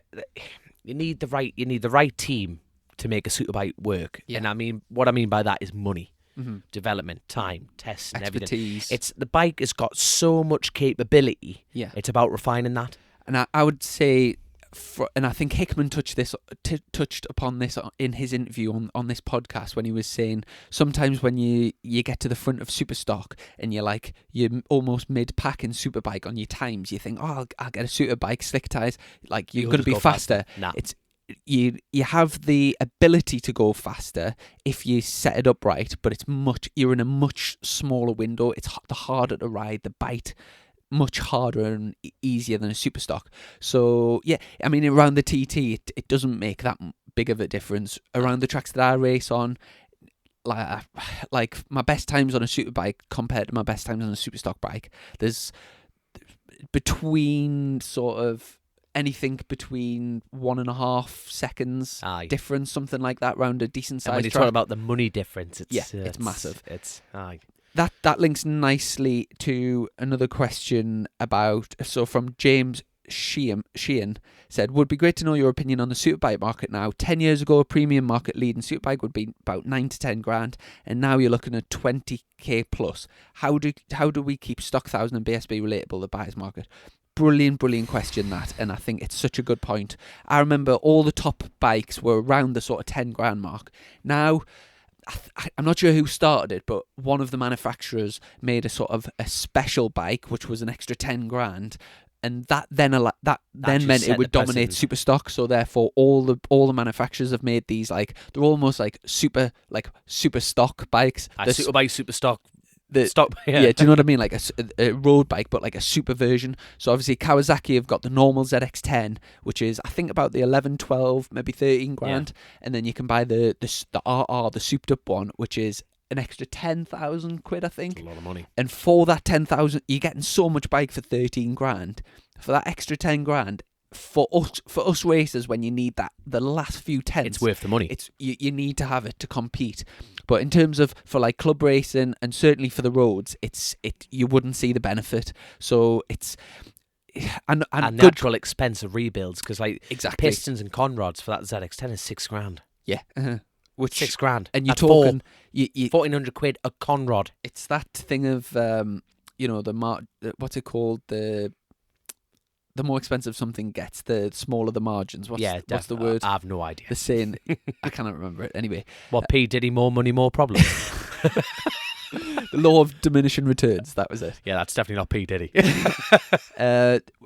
B: you need the right team to make a super bike work, and I mean what I mean by that is money. Mm-hmm. Development, time, tests, and
A: expertise.
B: Everything. The bike has got so much capability.
A: Yeah,
B: it's about refining that.
A: And I would say, and I think Hickman touched upon this in his interview on this podcast when he was saying sometimes when you get to the front of Superstock and you're almost mid-pack in Superbike on your times, you think, oh, I'll get a Superbike, slick tyres, like you're going to be faster.
B: Nah.
A: It's you have the ability to go faster if you set it up right, but you're in a much smaller window. It's harder to ride. The bite much harder and easier than a super stock. So yeah, I mean around the TT it doesn't make that big of a difference. Around the tracks that I race on, like my best times on a super bike compared to my best times on a super stock bike, there's between sort of anything between 1.5 seconds difference, something like that, around a decent sized track.
B: And when you talk about the money difference,
A: it's massive.
B: It's
A: That links nicely to another question from James Sheehan said, would be great to know your opinion on the superbike market now. 10 years ago, a premium market leading superbike would be about 9 to 10 grand, and now you're looking at 20k plus. How do we keep stock 1000 and BSB relatable, the buyer's market? Brilliant question, that, and I think it's such a good point. I remember all the top bikes were around the sort of 10 grand mark. Now, I'm not sure who started it, but one of the manufacturers made a sort of a special bike, which was an extra 10 grand, and that then meant it would dominate super stock. So therefore, all the manufacturers have made these they're almost like super stock bikes.
B: Super bike, super stock.
A: Stock, yeah. Do you know what I mean? Like a road bike, but like a super version. So obviously Kawasaki have got the normal ZX10, which is I think about the 11, 12, maybe 13 grand, and then you can buy the RR, the souped up one, which is an extra 10,000 quid, I think.
B: That's a lot of money.
A: And for that 10,000, you're getting so much bike for 13 grand. For that extra 10 grand, for us racers, when you need the last few tenths,
B: it's worth the money.
A: You need to have it to compete. But in terms of for club racing and certainly for the roads, you wouldn't see the benefit. So it's and
B: the actual expense of rebuilds, because
A: exactly
B: pistons and conrods for that ZX10 is 6 grand.
A: Yeah,
B: which 6 grand,
A: and you're talking
B: 1,400 quid a conrod.
A: It's that thing of what's it called, the more expensive something gets, the smaller the margins. What's the word?
B: I have no idea.
A: The saying, I cannot remember it. Anyway.
B: What, P. Diddy, more money, more problems?
A: The law of diminishing returns, that was it.
B: Yeah, that's definitely not P. Diddy.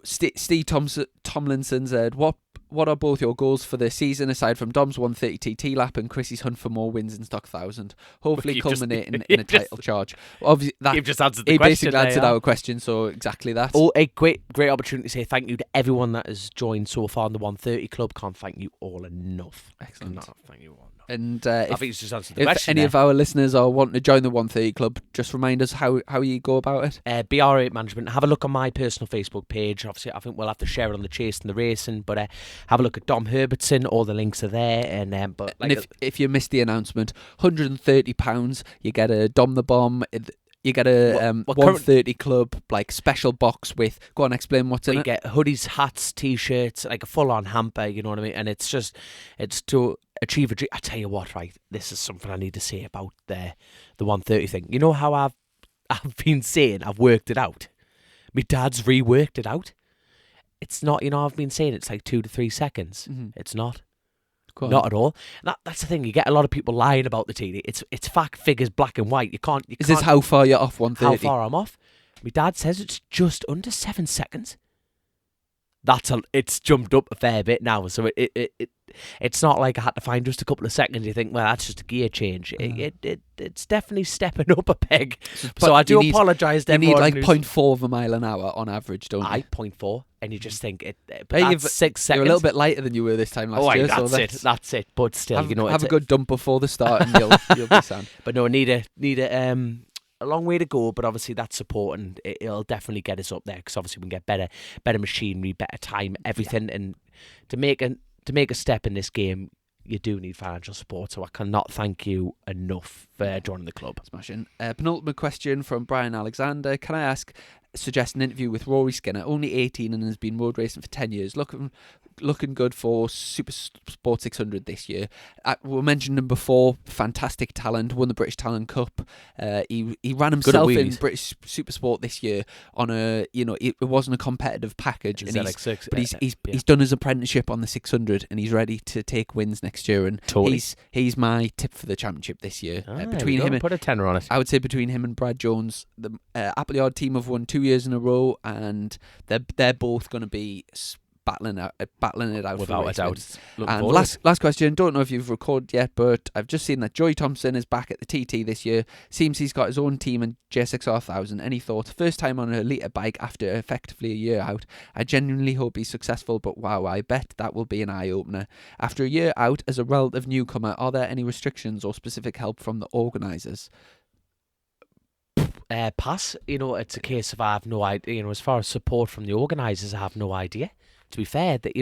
A: Steve Tomlinson said, what what are both your goals for the season aside from Dom's 130 TT lap and Chrissy's hunt for more wins in Stock 1000? Hopefully culminating in a title charge. Obviously, that
B: You've just answered the
A: he
B: question.
A: basically answered our question, so exactly that.
B: Oh, a great opportunity to say thank you to everyone that has joined so far in the 130 club. Can't thank you all enough.
A: Excellent.
B: Cannot thank you all enough.
A: And
B: I think it's just answered the
A: if
B: question
A: any
B: there.
A: of our listeners are wanting to join the 130 club, just remind us how you go about it.
B: BR8 Management. Have a look on my personal Facebook page. Obviously, I think we'll have to share it on the Chase and the Racing, but have a look at Dom Herbertson. All the links are there. And
A: if you missed the announcement, £130, you get a Dom the Bomb. You get a 130 club like special box with. Go on, explain what's in it.
B: You get hoodies, hats, t-shirts, like a full-on hamper. You know what I mean? And it's to achieve a dream. I tell you what, right? This is something I need to say about the 130 thing. You know how I've been saying I've worked it out. My dad's reworked it out. It's not. You know, I've been saying it's like 2 to 3 seconds.
A: Mm-hmm.
B: It's not. Not at all. That's the thing. You get a lot of people lying about the TD. It's fact, figures, black and white. You can't.
A: Is this how far you're off 130?
B: How far I'm off? My dad says it's just under 7 seconds. It's jumped up a fair bit now. So it's not like I had to find just a couple of seconds. You think, well, that's just a gear change. It's definitely stepping up a peg. So I do apologise.
A: You need like 0.4 of a mile an hour on average, don't you?
B: 0.4, and you just think but that's 6 seconds.
A: You're a little bit lighter than you were this time last year.
B: That's it. But still,
A: have a good dump before the start, and you'll be sound.
B: But no, need a long way to go, but obviously that support, and it'll definitely get us up there, because obviously we can get better machinery, better time, everything. And to make a step in this game, you do need financial support. So I cannot thank you enough for joining the club.
A: Smashing. Penultimate question from Brian Alexander. Can I suggest an interview with Rory Skinner, only 18 and has been road racing for 10 years, looking good for Super Sport 600 this year. We mentioned him before, fantastic talent, won the British Talent Cup. He ran himself in British Super Sport this year on it wasn't a competitive package, and he's done his apprenticeship on the 600, and he's ready to take wins next year, and
B: totally.
A: he's my tip for the championship this year.
B: Between him and put a tenner on it.
A: I would say between him and Brad Jones, the Appleyard team have won 2 years in a row, and they're both going to be battling it out
B: without a doubt.
A: And last question, don't know if you've recorded yet, but I've just seen that Joey Thompson is back at the TT this year. Seems he's got his own team in JSXR 1000. Any thoughts? First time on a litre bike after effectively a year out. I genuinely hope he's successful, but wow, I bet that will be an eye-opener. After a year out as a relative newcomer, are there any restrictions or specific help from the organisers?
B: Pass. It's a case of I have no idea. As far as support from the organisers, I have no idea. To be fair, that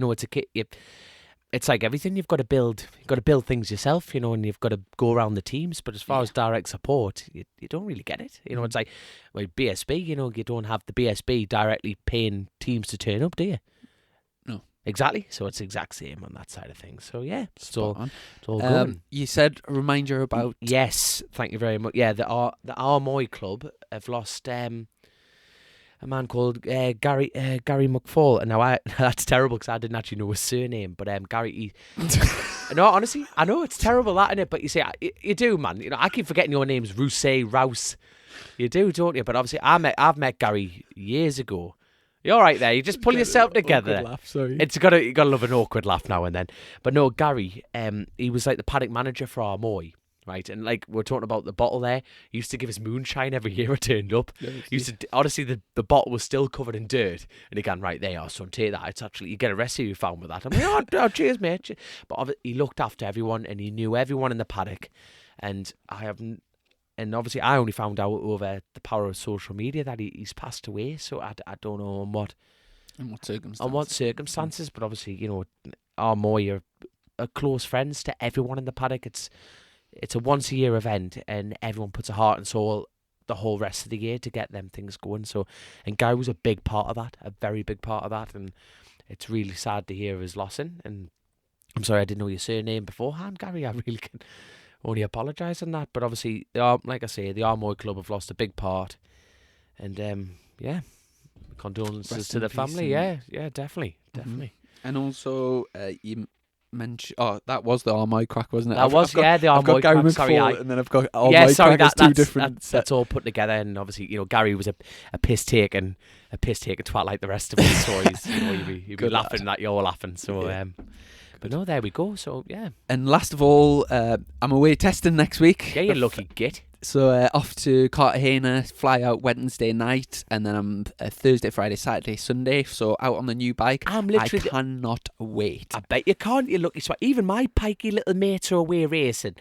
B: it's like everything. You've got to build things yourself, and you've got to go around the teams. But as far as direct support, you don't really get it. It's like BSB. You don't have the BSB directly paying teams to turn up, do you?
A: No,
B: exactly. So it's the exact same on that side of things. So yeah, it's all
A: good. You said a reminder about
B: yes. Thank you very much. Yeah, the Armoy Club have lost a man called Gary McFall, and now that's terrible because I didn't actually know his surname, but Gary. No, honestly, I know it's terrible that, innit? But you see, you do, man. I keep forgetting your names, Rouse. You do, don't you? But obviously, I've met Gary years ago. You're right there. You just pull yourself together.
A: Laugh, sorry.
B: You gotta love an awkward laugh now and then. But no, Gary, he was like the paddock manager for Armoy. Right, and like we're talking about the bottle there, he used to give us moonshine every year it turned up. Honestly, the bottle was still covered in dirt, and he gone, right, there you are, son, take that. It's actually, you get arrested if you found with that. I'm like, oh cheers, mate. But he looked after everyone, and he knew everyone in the paddock. And and obviously I only found out over the power of social media that he's passed away. So I don't know on what circumstances. But obviously, Armoy are close friends to everyone in the paddock. It's a once a year event, and everyone puts a heart and soul the whole rest of the year to get them things going. So, and Guy was a big part of that, a very big part of that, and it's really sad to hear his lossing. And I'm sorry I didn't know your surname beforehand, Gary. I really can only apologise on that. But obviously, like I say, the Armoy Club have lost a big part, and condolences to the family. Yeah, definitely.
A: And also, you mention. Oh, that was the Armoy crack, wasn't it?
B: The
A: I've got
B: Armoy
A: Gary
B: crack. Sorry,
A: McFall, and then I've got Armoy crack. That's two different.
B: That's all put together, and obviously, Gary was a piss take and a twat like the rest of us. So you'd be laughing that you're laughing. So but no, there we go. So yeah.
A: And last of all, I'm away testing next week.
B: Yeah, you lucky git.
A: So off to Cartagena, fly out Wednesday night, and then I'm Thursday, Friday, Saturday, Sunday. So out on the new bike.
B: I'm literally.
A: I cannot wait.
B: I bet you can't. You lucky swat. Even my pikey little mates are away racing.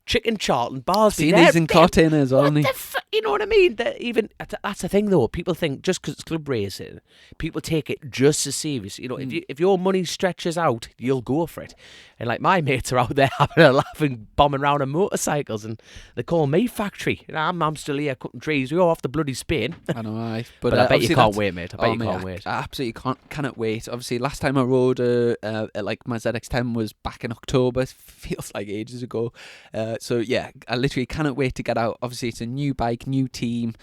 B: Chicken Charlton, Bars.
A: Seen these in Cartagena as well,
B: you know what I mean? That's the thing though. People think just because it's club racing, people take it just as serious. If your money stretches out, you'll go for it. And like my mates are out there having a laugh and bombing around on motorcycles, and they call me factory. I'm still here cutting trees. We go off to bloody Spain.
A: I know,
B: but I bet you can't wait, mate. I bet you can't wait.
A: I absolutely cannot wait. Obviously, last time I rode like my ZX10 was back in October. Feels like ages ago. So yeah, I literally cannot wait to get out. Obviously, it's a new bike, new team.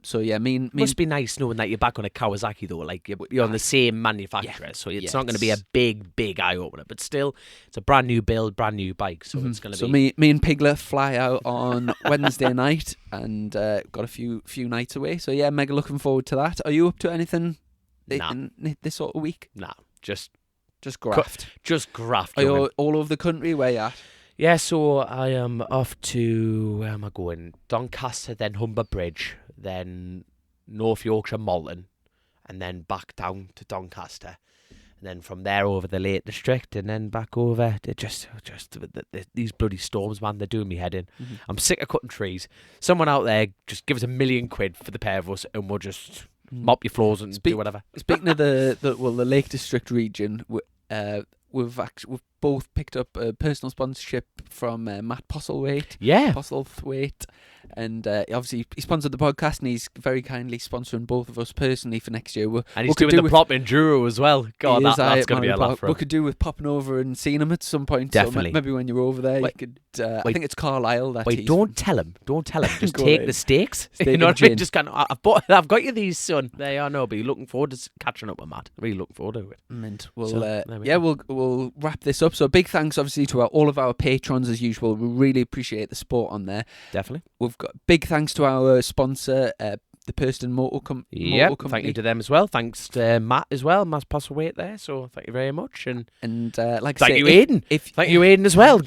A: So yeah, must
B: be nice knowing that you're back on a Kawasaki though. Like you're on the same manufacturer, so it's not going to be a big eye opener. But still, it's a brand new build, brand new bike. So it's going to be.
A: So me and Piglet fly out on Wednesday night, and got a few nights away. So yeah, mega looking forward to that. Are you up to anything in this sort of week?
B: Nah, just
A: graft.
B: Just graft.
A: Are you all over the country? Where you at?
B: Yeah, so I am off to, where am I going? Doncaster, then Humber Bridge, then North Yorkshire, Malton, and then back down to Doncaster. And then from there over the Lake District, and then back over to just these bloody storms, man, they're doing me head in. Mm-hmm. I'm sick of cutting trees. Someone out there, just give us £1 million for the pair of us, and we'll just mop your floors and do whatever.
A: Speaking of the Lake District region, we've both picked up a personal sponsorship from Matt Postlethwaite.
B: Yeah.
A: Postlethwaite. And obviously he sponsored the podcast, and he's very kindly sponsoring both of us personally for next year.
B: And he's doing the prop enduro as well. God, that's going to be a laugh for him.
A: We could do with popping over and seeing him at some point.
B: Definitely.
A: So maybe when you're over there, you could. I think it's Carlisle that.
B: Wait, don't tell him. Just take the stakes.
A: Steak
B: you know
A: what
B: I mean? Just kind of, I've got you these, son. There you are. No, but you're looking forward to catching up with Matt. Really looking forward to it.
A: Mint. We'll wrap this up. So big thanks, obviously, to all of our patrons as usual. We really appreciate the support on there.
B: Definitely.
A: We've got big thanks to our sponsor, the Person Motor Company.
B: Yeah, thank you to them as well. Thanks to Matt as well. Matt's Postlethwaite there, so thank you very much. And
A: like
B: thank
A: I say,
B: you, Aidan. Thank you, Aidan, as well.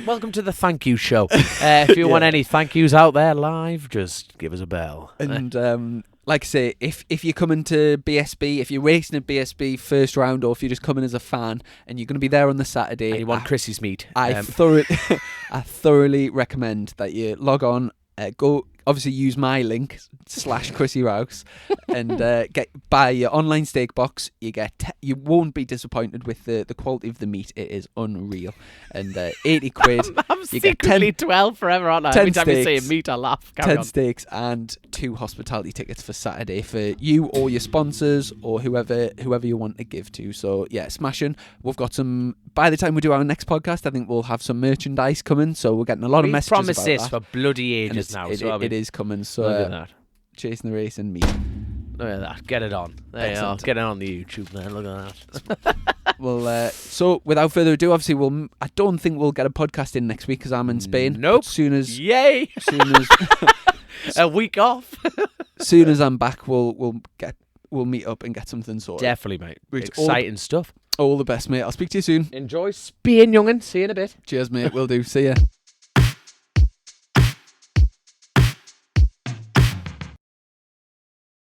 B: Welcome to the thank you show. If you want any thank yous out there live, just give us a bell.
A: And like I say, if you're coming to BSB, if you're racing at BSB first round, or if you're just coming as a fan and you're going to be there on the Saturday,
B: and you want Chrissy's meat,
A: I thoroughly recommend that you log on, go. Obviously, use my link /Chrissy Rouse and buy your online steak box. You won't be disappointed with the quality of the meat. It is unreal. And 80 quid.
B: I'm secretly 12 forever, aren't I? Every time you say meat, I laugh.
A: 10 steaks and 2 hospitality tickets for Saturday for you or your sponsors or whoever you want to give to. So yeah, smashing. We've got some. By the time we do our next podcast, I think we'll have some merchandise coming. So we're getting a lot of messages about that.
B: Promise this for bloody ages now.
A: It is coming. So
B: look at that.
A: Chasing the race and me.
B: Look at that. Get it on. There you are. Get it on the YouTube, man. Look at that.
A: Well, so without further ado, obviously, I don't think we'll get a podcast in next week because I'm in Spain.
B: Nope.
A: Yay! Soon as
B: a week off.
A: Soon as I'm back, we'll meet up and get something sorted.
B: Definitely, mate. Exciting stuff.
A: All the best, mate. I'll speak to you soon.
B: Enjoy Spain, young'un. See you in a bit.
A: Cheers, mate. Will do. See ya.